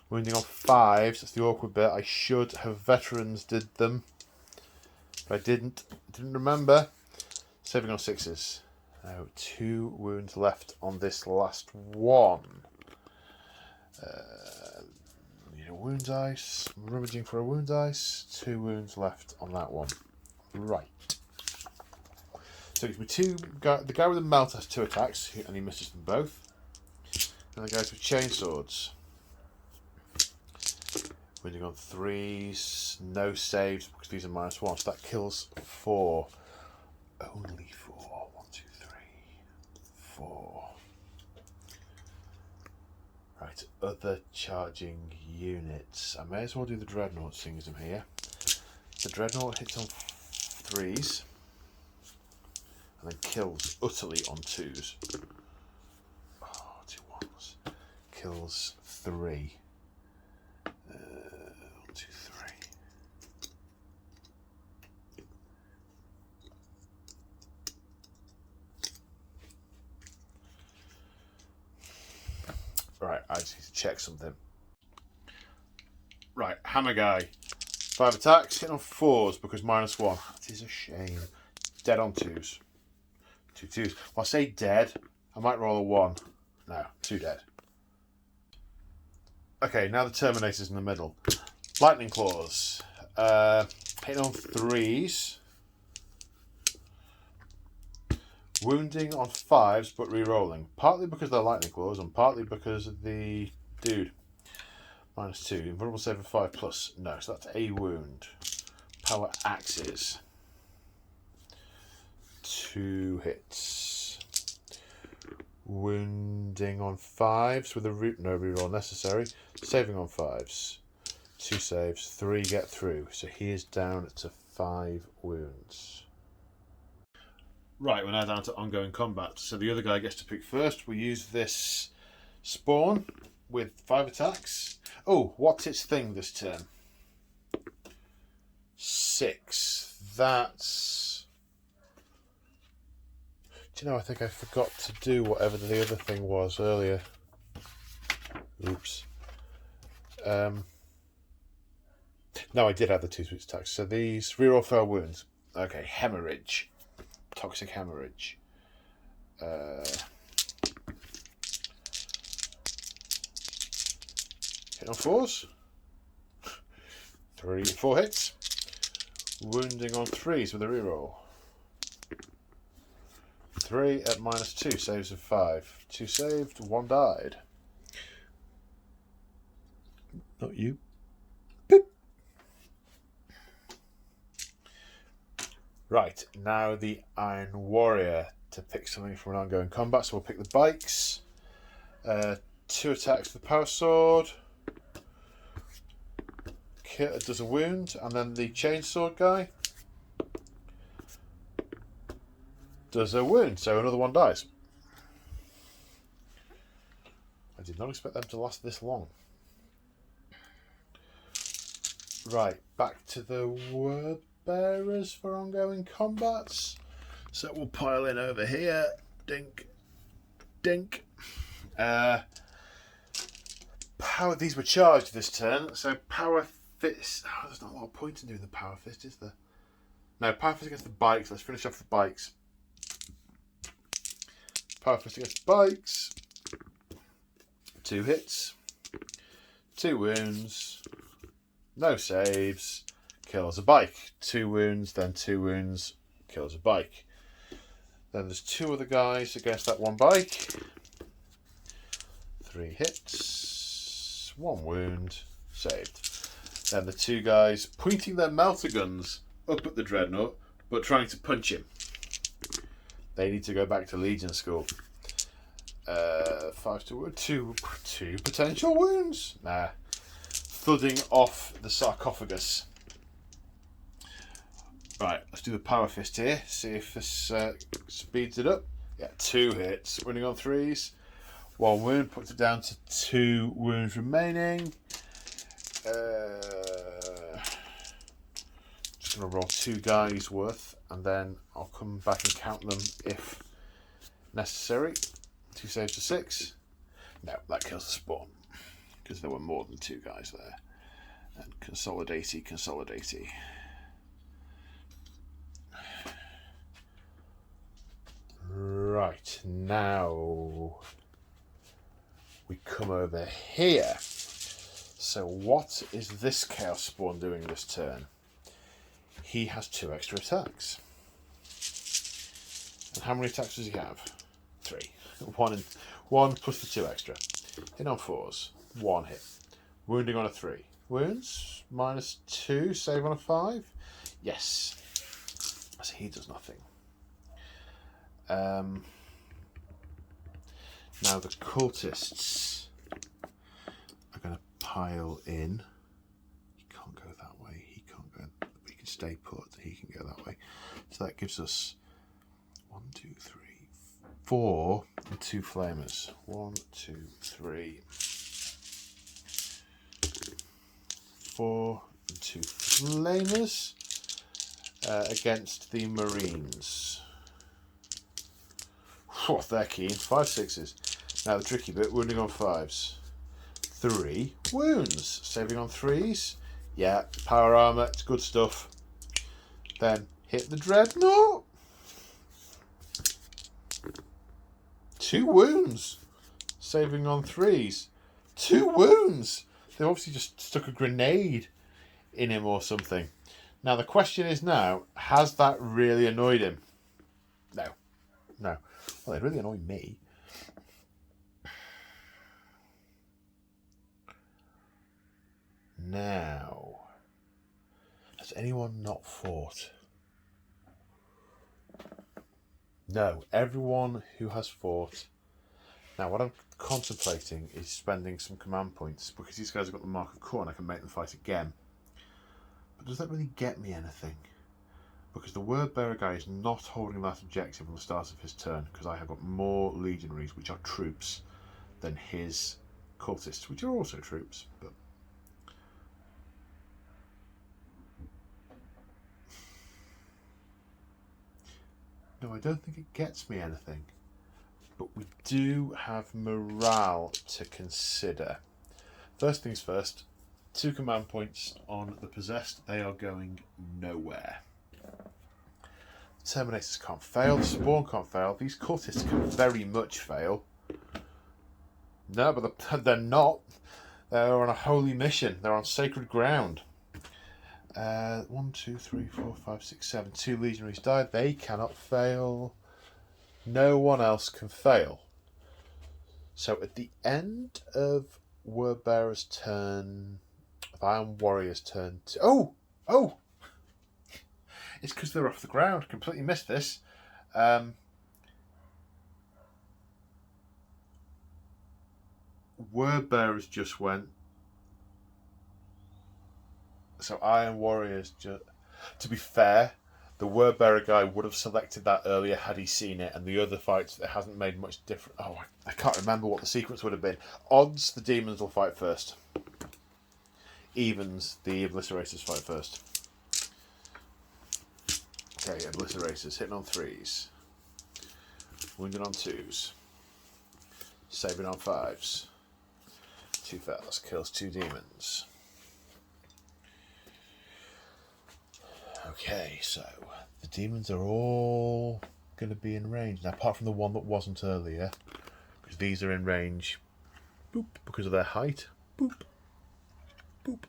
Wounding on 5s. That's the awkward bit. I should have veterans did them. But I didn't. Didn't remember. Saving on 6s. Now 2 wounds left on this last one. Need a wound dice. I'm rummaging for a wound dice. 2 wounds left on that one. Right. So it gives me the guy with the melt has 2 attacks, and he misses them both. And the guys with chainswords. Winning on 3s, no saves because these are -1, so that kills 4. Only 4. 1, 2, 3, 4. Right, other charging units. I may as well do the Dreadnought seeing as I'm here. The Dreadnought hits on 3s and then kills utterly on 2s. Oh, 2 1s. Kills 3. 1, 2, 3. Right, I just need to check something. Right, Hammer Guy. 5 attacks, hit on 4s because -1. That is a shame. Dead on 2s. 2 2s. Well, I say dead, I might roll a 1. No, 2 dead. Okay, now the Terminators in the middle. Lightning Claws. Hitting on 3s. Wounding on 5s, but re-rolling. Partly because they're Lightning Claws, and partly because of the dude. -2. Invulnerable save of 5+. No, so that's a wound. Power Axes. 2 hits. Wounding on 5s with a no reroll necessary. Saving on 5s. 2 saves. 3 get through. So he is down to 5 wounds. Right, we're now down to ongoing combat. So the other guy gets to pick first. We use this spawn with 5 attacks. Oh, what's its thing this turn? 6. That's... Do you know, I think I forgot to do whatever the other thing was earlier. Oops. No, I did have the 2 switch attacks. So these reroll fail wounds. Okay, hemorrhage. Toxic hemorrhage. Hit on 4s. 4 hits. Wounding on 3s with a reroll. 3 at -2. Saves of 5. 2 saved. 1 died. Not you. Boop. Right, now the Iron Warrior to pick something from an ongoing combat. So we'll pick the bikes. 2 attacks with the Power Sword. Does a wound. And then the Chainsword guy does a wound. So another 1 dies. I did not expect them to last this long. Right, back to the word bearers for ongoing combats. So we'll pile in over here. Dink. Dink. Power. These were charged this turn. So Power Fist. Oh, there's not a lot of point in doing the Power Fist, is there? No, Power Fist against the bikes. Let's finish off the bikes. Power Fist against the bikes. 2 hits. 2 wounds. No saves. Kills a bike. 2 wounds, then 2 wounds. Kills a bike. Then there's 2 other guys against that 1 bike. 3 hits. 1 wound. Saved. Then the 2 guys pointing their melter guns up at the Dreadnought, but trying to punch him. They need to go back to Legion School. 5 to 2 potential wounds. Nah. Thudding off the sarcophagus. Right, let's do the Power Fist here. See if this speeds it up. Yeah, 2 hits. Winning on 3s. 1 wound. Puts it down to 2 wounds remaining. Just going to roll 2 guys worth. And then I'll come back and count them if necessary. 2 saves to 6. No, that kills the spawn. Because there were more than 2 guys there. And consolidate. Right, now we come over here. So what is this Chaos Spawn doing this turn? He has 2 extra attacks. And how many attacks does he have? 3. One plus the 2 extra. Hit on 4s. 1 hit. Wounding on a 3. Wounds. -2. Save on a 5. Yes. So he does nothing. Now the cultists are going to pile in. He can't go that way. He can't go. He can stay put. He can go that way. So that gives us 1, 2, 3, 4 and 2 flamers. 1, 2, 3, 4 and 2 flamers against the Marines. Oh, they're keen. 5 6s. Now the tricky bit, wounding on 5s. 3 wounds. Saving on 3s. Yeah, power armour, it's good stuff. Then hit the Dreadnought. 2 wounds. Saving on 3s. 2 wounds. They obviously just stuck a grenade in him or something. Now the question is now, has that really annoyed him? No. No. Well, it really annoyed me. Now, has anyone not fought? No, everyone who has fought. Now, what I'm contemplating is spending some command points because these guys have got the mark of corn. I can make them fight again. But does that really get me anything? Because the word bearer guy is not holding that objective on the start of his turn because I have got more legionaries, which are troops, than his cultists, which are also troops. But no, I don't think it gets me anything. But we do have morale to consider. First things first, 2 command points on the possessed. They are going nowhere. Terminators can't fail. The spawn can't fail. These cultists can very much fail. No, but they're not. They're on a holy mission. They're on sacred ground. 1, 2, 3, 4, 5, 6, 7. 2 legionaries died. They cannot fail. No one else can fail. So at the end of Word Bearer's turn, of Iron Warrior's turn, oh! It's because they're off the ground. Completely missed this. Word Bearers just went. So Iron Warriors just. To be fair, the Word Bearer guy would have selected that earlier had he seen it, and the other fights it hasn't made much difference. Oh, I can't remember what the sequence would have been. Odds, the demons will fight first. Evens, the obliterators fight first. Okay, obliterators hitting on 3s, wounded on 2s, saving on 5s. 2 fails, kills 2 demons. Okay, so the demons are all going to be in range now, apart from the one that wasn't earlier, because these are in range. Boop, because of their height. Boop, boop.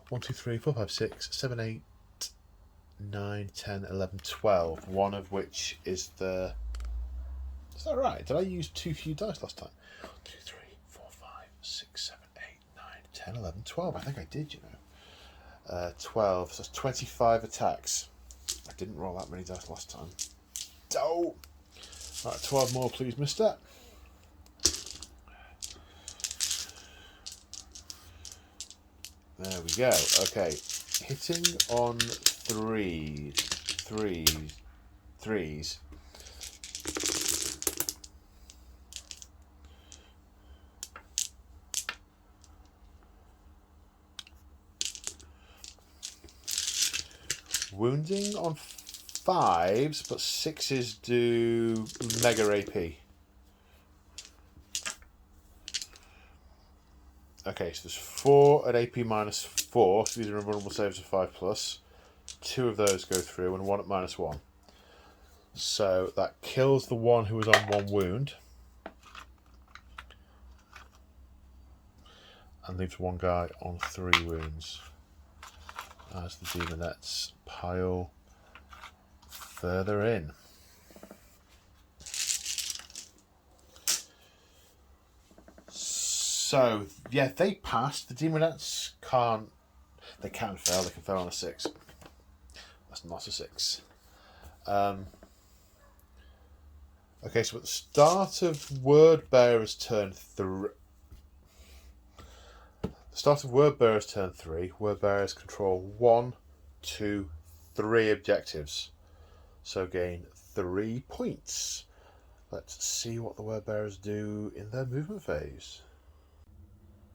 1, 2, 3, 4, 5, 6, 7, 8. 9, 10, 11, 12. One of which is the... Is that right? Did I use too few dice last time? 1, 2, 3, 4, 5, 6, 7, 8, 9, 10, 11, 12. I think I did, you know. 12. So that's 25 attacks. I didn't roll that many dice last time. Oh! Right, 12 more, please, mister. There we go. Okay. Hitting on 3s. Wounding on 5s, but 6s do mega AP. Okay, so there's 4 at AP -4, so these are invulnerable saves of 5+. 2 of those go through, and 1 at -1. So that kills the one who was on 1 wound. And leaves 1 guy on 3 wounds. As the demonettes pile further in. So, yeah, they passed. The Demonettes can't... They can fail. They can fail on a 6. That's not a 6. Okay, so at the start of Word Bearer's turn 3... The start of Word Bearer's turn 3, Word Bearers control 1, 2, 3 objectives. So gain 3 points. Let's see what the Word Bearers do in their movement phase.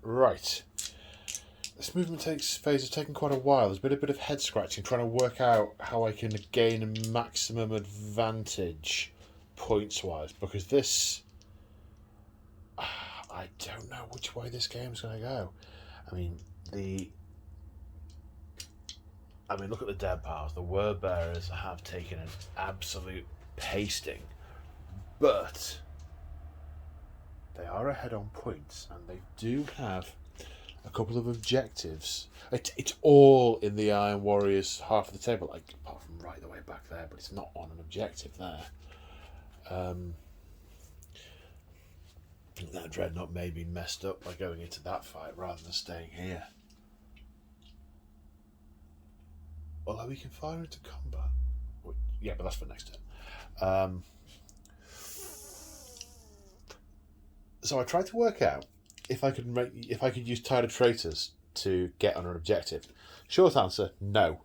Right. This movement phase has taken quite a while. There's been a bit of head scratching trying to work out how I can gain a maximum advantage points-wise, because this... I don't know which way this game's going to go. I mean, look at the dead piles. The Word Bearers have taken an absolute pasting, but they are ahead on points, and they do have a couple of objectives. It's all in the Iron Warriors half of the table, like apart from right the way back there, but it's not on an objective there. That Dreadnought may be messed up by going into that fight rather than staying here. Although we can fire into combat. Yeah, but that's for next turn. So I tried to work out if I could use Tide of Traitors to get on an objective. Short answer, no.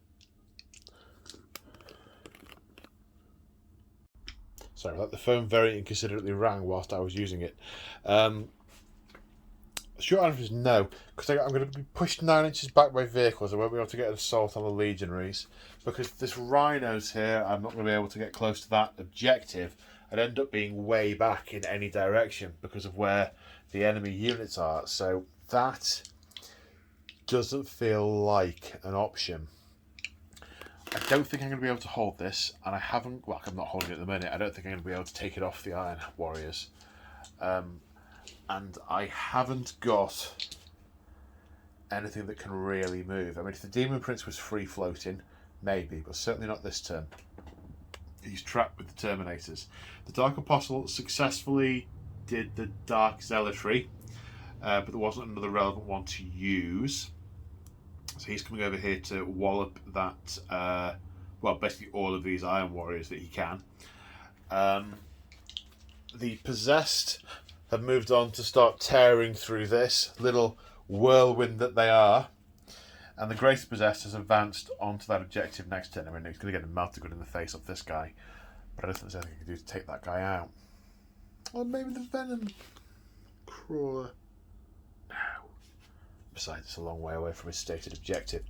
Sorry, the phone very inconsiderately rang whilst I was using it. Short answer is no, because I'm going to be pushed 9 inches back by vehicles. I won't be able to get an assault on the legionaries. Because this rhinos here, I'm not going to be able to get close to that objective. I'd end up being way back in any direction because of where the enemy units are. So that doesn't feel like an option. I don't think I'm going to be able to hold this, and I haven't... Well, I'm not holding it at the minute. I don't think I'm going to be able to take it off the Iron Warriors. And I haven't got anything that can really move. I mean, if the Demon Prince was free-floating, maybe, but certainly not this turn. He's trapped with the Terminators. The Dark Apostle successfully did the Dark Zealotry, but there wasn't another relevant one to use. So he's coming over here to wallop that, basically all of these Iron Warriors that he can. The Possessed have moved on to start tearing through this little whirlwind that they are. And the Grace Possessed has advanced onto that objective next turn. I mean, he's going to get a melted good in the face off this guy. But I don't think there's anything he can do to take that guy out. Or maybe the Venom Crawler. No. Besides, it's a long way away from his stated objective.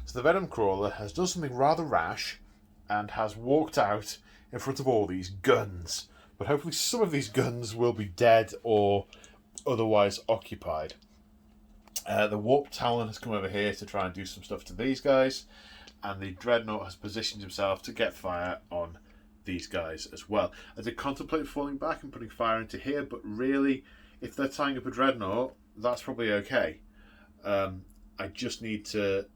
So the Venom Crawler has done something rather rash and has walked out in front of all these guns. But hopefully some of these guns will be dead or otherwise occupied. The Warp Talon has come over here to try and do some stuff to these guys. And the Dreadnought has positioned himself to get fire on these guys as well. I did contemplate falling back and putting fire into here, but really, if they're tying up a Dreadnought, that's probably okay. I just need to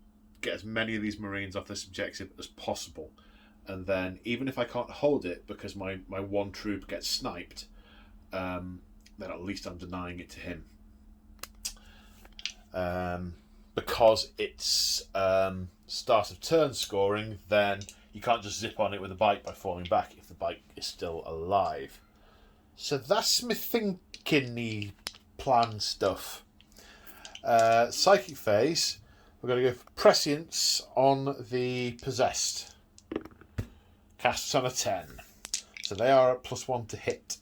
get as many of these Marines off this objective as possible. And then, even if I can't hold it because my one troop gets sniped, then at least I'm denying it to him. Because it's start of turn scoring, then you can't just zip on it with a bike by falling back if the bike is still alive. So that's my thinking-y plan stuff. Psychic phase, we're going to go for Prescience on the Possessed. Casts on a 10. So they are at +1 to hit.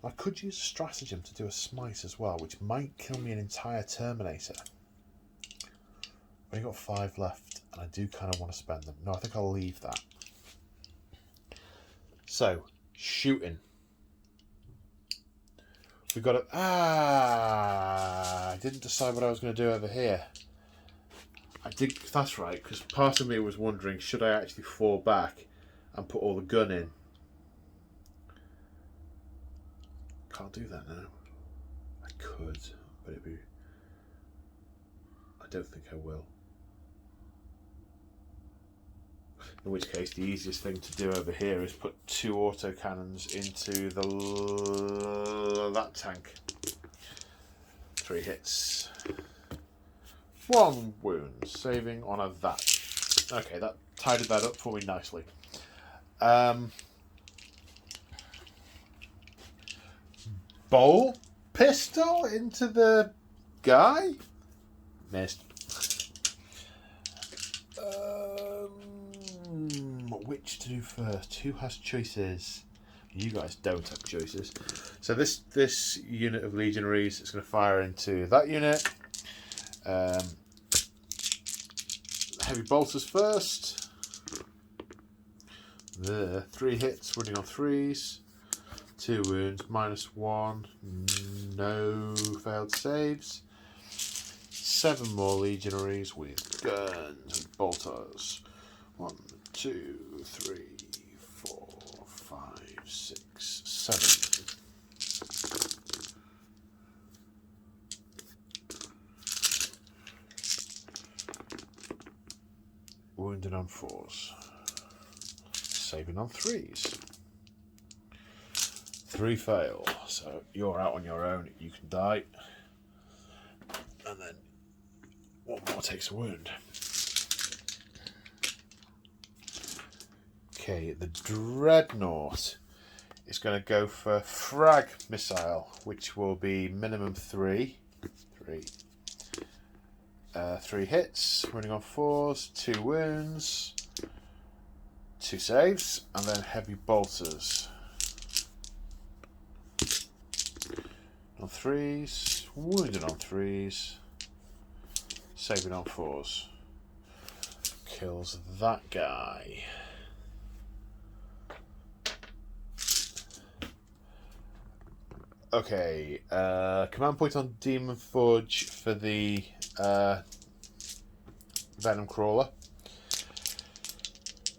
I could use a stratagem to do a smite as well, which might kill me an entire Terminator. I've only got 5 left, and I do kind of want to spend them. No, I think I'll leave that. So, shooting. We've got a... I didn't decide what I was going to do over here. I did... That's right, because part of me was wondering, should I actually fall back and put all the gun in? Can't do that now. I could, but it'd be... I don't think I will. In which case, the easiest thing to do over here is put 2 autocannons into that tank. 3 hits. 1 wound, saving on a that. Okay, that tidied that up for me nicely. Bowl pistol into the guy? Missed. Which to do first? Who has choices? You guys don't have choices. So this unit of legionaries is going to fire into that unit. Heavy bolters first. The 3 hits, running on 3s. 2 wounds, -1. No failed saves. 7 more legionaries with guns and bolters. 1, 2, 3, 4, 5, 6, 7. Wounded on 4s. Saving on 3s. 3 fail, so you're out on your own, you can die. And then 1 more takes a wound. Okay, the Dreadnought is going to go for frag missile, which will be minimum 3. 3 hits, running on 4s, 2 wounds, 2 saves, and then heavy bolters. On 3s, wounded on 3s, saving on 4s. Kills that guy. Okay, command point on Demon Forge for the Venom Crawler.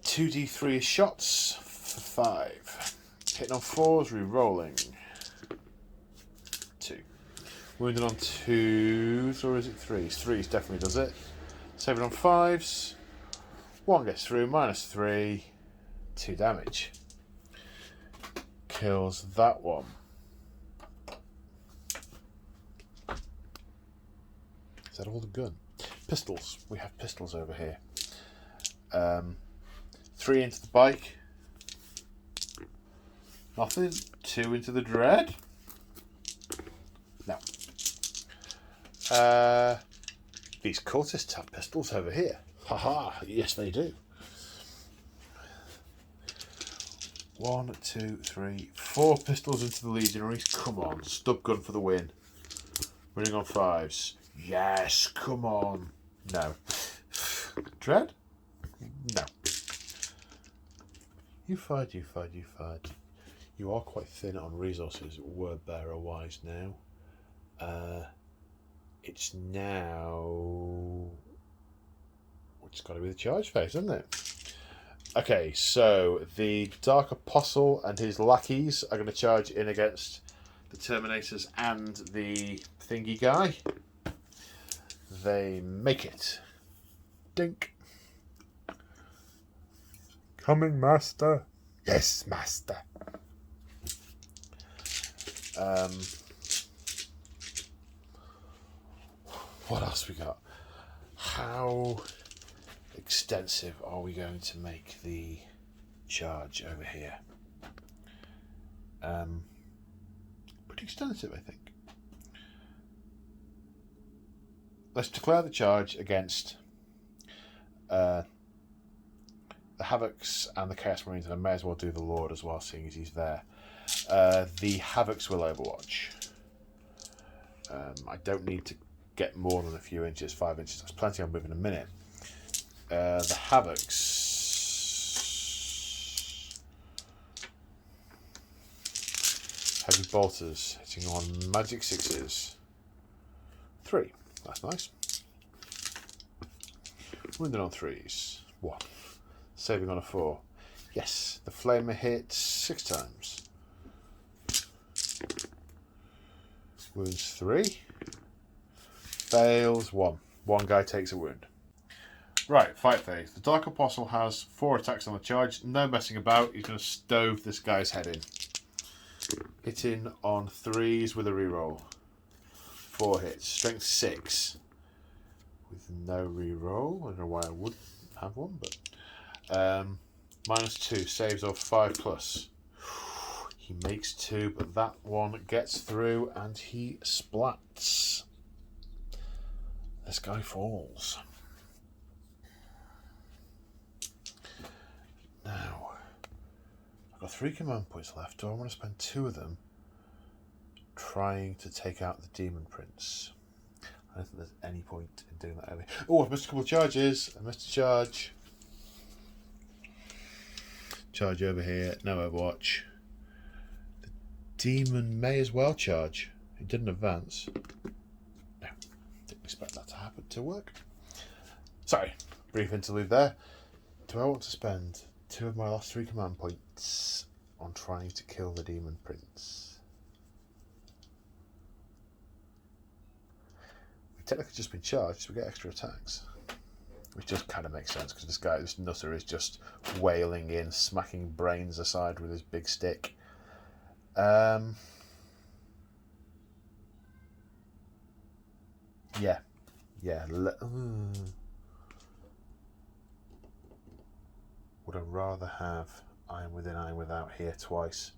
2d3 shots for 5. Hitting on 4s, re-rolling. 2. Wounded on 2s, or is it 3s? 3s definitely does it. Saving on 5s. 1 gets through, -3. 2 damage. Kills that one. Is that all the gun? Pistols. We have pistols over here. 3 into the bike. Nothing. 2 into the dread. No. These cultists have pistols over here. Haha. Yes, they do. 1, 2, 3, 4 pistols into the legionaries. Come on. Stub gun for the win. Running on 5s. Yes, come on. No. Dread? No. You fired. You are quite thin on resources, word bearer wise now. It's now... It's got to be the charge phase, isn't it? Okay, so the Dark Apostle and his lackeys are going to charge in against the Terminators and the thingy guy. They make it. Dink. Coming, master. Yes, master. What else we got? How extensive are we going to make the charge over here? Pretty extensive, I think. Let's declare the charge against the Havocs and the Chaos Marines, and I may as well do the Lord as well, seeing as he's there. The Havocs will overwatch. I don't need to get more than a few inches, 5 inches. That's plenty. I'll move in a minute. The Havocs. Heavy bolters hitting on magic 6s. 3. That's nice. Wounded on 3s. 1. Saving on a 4. Yes, the flamer hits 6 times. Wounds 3. Fails 1. 1 guy takes a wound. Right, fight phase. The Dark Apostle has 4 attacks on the charge. No messing about. He's going to stove this guy's head in. Hitting on 3s with a reroll. 4 hits. Strength 6. With no reroll. I don't know why I would have one, but... -2. Saves of 5+. He makes 2, but that one gets through and he splats. This guy falls. Now, I've got 3 command points left. Do I want to spend 2 of them trying to take out the Demon Prince? I don't think there's any point in doing that early. Oh, I've missed a couple of charges. I missed a charge. Charge over here. No Overwatch. The Demon may as well charge. He didn't advance. No, didn't expect that to happen to work. Sorry, brief interlude there. Do I want to spend 2 of my last 3 command points on trying to kill the Demon Prince? We've technically just been charged, so we get extra attacks. Which just kind of makes sense, because this nutter is just wailing in, smacking brains aside with his big stick. Yeah. Would I rather have Iron Within, Iron Without here twice?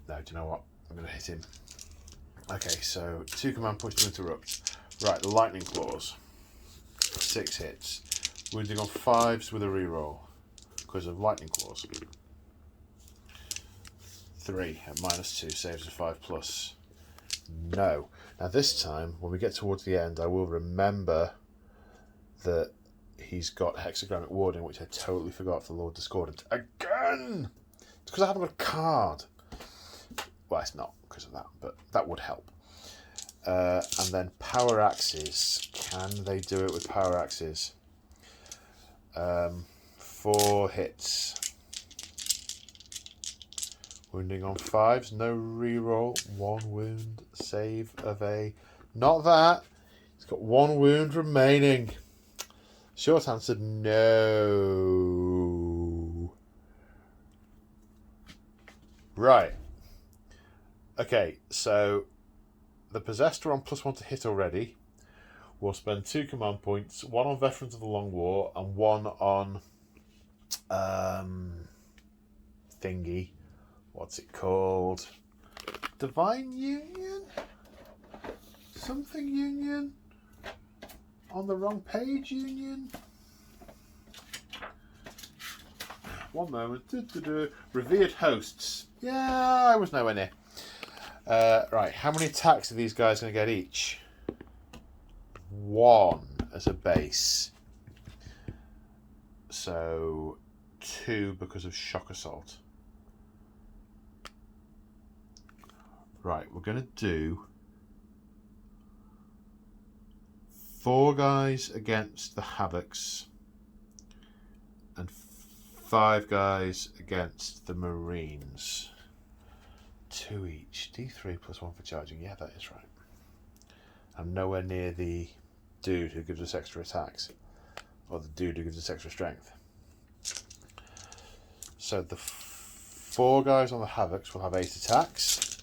No, do you know what? I'm going to hit him. Okay, so 2 command points to interrupt. Right, Lightning Claws. 6 hits. Wounding on 5s with a reroll because of Lightning Claws. 3 at -2, saves of 5+. No. Now this time, when we get towards the end, I will remember that he's got Hexagrammic Warding, which I totally forgot for the Lord Discordant. Again! It's because I haven't got a card. Well, it's not because of that, but that would help. And then Power Axes. Can they do it with Power Axes? 4 hits. Wounding on 5s, no reroll. 1 wound, save of a... Not that. He's got 1 wound remaining. Short answer, no. Right. Okay, so the Possessed are on +1 to hit already. We'll spend 2 command points, 1 on Veterans of the Long War and 1 on thingy. What's it called? Divine Union? Something Union? On the wrong page Union? One moment. Revered Hosts. Yeah, I was nowhere near. Right, how many attacks are these guys going to get each? 1 as a base. So 2 because of Shock Assault. Right, we're going to do 4 guys against the Havocs and 5 guys against the Marines. 2 each. D3 +1 for charging. Yeah, that is right. I'm nowhere near the dude who gives us extra attacks. Or the dude who gives us extra strength. So the 4 guys on the Havocs will have 8 attacks.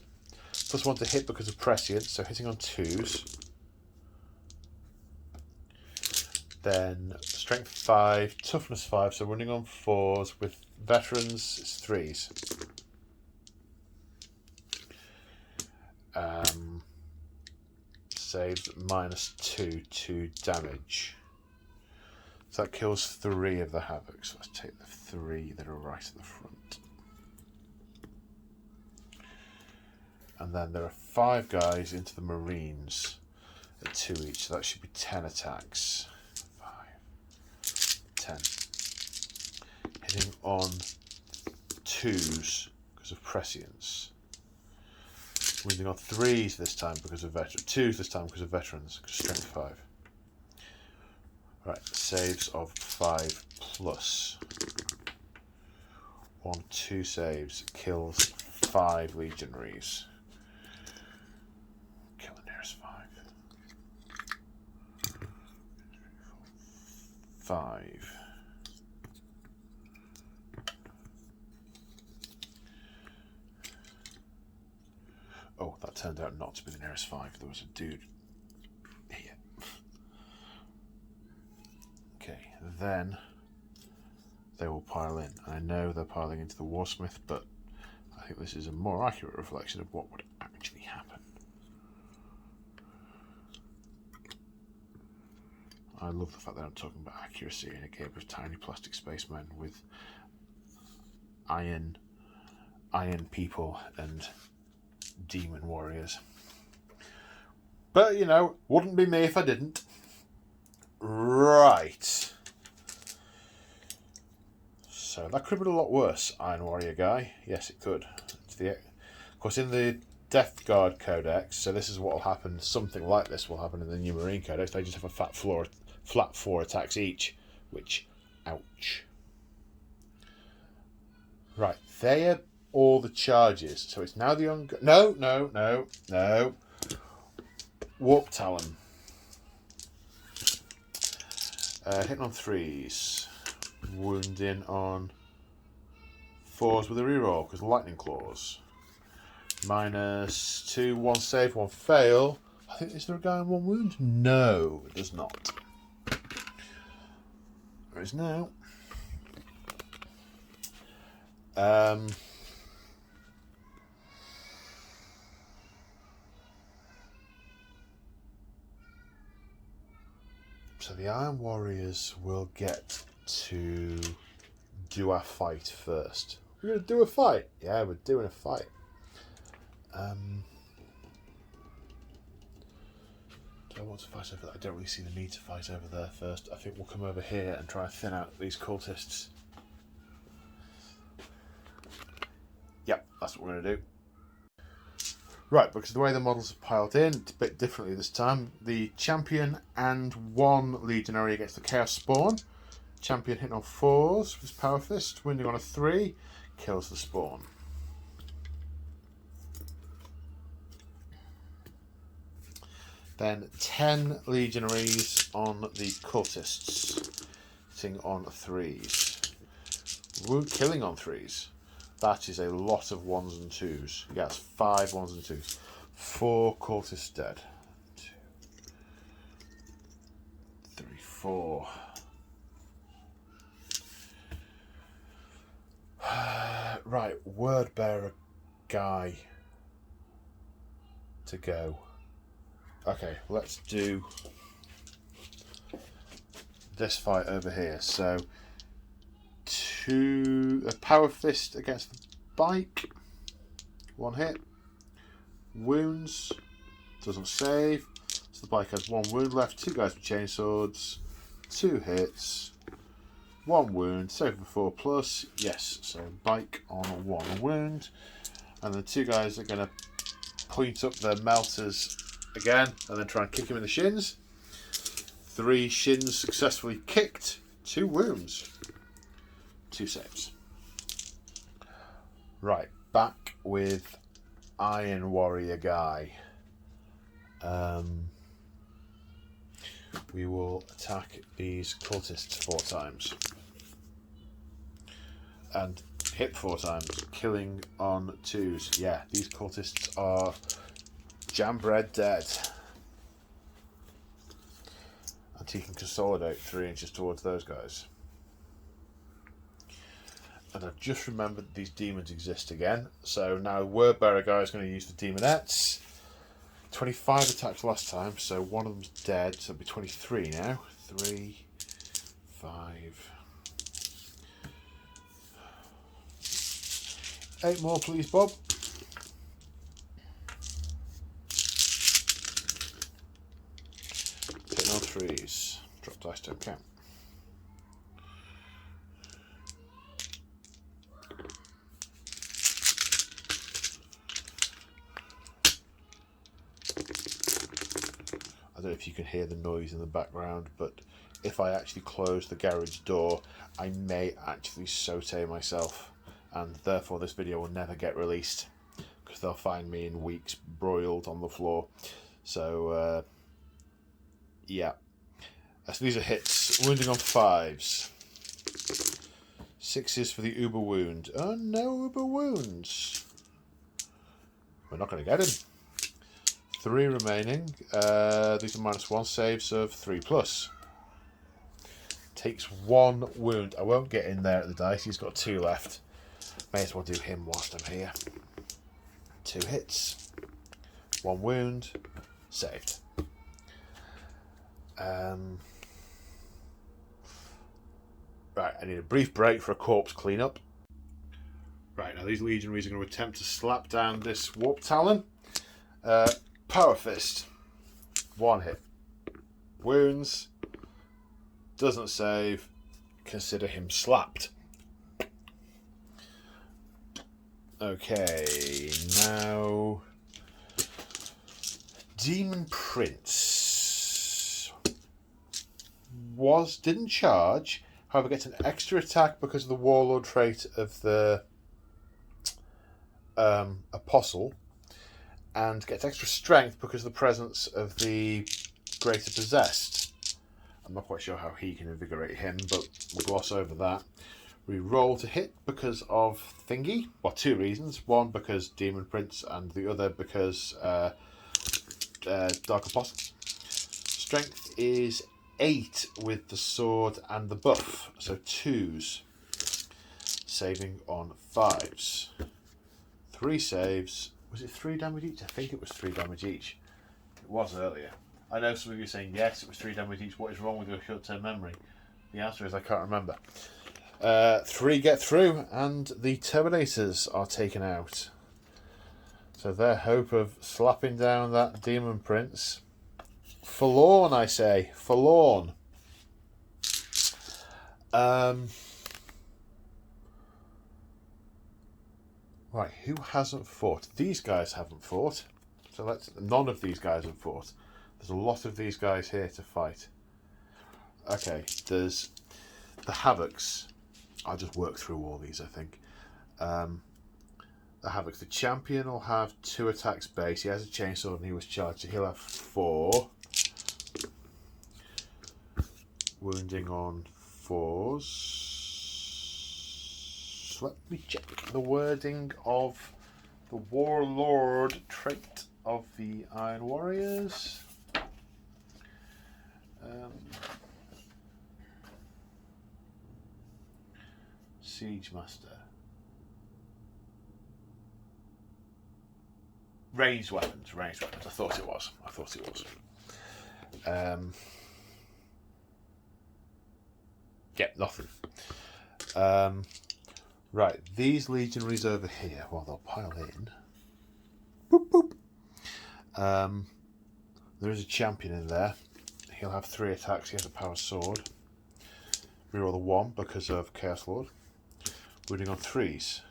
+1 to hit because of prescient, so hitting on 2s. Then strength 5, toughness 5, so running on 4s. With veterans, it's 3s. Saves -2 to damage. So that kills 3 of the Havocs. So let's take the 3 that are right at the front. And then there are 5 guys into the Marines at 2 each, so that should be 10 attacks. 5, 10. Hitting on 2s because of prescience. Wounding on 3s this time because of veterans. 2s this time because of veterans, because of strength 5. Right, saves of 5+. 1, 2 saves, kills 5 legionaries. Killing nearest 5. turned out not to be the nearest 5. There was a dude here. Okay, then they will pile in. I know they're piling into the Warsmith, but I think this is a more accurate reflection of what would actually happen. I love the fact that I'm talking about accuracy in a game of tiny plastic spacemen with iron people and demon warriors. But, you know, wouldn't be me if I didn't. Right. So that could have been a lot worse, Iron Warrior guy. Yes, it could. Of course, in the Death Guard Codex, so this is what will happen. Something like this will happen in the New Marine Codex. They just have a flat 4 attacks each, which, ouch. Right, they are all the charges. So it's now the No. Warp Talon. Hitting on 3s. Wounding on 4s with a reroll because Lightning Claws. -2, 1 save, 1 fail. I think, is there a guy on 1 wound? No, it does not. There is now. So the Iron Warriors will get to do our fight first. We're going to do a fight? Yeah, we're doing a fight. Do I want to fight over there? I don't really see the need to fight over there first. I think we'll come over here and try and thin out these cultists. Yep, that's what we're going to do. Right, because the way the models are piled in, it's a bit differently this time. The champion and 1 legionary against the Chaos Spawn. Champion hitting on 4s with his Power Fist, wounding on a 3, kills the Spawn. Then 10 legionaries on the cultists, hitting on 3s. Killing on 3s. That is a lot of 1s and 2s. Yes, 5 1s and 2s. 4 cultists dead. 2, 3, 4. Right, word bearer guy to go. Okay, let's do this fight over here. So, a Power Fist against the bike. 1 hit. Wounds. Doesn't save. So the bike has 1 wound left. 2 guys with chainswords. 2 hits. 1 wound. Save for 4+. Yes, so bike on 1 wound. And the 2 guys are going to point up their melters again and then try and kick him in the shins. 3 shins successfully kicked. 2 wounds. 2 saves. Right, back with Iron Warrior guy. We will attack these cultists 4 times. And hit 4 times, killing on 2s. Yeah, these cultists are jam-bred dead. And he can consolidate 3 inches towards those guys. And I've just remembered these demons exist again. So now word bearer guy is going to use the demonettes. 25 attacks last time, so one of them's dead, so it'll be 23 now. 3, 5. 8 more, please, Bob. Hitting on 3s. Drop dice, don't count. I don't know if you can hear the noise in the background, but if I actually close the garage door, I may actually saute myself, and therefore this video will never get released because they'll find me in weeks broiled on the floor. So yeah, so these are hits. Wounding on 5s. 6s for the uber wound. Oh, no uber wounds. We're not going to get him. 3 remaining. These are -1 saves of 3+. Takes 1 wound. I won't get in there at the dice. He's got 2 left. May as well do him whilst I'm here. 2 hits. 1 wound. Saved. Right, I need a brief break for a corpse cleanup. Right, now these legionaries are going to attempt to slap down this warp talon. Power fist. 1 hit. Wounds. Doesn't save. Consider him slapped. Okay, now Demon Prince didn't charge, however gets an extra attack because of the warlord trait of the apostle, and gets extra strength because of the presence of the greater possessed. I'm not quite sure how he can invigorate him, but we'll gloss over that. We roll to hit because of thingy. Well, 2 reasons. One, because Demon Prince, and the other because Dark Apostles. Strength is 8 with the sword and the buff, so 2s. Saving on 5s. 3 saves. Was it 3 damage each? I think it was 3 damage each. It was earlier. I know some of you are saying, yes, it was 3 damage each. What is wrong with your short-term memory? The answer is I can't remember. 3 get through, and the Terminators are taken out. So their hope of slapping down that Demon Prince, forlorn, I say, forlorn. Right, who hasn't fought? These guys haven't fought. So none of these guys have fought. There's a lot of these guys here to fight. Okay, there's the Havocs. I'll just work through all these, I think. The Havocs. The champion will have 2 attacks base. He has a chainsaw and he was charged, so he'll have 4. Wounding on 4s. Let me check the wording of the warlord trait of the Iron Warriors. Siege Master. Ranged weapons. I thought it was. Yeah, nothing. Right, these legionaries over here, well, they'll pile in. Boop, boop. There is a champion in there. He'll have 3 attacks. He has a power sword. Reroll the 1 because of Chaos Lord. Wounding on 3s.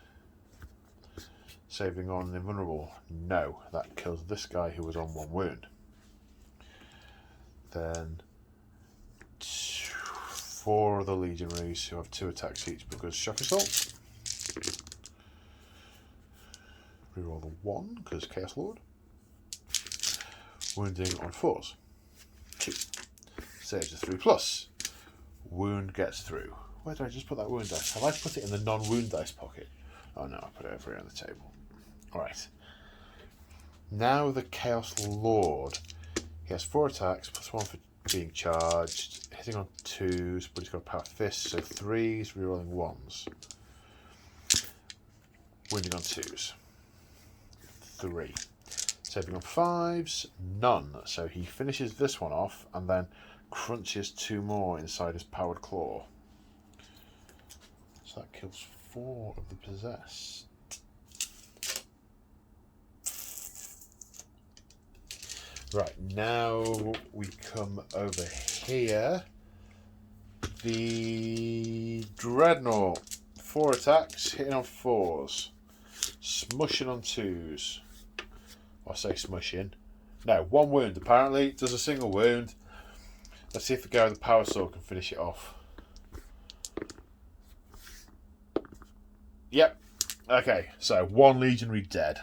Saving on invulnerable. No, that kills this guy who was on 1 wound. Then 4 other legionaries who have 2 attacks each because shock assault. Reroll the 1 because Chaos Lord. Wounding on 4s. 2. Saves a 3+. Wound gets through. Where did I just put that wound dice? Have I put it in the non-wound dice pocket? Oh no, I put it over here on the table. Alright. Now the Chaos Lord. He has 4 attacks, +1 for being charged. Hitting on 2s, but he's got a power fist, so 3s, rerolling 1s. Wounding on 2s. 3. Saving on 5s, none. So he finishes this one off and then crunches 2 more inside his powered claw. So that kills 4 of the possessed. Right, now we come over here. The Dreadnought. 4 attacks, hitting on 4s. Smushing on 2s. I say smushing. No, 1 wound apparently. Does a single wound. Let's see if the guy with the power sword can finish it off. Yep. Okay, so 1 legionary dead.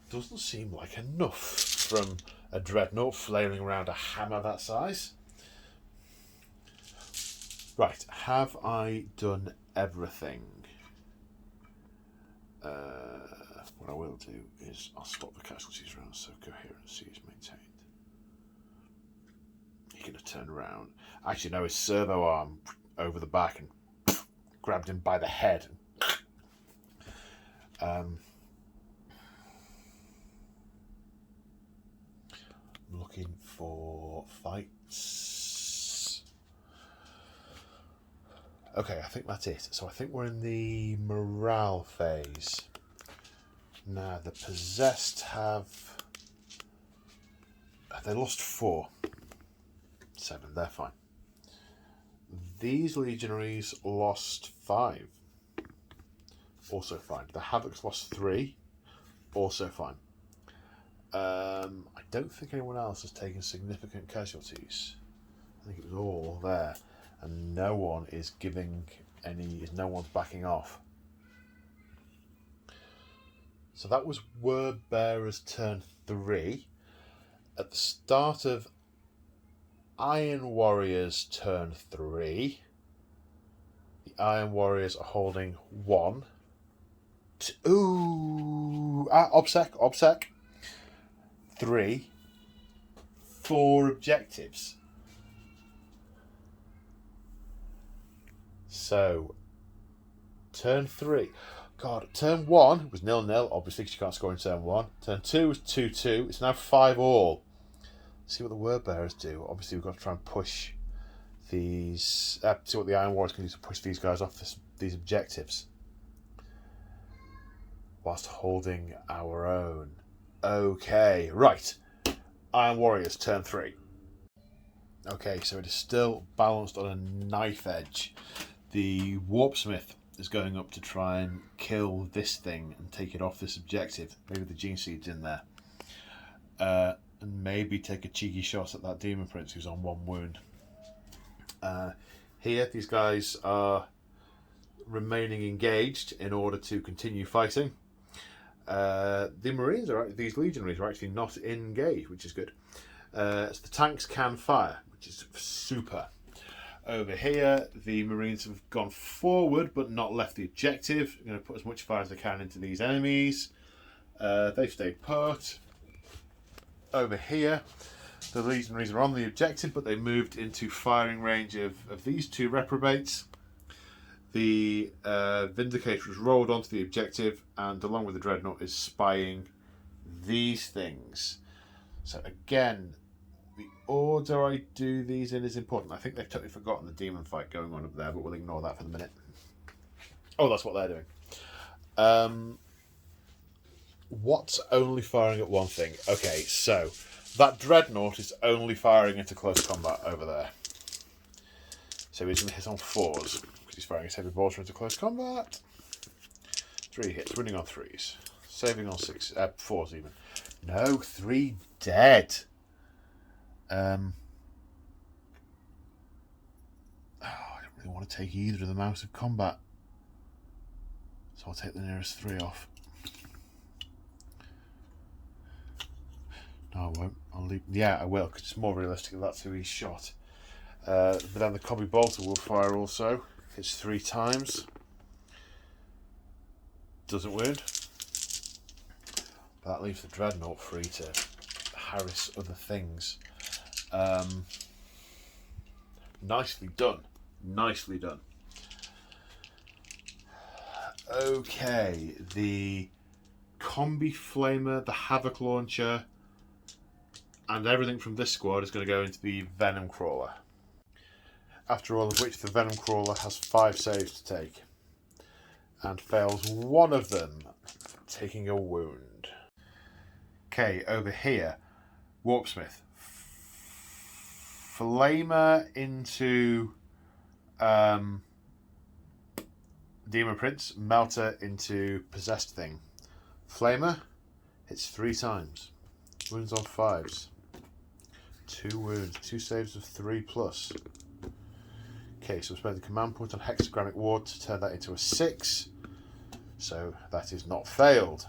Doesn't seem like enough from a Dreadnought flailing around a hammer that size. Right, have I done everything? What I will do is I'll swap the casualties around so coherency is maintained. He's going to turn around. Actually, no, his servo arm over the back and grabbed him by the head. Looking for fights. Okay, I think that's it. So I think we're in the morale phase. Now, the possessed have... They lost 4. 7, they're fine. These legionaries lost 5. Also fine. The Havocs lost 3. Also fine. I don't think anyone else has taken significant casualties. I think it was all there. And no one is giving any... No one's backing off. So that was Word Bearer's turn 3. At the start of Iron Warrior's turn 3, the Iron Warriors are holding 1. OBSEC. 3. 4 objectives. So, turn 3. God, turn 1 was 0-0, obviously, because you can't score in turn 1. Turn 2 was 2-2. It's now 5-all. See what the Word Bearers do. Obviously, we've got to try and push these... see what the Iron Warriors can do to push these guys off these objectives. Whilst holding our own. Okay, right. Iron Warriors, turn 3. Okay, so it is still balanced on a knife edge. The Warpsmith is going up to try and kill this thing and take it off this objective. Maybe the geneseed's in there. And maybe take a cheeky shot at that Demon Prince who's on 1 wound. Here, these guys are remaining engaged in order to continue fighting. The Marines these legionaries are actually not engaged, which is good. So the tanks can fire, which is super. Over here, the Marines have gone forward but not left the objective. I'm going to put as much fire as I can into these enemies. They've stayed put. Over here, the legionaries are on the objective, but they moved into firing range of these 2 reprobates. The Vindicator has rolled onto the objective, and along with the Dreadnought is spying these things. So again, the order I do these in is important. I think they've totally forgotten the demon fight going on up there, but we'll ignore that for the minute. Oh, that's what they're doing. What's only firing at one thing? Okay, so that Dreadnought is only firing into close combat over there. So he's going to hit on 4s, because he's firing his heavy bolter into close combat. 3 hits, winning on 3s. Saving on 6, 4s even. No, 3 dead. I don't really want to take either of them out of combat. So I'll take the nearest 3 off. No, I won't. I'll leave. Yeah, I will, because it's more realistic that that's who he's shot. But then the Cobby Bolter will fire also. Hits 3 times. Doesn't wound. But that leaves the Dreadnought free to harass other things. Nicely done. Nicely done. Okay, the Combi Flamer, the Havoc Launcher, and everything from this squad is going to go into the Venom Crawler. After all of which, the Venom Crawler has 5 saves to take. And fails 1 of them, taking a wound. Okay, over here, Warpsmith. Flamer into Demon Prince. Melter into Possessed Thing. Flamer hits 3 times. Wounds on 5s. 2 wounds. 2 saves of 3+. Okay, so we spend the command point on Hexagramic Ward to turn that into a 6. So that is not failed.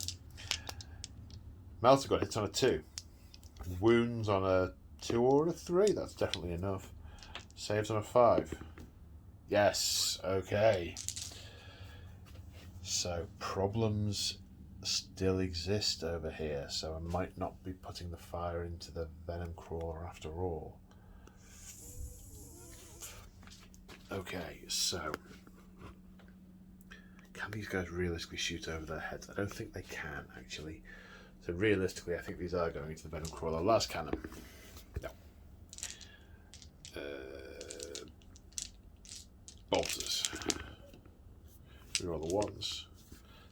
Melter got hits on a 2. Wounds on a 2 or a 3. That's definitely enough. Saves on a 5. Yes, okay. So problems still exist over here, so I might not be putting the fire into the venom crawler after all. Okay, so can these guys realistically shoot over their heads? I don't think they can, actually. So realistically, I think these are going into the venom crawler. Last cannon. No. Bolters. Reroll the ones.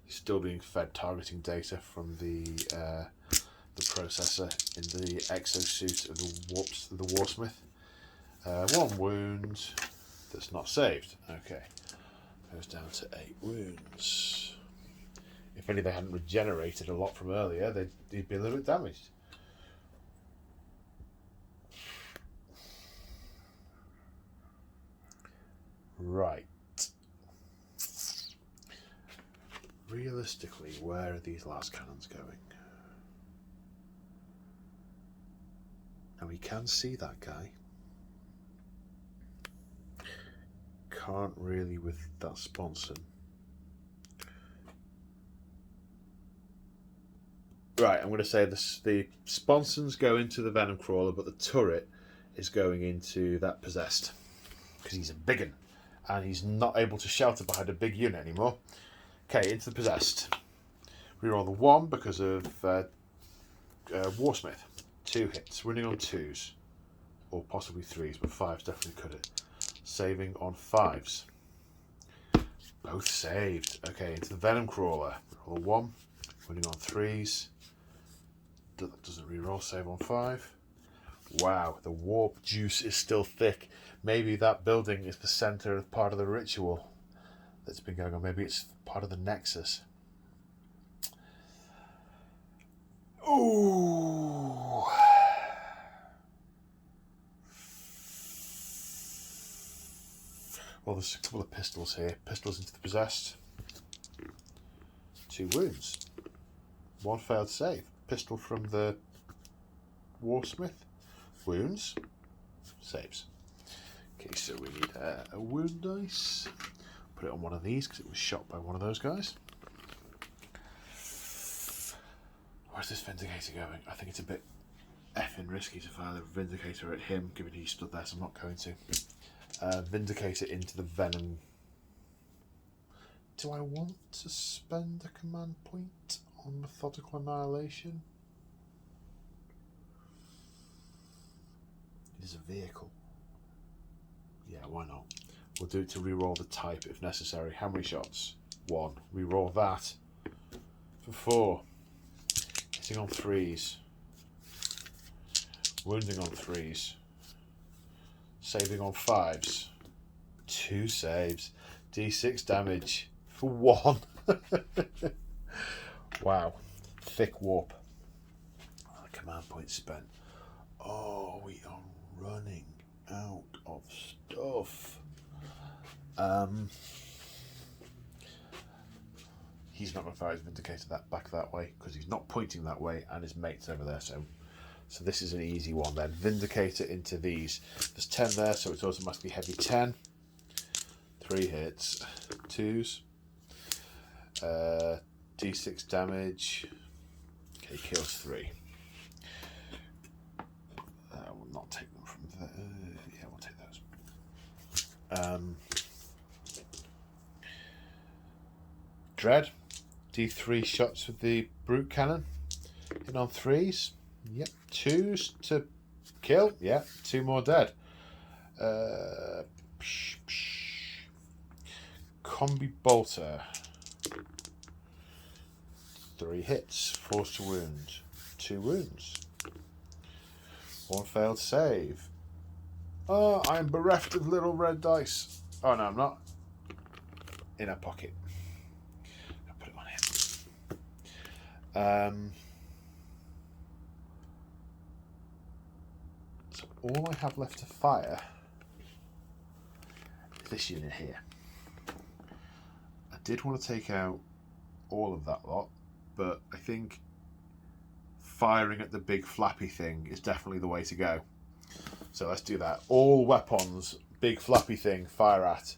Still being fed targeting data from the processor in the exosuit of the Warsmith. 1 wound that's not saved. Okay, goes down to 8 wounds. If only they hadn't regenerated a lot from earlier, they'd be a little bit damaged. Right. Realistically, where are these last cannons going? And we can see that guy. Can't really with that sponson. Right, I'm going to say this: the sponsons go into the venom crawler, but the turret is going into that possessed because he's a big un, and he's not able to shelter behind a big unit anymore. Okay, into the possessed. Reroll the 1 because of Warsmith. 2 hits, running on 2s, or possibly 3s, but 5s definitely could it. Saving on 5s. Both saved. Okay, into the venom crawler. Roll a 1, running on 3s. That doesn't reroll. Save on 5. Wow, the warp juice is still thick. Maybe that building is the center of part of the ritual that's been going on. Maybe it's part of the nexus. Ooh. Well, there's a couple of pistols here. Pistols into the possessed. 2 wounds. 1 failed save. Pistol from the Warsmith. Wounds. Saves. Okay, so we need a wound dice. Put it on one of these because it was shot by one of those guys. Where's this Vindicator going? I think it's a bit effing risky to fire the Vindicator at him, given he stood there, so I'm not going to. Vindicator into the venom. Do I want to spend a command point on methodical annihilation? It is a vehicle. Yeah, why not? We'll do it to reroll the type if necessary. How many shots? 1. Reroll that for 4. Hitting on 3s. Wounding on 3s. Saving on 5s. 2 saves. D6 damage for 1. Wow. Thick warp. Command point spent. Oh, we are running out of stuff. He's not going to fire his Vindicator back that way because he's not pointing that way and his mate's over there. So this is an easy one then. Vindicator into these. There's 10 there, so it's automatically heavy 10. 3 hits. 2s. D6 damage. Okay, kills 3. We'll not take them from there. Yeah, we'll take those. Dread. D3 shots with the brute cannon. Hit on 3s. Yep. 2s to kill. Yeah. 2 more dead. Combi bolter. 3 hits. Force to wound. 2 wounds. 1 failed save. Oh, I'm bereft of little red dice. Oh no, I'm not. In a pocket. I'll put it on here. So all I have left to fire is this unit here. I did want to take out all of that lot, but I think firing at the big flappy thing is definitely the way to go. So let's do that. All weapons, big flappy thing, fire at.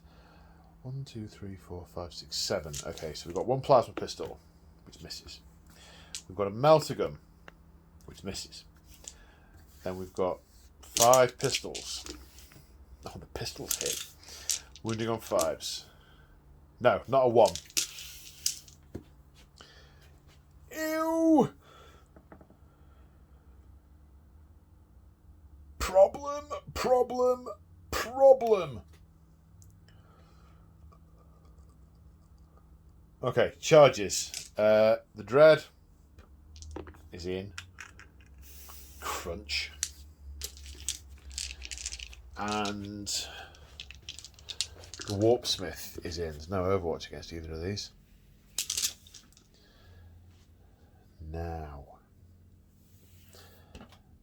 1, 2, 3, 4, 5, 6, 7. Okay, so we've got 1 plasma pistol. which misses. We've got a melter gun, which misses. Then we've got 5 pistols. Oh, the pistols hit. Wounding on 5s. No, not a 1. Ew! Problem, problem, problem. Okay, charges. The Dread is in. Crunch. And the Warpsmith is in. There's no Overwatch against either of these. Now,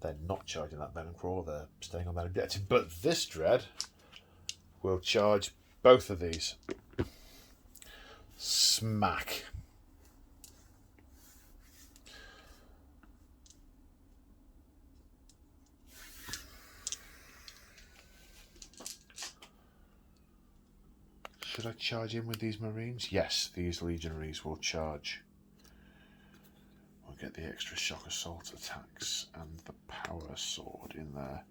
they're not charging that Venom Crawler, they're staying on that objective. But this Dread will charge both of these. Smack. Should I charge in with these Marines? Yes, these Legionaries will charge. We'll get the extra shock assault attacks and the power sword in there.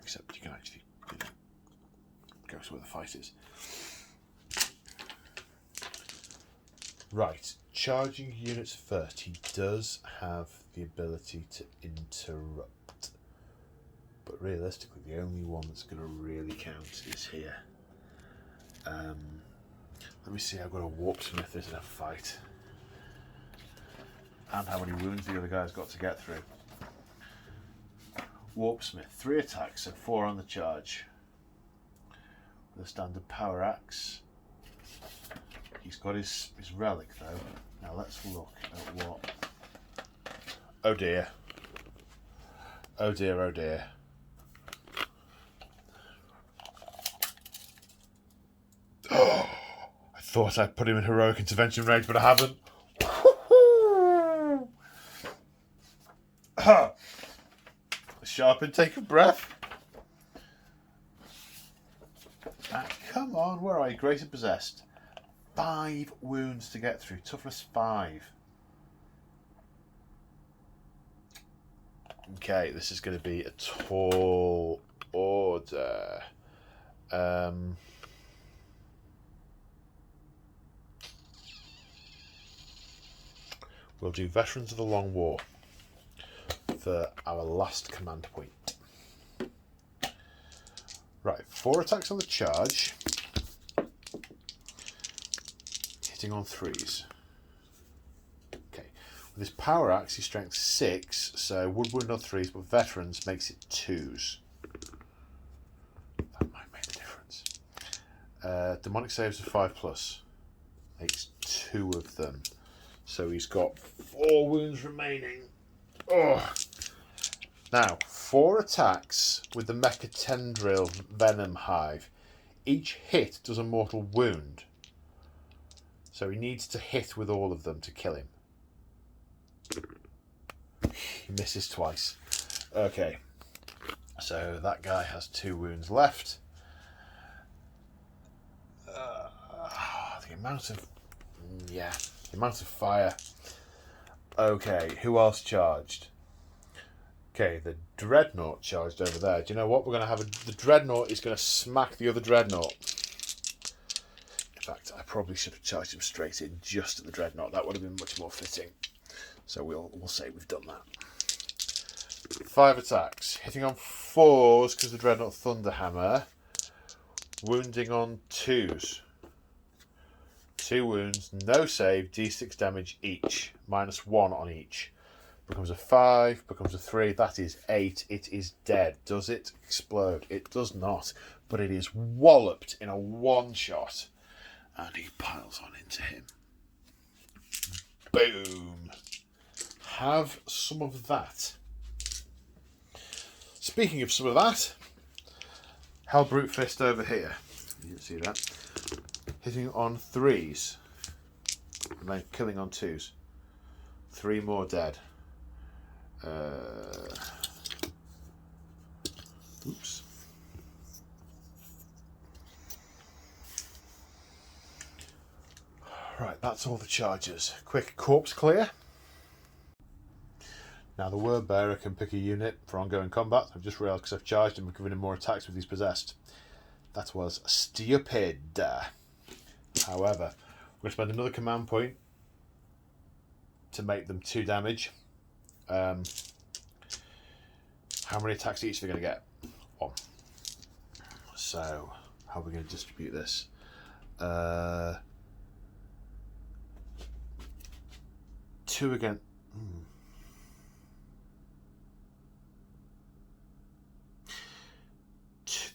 Except you can actually, go to where the fight is. Right, charging units first. He does have the ability to interrupt. But realistically, the only one that's going to really count is here. Let me see how good a Warpsmith is in a fight. And how many wounds the other guy's got to get through. Warpsmith, 3 attacks and 4 on the charge. With a standard power axe. He's got his relic though. Now let's look at what... Oh dear. Oh dear, oh dear. Oh, I thought I'd put him in heroic intervention range, but I haven't. Sharp intake of breath. Come on, where are you? Great and possessed. 5 wounds to get through. Toughness 5. Okay, this is going to be a tall order. We'll do Veterans of the Long War for our last command point. Right, 4 attacks on the charge. Hitting on 3s. Okay. With his power axe, he's strength 6, so would wound on 3s, but veterans makes it 2s. That might make a difference. Demonic saves of 5+. Makes 2 of them. So he's got 4 wounds remaining. Oh. Now, 4 attacks with the Mecha Tendril Venom Hive. Each hit does a mortal wound. So he needs to hit with all of them to kill him. He misses twice. Okay. So that guy has 2 wounds left. The amount of... Yeah. The amount of fire. Okay. Who else charged? Okay, the Dreadnought charged over there. Do you know what? We're going to have the Dreadnought is going to smack the other Dreadnought. In fact, I probably should have charged him straight in just at the Dreadnought. That would have been much more fitting. So we'll say we've done that. 5 attacks. Hitting on 4s because the Dreadnought Thunderhammer. Wounding on 2s. 2 wounds, no save, d6 damage each. -1 on each. Becomes a 5, becomes a 3, that is 8. It is dead. Does it explode? It does not, but it is walloped in a 1-shot. And he piles on into him. Boom. Have some of that. Speaking of some of that, Hell Brute Fist over here. You can see that. Hitting on 3s. And then killing on 2s. 3 more dead. Oops. Right, that's all the charges. Quick corpse clear. Now the word bearer can pick a unit for ongoing combat. I've just realised because I've charged him, we're giving him more attacks with these possessed. That was stupid. However, we're going to spend another command point to make them 2 damage. How many attacks each are they going to get? 1. So, how are we going to distribute this? 2 again.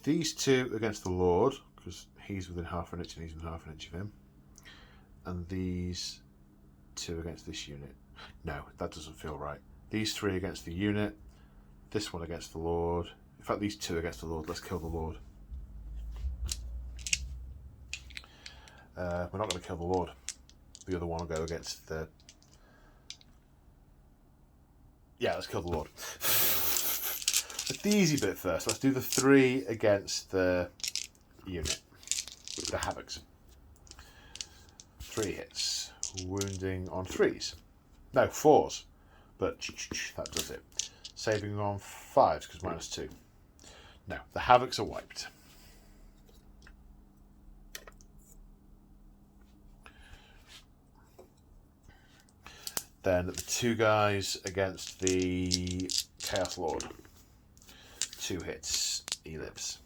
These 2 against the Lord, because he's within half an inch and he's within half an inch of him. And these 2 against this unit. No, that doesn't feel right. These 3 against the unit. This one against the Lord. In fact, these 2 against the Lord. Let's kill the Lord. We're not going to kill the Lord. The other one will go against the... Yeah, let's kill the Lord. The easy bit first. Let's do the 3 against the unit. The Havocs. 3 hits. Wounding on 3s. No, 4s. But that does it. Saving on 5s because -2. No, the Havocs are wiped. Then the 2 guys against the Chaos Lord. 2 hits, he lives.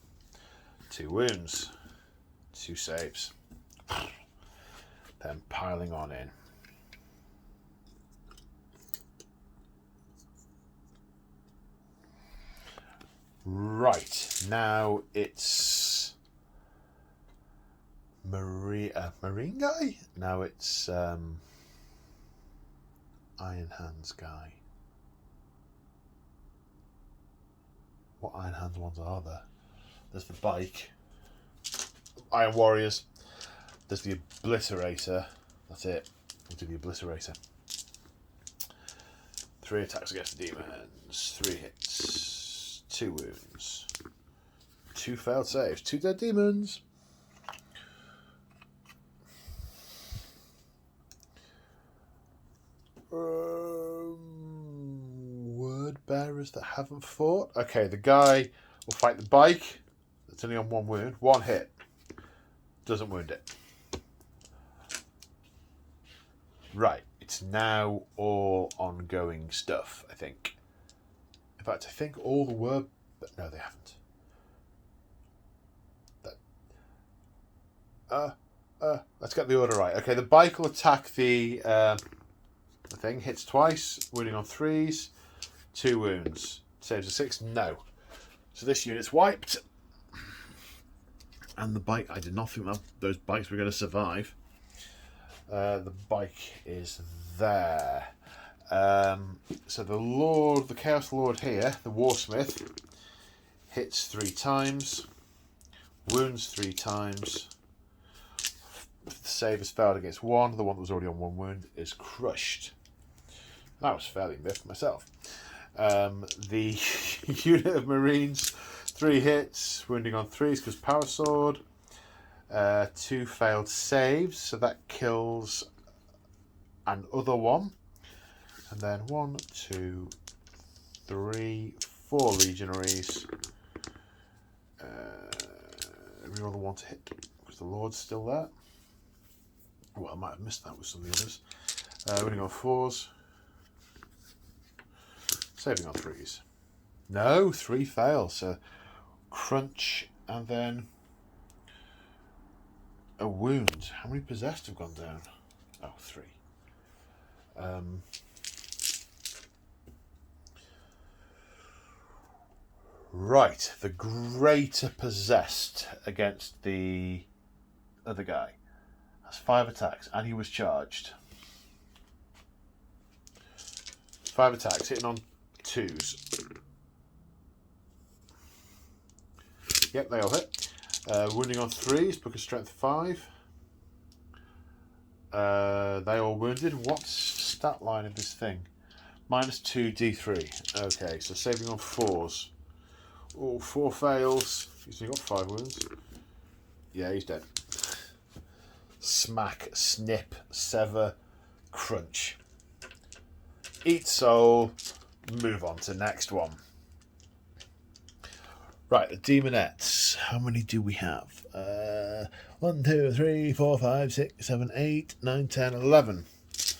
2 wounds, 2 saves. Then piling on in. Right, now it's Marine guy? Now it's Iron Hands guy. What Iron Hands ones are there? There's the bike. Iron Warriors. There's the Obliterator. That's it. We'll do the Obliterator. 3 attacks against the demons. 3 hits. 2 wounds. 2 failed saves. 2 dead demons. Word bearers that haven't fought. Okay, the guy will fight the bike. That's only on 1 wound. 1 hit. Doesn't wound it. Right. It's now all ongoing stuff, I think. In fact, I think all the word... But no, they haven't. Let's get the order right. Okay, the bike will attack the thing. Hits twice. Wounding on 3s. 2 wounds. Saves a 6. No. So this unit's wiped. And the bike... I did not think that those bikes were going to survive. The bike is there. So the Lord, the Chaos Lord here, the Warsmith, hits 3 times, wounds 3 times. The save has failed against 1. The one that was already on 1 wound is crushed. That was fairly miffed myself. The unit of Marines, 3 hits, wounding on 3s because Power Sword. 2 failed saves, so that kills an other one. And then 1, 2, 3, 4 legionaries. Every other one to hit because the Lord's still there. Well, I might have missed that with some of the others. Winning on 4s. Saving on 3s. No, 3 fail, so crunch and then a wound. How many possessed have gone down? Oh, 3. Right, the greater possessed against the other guy has 5 attacks, and he was charged. 5 attacks, hitting on 2s. Yep, they all hit. Wounding on 3s, book of strength 5. They all wounded. What's stat line of this thing? -2 D3. Okay, so saving on 4s. Oh, 4 fails. He's only got 5 wounds. Yeah, he's dead. Smack, snip, sever, crunch. Eat soul, move on to next one. Right, the demonettes. How many do we have? 1, 2, 3, 4, 5, 6, 7, 8, 9, 10, 11. So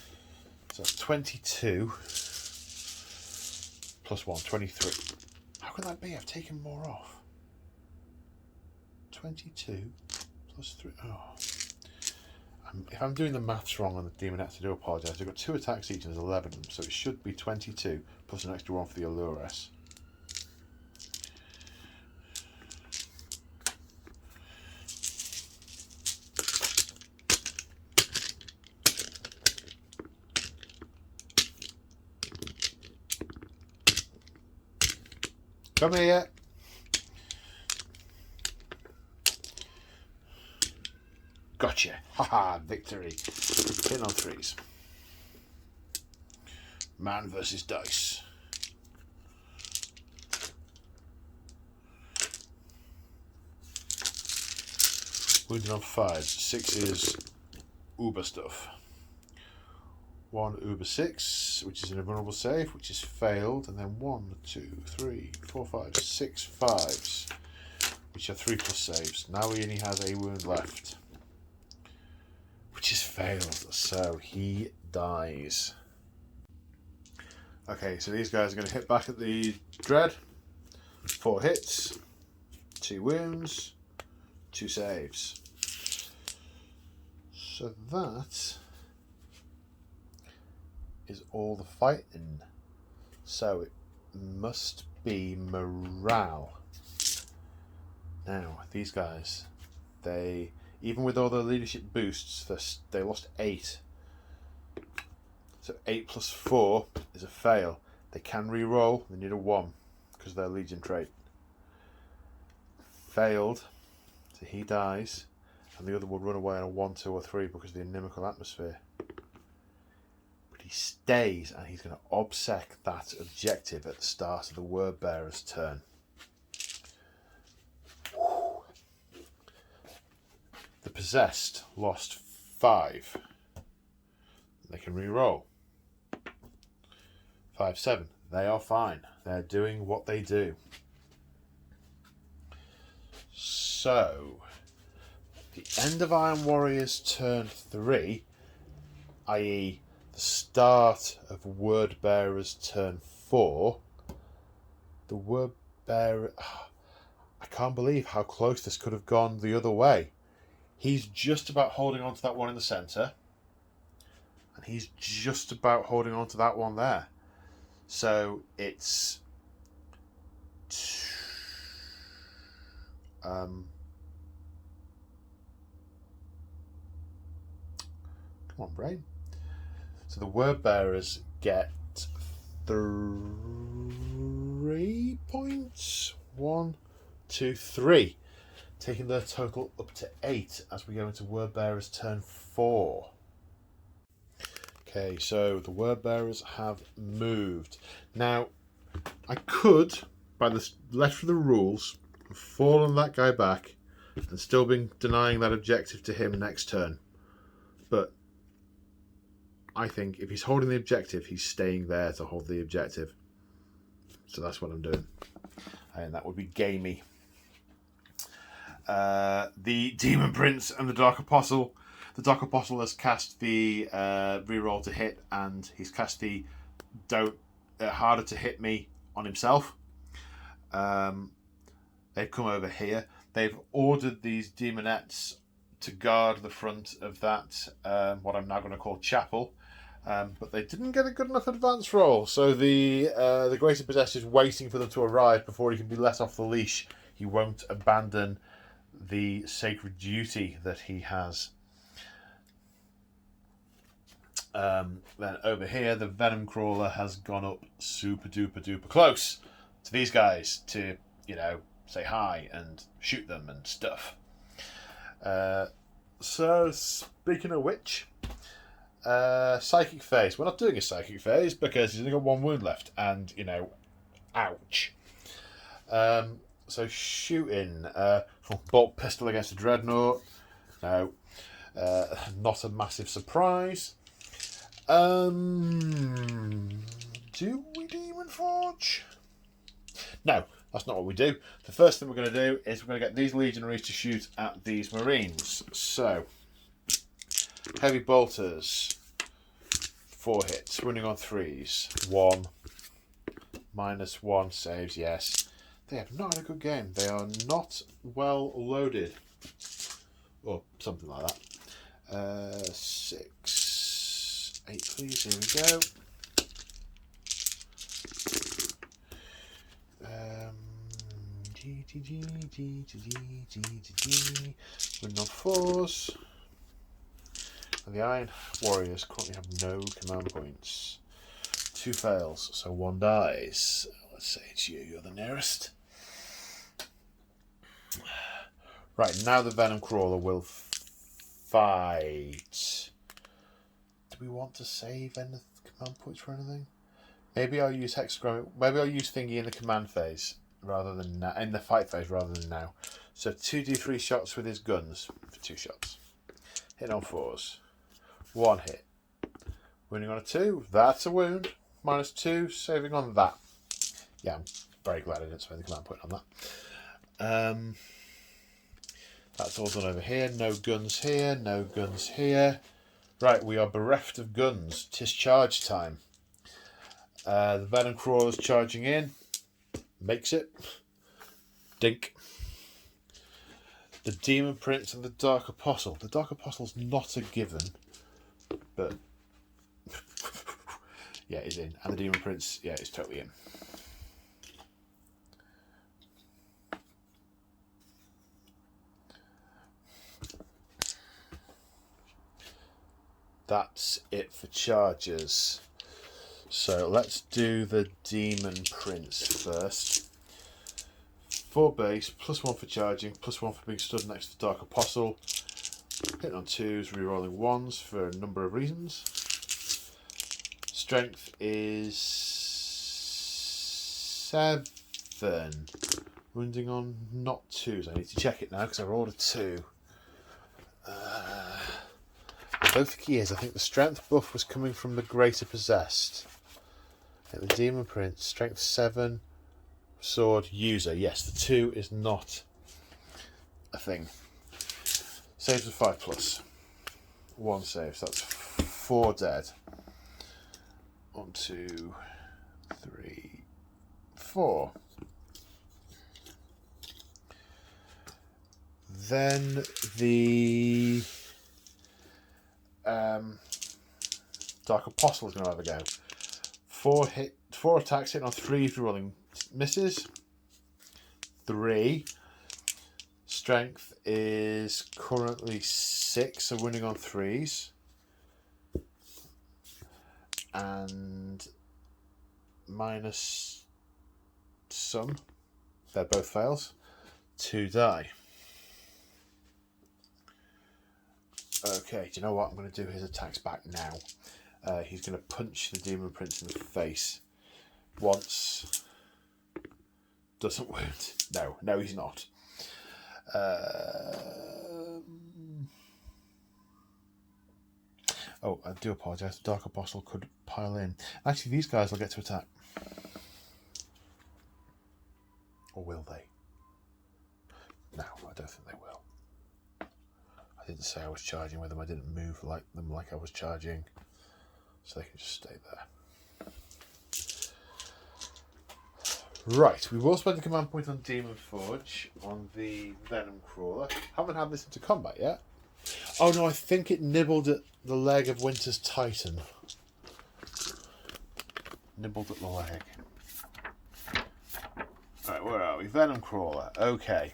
that's 22 plus 1, 23. How can that be? I've taken more off. 22 plus 3. Oh. If I'm doing the maths wrong on the demonettes, I do apologise. I've got 2 attacks each and there's 11 of them, so it should be 22 plus an extra 1 for the allures. Come here. Gotcha. Haha, victory. Hit on 3s. Man versus dice. Wounded on 5s. 6 is Uber stuff. 1 Uber 6, which is an invulnerable save, which is failed, and then 1, 2, 3, 4, 5, 6 5s, which are 3+ saves. Now he only has a wound left, which is failed, so he dies. Okay, so these guys are going to hit back at the Dread. 4 hits, 2 wounds, 2 saves. So that is all the fighting. So it must be morale. Now, these guys, they, even with all their leadership boosts, they lost 8. So 8 plus 4 is a fail. They can re-roll, they need a 1 because of their Legion trait. Failed, so he dies, and the other would run away on a 1, 2 or 3 because of the inimical atmosphere. He stays, and he's going to obsec that objective at the start of the word bearer's turn. The possessed lost 5. They can re-roll. 5, 7. They are fine. They're doing what they do. So, the end of Iron Warrior's turn 3, i.e. the start of Word Bearer's turn 4, the Word Bearer... I can't believe how close this could have gone the other way. He's just about holding on to that one in the centre, and he's just about holding on to that one there. So it's... come on, brain. So the word bearers get 3 points. 1, 2, 3. Taking their total up to 8 as we go into word bearers turn 4. Okay, so the word bearers have moved. Now, I could, by the letter of the rules, have fallen that guy back and still been denying that objective to him next turn. But I think if he's holding the objective, he's staying there to hold the objective. So that's what I'm doing. And that would be gamey. The Demon Prince and the Dark Apostle. The Dark Apostle has cast the reroll to hit, and he's cast the harder to hit me on himself. They've come over here. They've ordered these demonettes to guard the front of that, what I'm now going to call chapel. But they didn't get a good enough advance roll, so the Greater Possessor is waiting for them to arrive before he can be let off the leash. He won't abandon the sacred duty that he has. Then over here, the Venom Crawler has gone up super duper duper close to these guys to, say hi and shoot them and stuff. So, speaking of which, psychic phase. We're not doing a psychic phase because he's only got 1 wound left, and ouch. So shooting, bolt pistol against a Dreadnought. No. Not a massive surprise. Do we Demon Forge? No, that's not what we do. The first thing we're going to do is we're going to get these legionaries to shoot at these marines. So, heavy bolters, 4 hits, running on 3s, 1, -1 saves, yes. They have not had a good game. They are not well loaded, or something like that. 6, 8 please, here we go. Running on 4s. And the Iron Warriors currently have no command points. 2 fails, so 1 dies. Let's say it's you, you're the nearest. Right, now the Venom Crawler will fight. Do we want to save any command points for anything? Maybe I'll use hexagram. Maybe I'll use thingy in the command phase rather than now, in the fight phase rather than now. So 2d3 shots with his guns for 2 shots. Hit on 4s. 1 hit. Wounding on a 2. That's a wound. -2. Saving on that. Yeah, I'm very glad I didn't spend the command point on that. That's all done over here. No guns here. No guns here. Right, we are bereft of guns. 'Tis charge time. The Venom Crawler's charging in. Makes it. Dink. The Demon Prince and the Dark Apostle. The Dark Apostle's not a given, but yeah, it's in. And the Demon Prince, yeah, it's totally in. That's it for charges. So let's do the Demon Prince first. 4 base, +1 for charging, +1 for being stood next to the Dark Apostle. Hitting on 2s, rerolling 1s for a number of reasons. Strength is 7. Wounding on not 2s. I need to check it now because I rolled a 2. I don't think he is. I think the strength buff was coming from the Greater Possessed. And the Demon Prince, strength 7, sword user. Yes, the 2 is not a thing. Saves of 5+. 1 save, so that's 4 dead. 1, 2, 3, 4. Then the Dark Apostle is going to have a go. 4 attacks, hitting on 3s, rolling misses. 3. Strength is currently 6, so winning on 3s. And minus some. They're both fails. 2 die. Okay, do you know what? I'm going to do his attacks back now. He's going to punch the Demon Prince in the face. Once. Doesn't wound. No, he's not. Oh, I do apologise. The Dark Apostle could pile in. Actually, these guys will get to attack. Or will they? No, I don't think they will. I didn't say I was charging with them. I didn't move like I was charging. So they can just stay there. Right, we will spend the command point on Demon Forge on the Venom Crawler. Haven't had this into combat yet. Oh no, I think it nibbled at the leg of Winter's Titan. Nibbled at the leg. Right, where are we? Venom Crawler. Okay.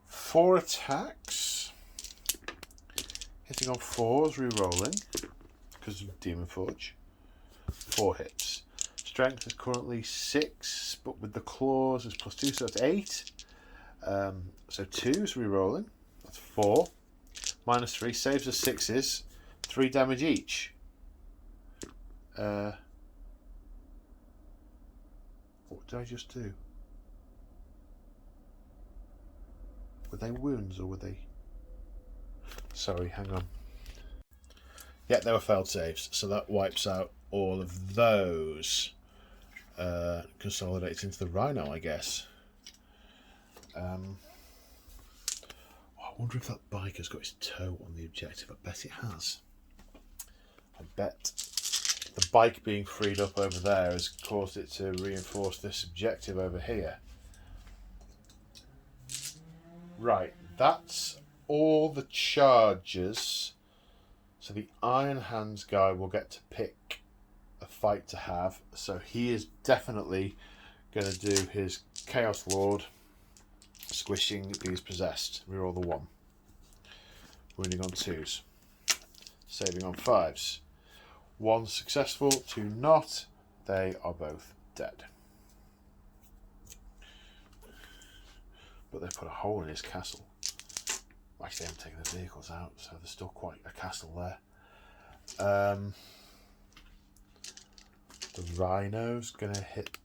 4 attacks. Hitting on 4s, re-rolling. Because of Demon Forge. 4 hits. Strength is currently 6, but with the claws is +2, so it's 8. So 2s, re-rolling. That's 4. -3, saves are 6s. 3 damage each. What did I just do? Were they wounds or were they... Sorry, hang on. Yeah, they were failed saves, so that wipes out all of those. Consolidates into the Rhino, I guess. I wonder if that bike has got its toe on the objective. I bet it has. I bet the bike being freed up over there has caused it to reinforce this objective over here. Right, that's all the charges. So the Iron Hands guy will get to pick a fight to have. So he is definitely going to do his Chaos Lord, squishing these possessed. Reroll the 1. Wounding on 2s. Saving on 5s. 1 successful, 2 not. They are both dead. But they put a hole in his castle. Actually, they haven't taken the vehicles out, so there's still quite a castle there. The Rhino's gonna hit.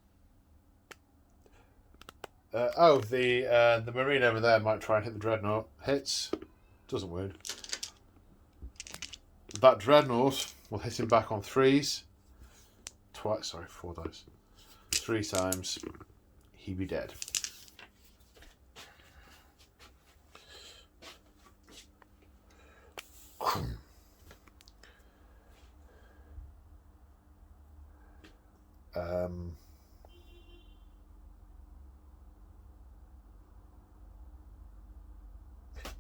The Marine over there might try and hit the Dreadnought. Hits, doesn't wound. That Dreadnought will hit him back on 3s. Twice, sorry, 4 dice. 3 times. He be dead.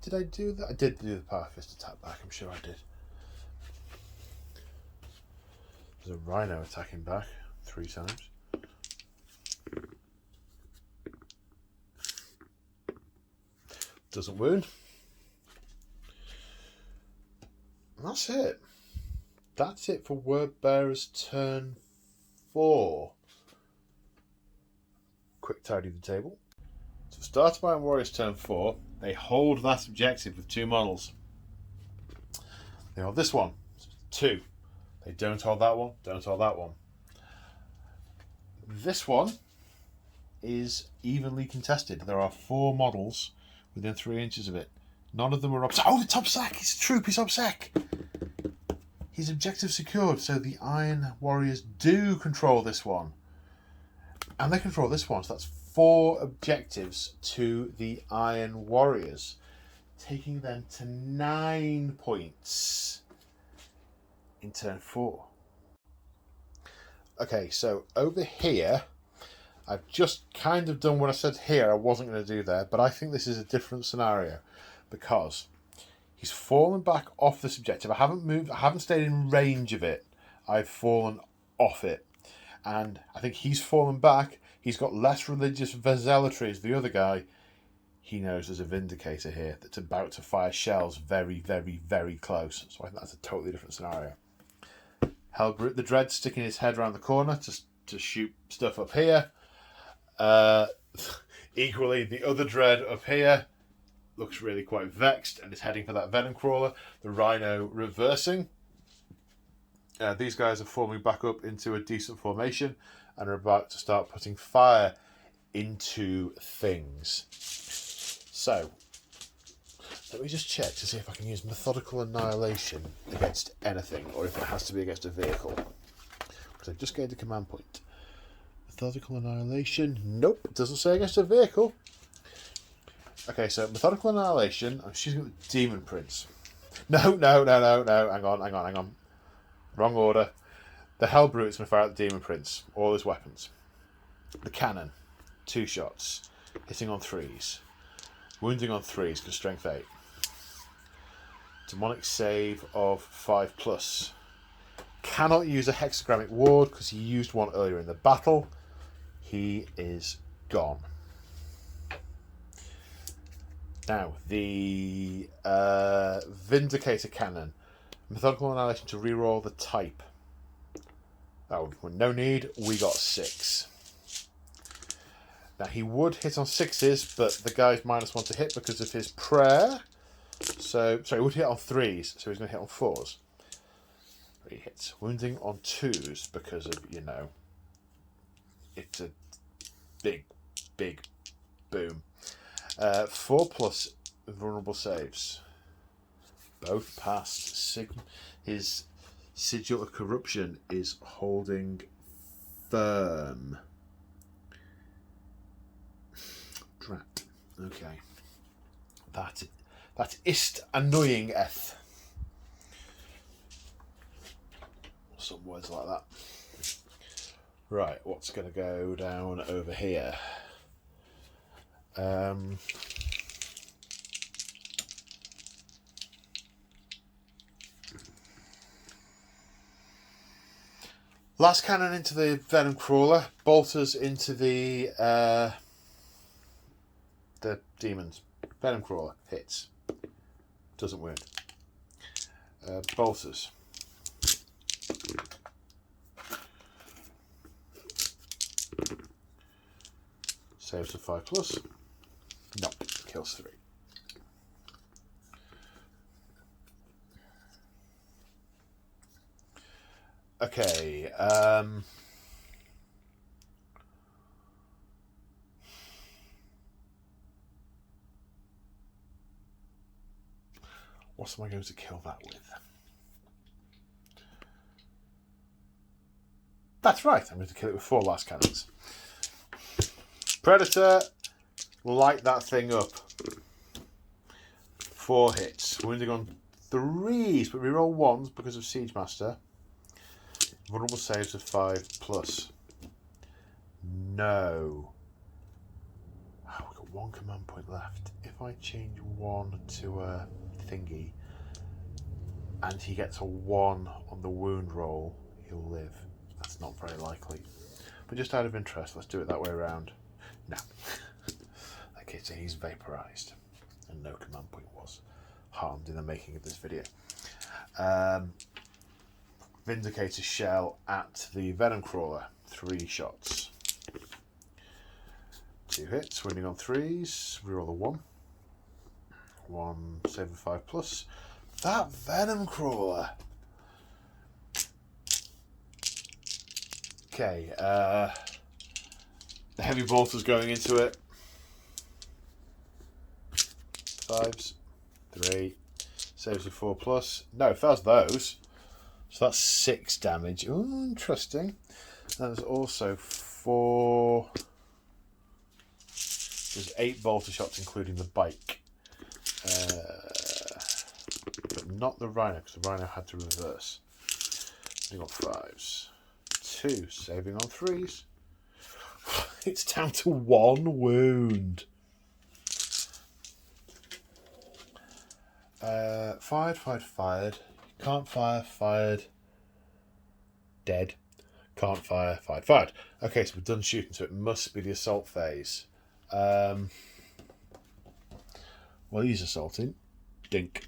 Did I do that? I did do the Power Fist attack back, I'm sure I did. There's a Rhino attacking back 3 times. Doesn't wound. And that's it. That's it for Word Bearer's turn 4. Quick tidy the table. So started by Warrior's turn 4. They hold that objective with 2 models. They hold this one, 2. They don't hold that one, don't hold that one. This one is evenly contested. There are 4 models within 3 inches of it. None of them are OBSEC. Oh, it's OBSEC! It's a troop, it's OBSEC! His objective secured, so the Iron Warriors do control this one. And they control this one, so that's 4 objectives to the Iron Warriors, taking them to 9 points in turn 4. Okay, so over here, I've just kind of done what I said here I wasn't going to do there, but I think this is a different scenario because he's fallen back off this objective. I haven't moved, I haven't stayed in range of it. I've fallen off it. And I think he's fallen back. He's got less religious zealotry as the other guy. He knows there's a Vindicator here that's about to fire shells very, very, very close. So I think that's a totally different scenario. Hellbrute the Dread sticking his head around the corner to shoot stuff up here. Equally, the other Dread up here looks really quite vexed and is heading for that Venom Crawler. The Rhino reversing. These guys are forming back up into a decent formation and are about to start putting fire into things. So, let me just check to see if I can use Methodical Annihilation against anything, or if it has to be against a vehicle. Because I've just gained a command point. Methodical Annihilation, nope, it doesn't say against a vehicle. Okay, so Methodical Annihilation, I'm choosing the Demon Prince. No, hang on. Wrong order. The Hellbrute is going to fire at the Demon Prince. All his weapons. The cannon. 2 shots. Hitting on 3s. Wounding on 3s because strength 8. Demonic save of 5+. Cannot use a hexagrammic ward because he used one earlier in the battle. He is gone. Now, the Vindicator cannon. Methodical Annihilation to reroll the type. Oh, no need. We got 6. Now, he would hit on 6s, but the guy's -1 to hit because of his prayer. So, sorry, he would hit on 3s, so he's going to hit on 4s. He hits. Wounding on 2s because of, it's a big boom. 4+ vulnerable saves. Both passed. His sigil of corruption is holding firm. Drat. Okay. That ist annoying-eth. Some words like that. Right, what's going to go down over here? Last cannon into the Venom Crawler, bolters into the demons. Venom Crawler hits, doesn't wound. Bolters. Saves a 5+. Nope, kills 3. Okay, what am I going to kill that with? That's right, I'm going to kill it with 4 last cannons. Predator, light that thing up. 4 hits, wounding on 3s, but we roll 1s because of Siege Master. Vulnerable saves of 5+. No. Oh, we've got 1 command point left. If I change 1 to a thingy and he gets a 1 on the wound roll, he'll live. That's not very likely. But just out of interest, let's do it that way around. No. Okay, so he's vaporized and no command point was harmed in the making of this video. Vindicator shell at the Venom Crawler. 3 shots. 2 hits, wounding on 3s. Reroll a 1. 1 save of 5+. That Venom Crawler. Okay, the heavy bolter's going into it. 5s. 3. Saves of 4+. No, fails those. So that's 6 damage. Ooh, interesting. There's also 4. There's 8 bolter shots, including the bike. But not the Rhino, because the Rhino had to reverse. We got 5s. 2, saving on 3s. It's down to 1 wound. Fired. Can't fire, fired. Dead. Can't fire, fired. Okay, so we're done shooting, so it must be the assault phase. Well, he's assaulting. Dink.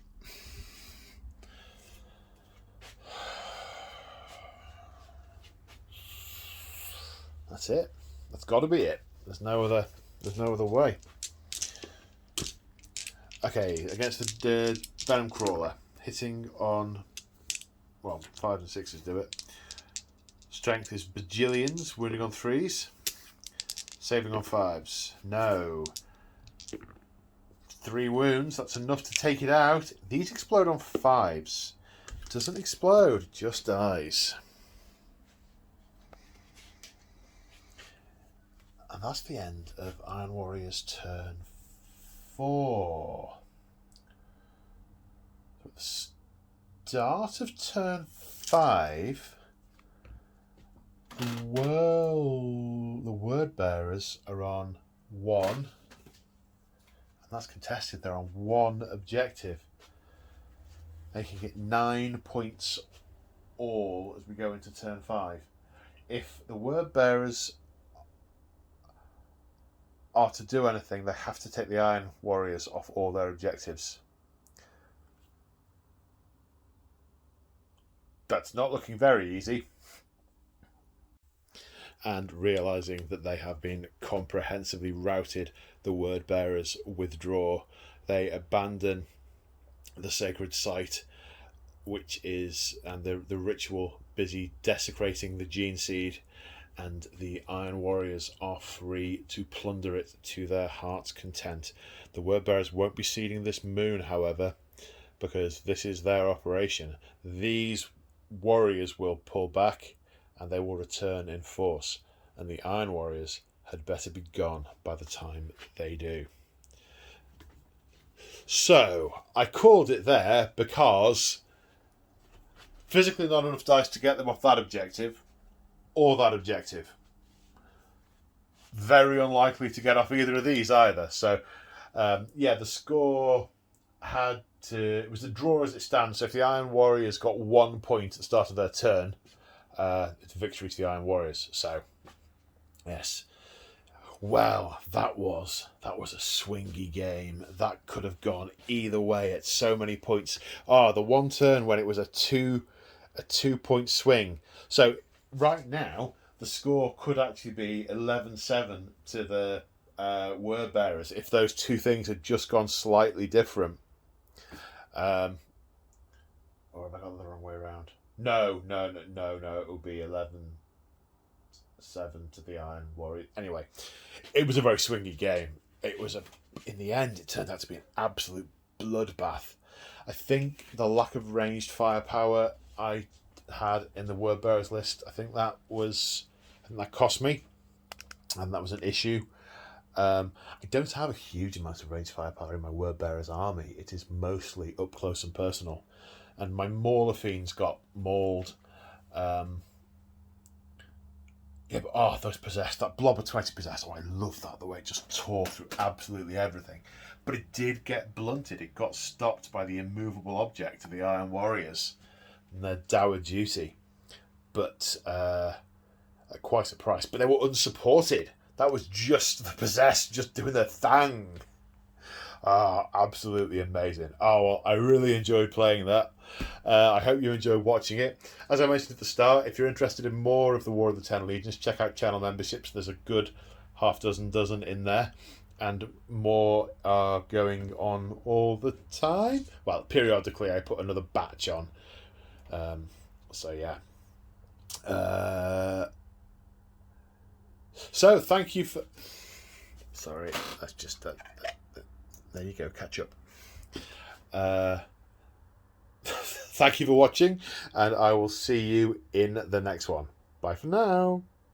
That's it. That's got to be it. There's no other way. Okay, against the Venom Crawler, hitting on, well, 5s and 6s do it. Strength is bajillions, wounding on 3s, saving on 5s. No. 3 wounds, that's enough to take it out. These explode on 5s. Doesn't explode, just dies. And that's the end of Iron Warrior's turn 4. So at the start of turn 5, the word bearers are on 1, and that's contested. They're on 1 objective, making it 9 points all as we go into turn 5. If the word bearers are to do anything, they have to take the Iron Warriors off all their objectives. That's not looking very easy. And realising that they have been comprehensively routed, the word bearers withdraw. They abandon the sacred site, which is, and the ritual busy desecrating the geneseed, and the Iron Warriors are free to plunder it to their heart's content. The word bearers won't be seeding this moon, however. because this is their operation. These warriors will pull back and they will return in force, and the Iron Warriors had better be gone by the time they do. So I called it there because physically not enough dice to get them off that objective or that objective. Very unlikely to get off either of these either. So the score had to... It was a draw as it stands. So if the Iron Warriors got 1 point at the start of their turn, it's victory to the Iron Warriors. So, yes. Well, that was a swingy game. That could have gone either way at so many points. The one turn when it was a 2-point swing. So right now, the score could actually be 11-7 to the word bearers if those two things had just gone slightly different. Or have I got the wrong way around? No. It will be 11-7 to the Iron Warrior. Anyway, it was a very swingy game. In the end, it turned out to be an absolute bloodbath. I think the lack of ranged firepower I had in the word bearers list, I think that cost me, and that was an issue. I don't have a huge amount of ranged firepower in my word bearers army. It is mostly up close and personal, and my Mauler Fiends got mauled. Those possessed, that blob of 20 possessed. I love that, the way it just tore through absolutely everything. But it did get blunted. It got stopped by the immovable object of the Iron Warriors and their dour duty. But at quite a price. But they were unsupported. That was just the possessed just doing their thing. Absolutely amazing. I really enjoyed playing that. I hope you enjoyed watching it. As I mentioned at the start, if you're interested in more of the War of the Ten Legions, check out channel memberships. There's a good half dozen in there, and more are going on all the time. Well, periodically I put another batch on. So thank you for... Sorry, that's just... there you go, catch up. Thank you for watching, and I will see you in the next one. Bye for now.